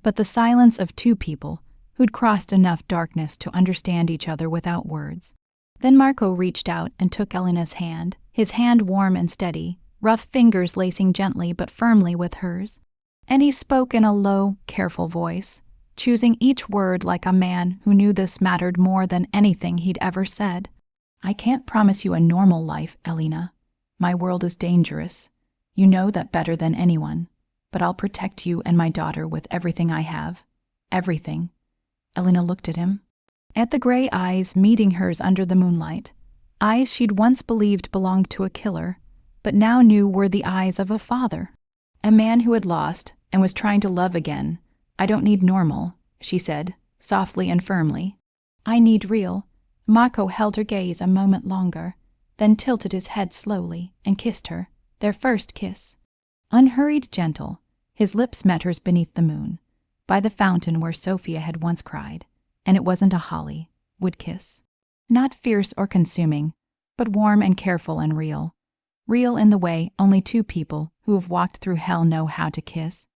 but the silence of 2 people who'd crossed enough darkness to understand each other without words. Then Marco reached out and took Alina's hand, his hand warm and steady, rough fingers lacing gently but firmly with hers. And he spoke in a low, careful voice, choosing each word like a man who knew this mattered more than anything he'd ever said. "I can't promise you a normal life, Alina. My world is dangerous. You know that better than anyone. But I'll protect you and my daughter with everything I have. Everything." Alina looked at him, at the gray eyes meeting hers under the moonlight, eyes she'd once believed belonged to a killer, but now knew were the eyes of a father, a man who had lost and was trying to love again. "I don't need normal," she said, softly and firmly. "I need real." Marco held her gaze a moment longer, then tilted his head slowly and kissed her, their first kiss. Unhurried, gentle, his lips met hers beneath the moon, by the fountain where Sophia had once cried, and it wasn't a holly, wood kiss. Not fierce or consuming, but warm and careful and real. Real in the way only 2 people who have walked through hell know how to kiss.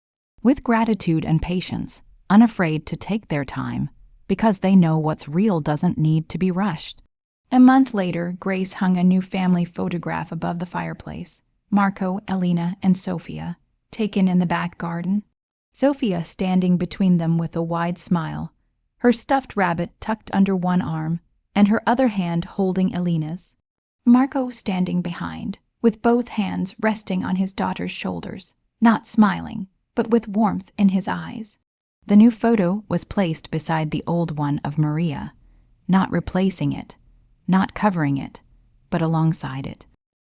With gratitude and patience, unafraid to take their time, because they know what's real doesn't need to be rushed. A month later, Grace hung a new family photograph above the fireplace. Marco, Alina, and Sophia, taken in the back garden. Sophia standing between them with a wide smile, her stuffed rabbit tucked under one arm, and her other hand holding Alina's. Marco standing behind, with both hands resting on his daughter's shoulders, not smiling, but with warmth in his eyes. The new photo was placed beside the old one of Maria, not replacing it, not covering it, but alongside it.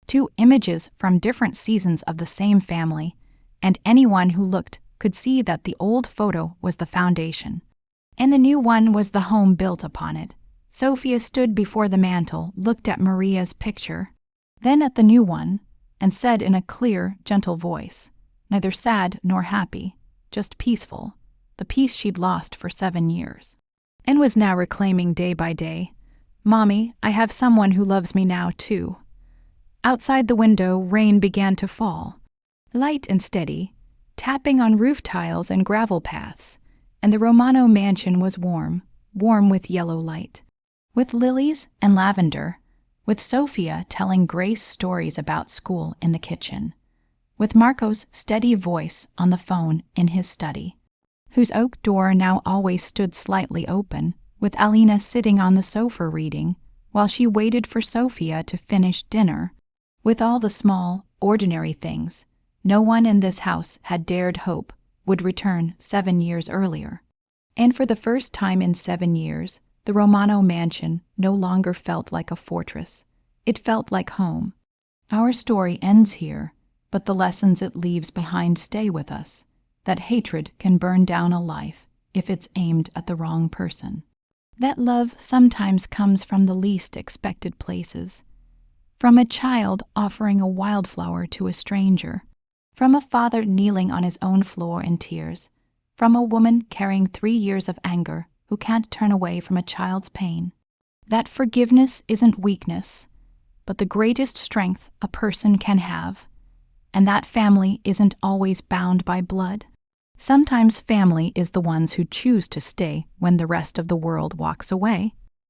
Two images from different seasons of the same family, and anyone who looked could see that the old photo was the foundation, and the new one was the home built upon it. Sophia stood before the mantel, looked at Maria's picture, then at the new one, and said in a clear, gentle voice, neither sad nor happy, just peaceful, the peace she'd lost for 7 years, and was now reclaiming day by day. "Mommy, I have someone who loves me now, too." Outside the window, rain began to fall, light and steady, tapping on roof tiles and gravel paths, and the Romano mansion was warm, warm with yellow light, with lilies and lavender, with Sophia telling Grace stories about school in the kitchen, with Marco's steady voice on the phone in his study, whose oak door now always stood slightly open, with Alina sitting on the sofa reading while she waited for Sophia to finish dinner, with all the small, ordinary things no one in this house had dared hope would return 7 years earlier. And for the first time in 7 years, the Romano mansion no longer felt like a fortress. It felt like home. Our story ends here, but the lessons it leaves behind stay with us, that hatred can burn down a life if it's aimed at the wrong person. That love sometimes comes from the least expected places. From a child offering a wildflower to a stranger, from a father kneeling on his own floor in tears, from a woman carrying 3 years of anger who can't turn away from a child's pain. That forgiveness isn't weakness, but the greatest strength a person can have, and that family isn't always bound by blood. Sometimes family is the ones who choose to stay when the rest of the world walks away.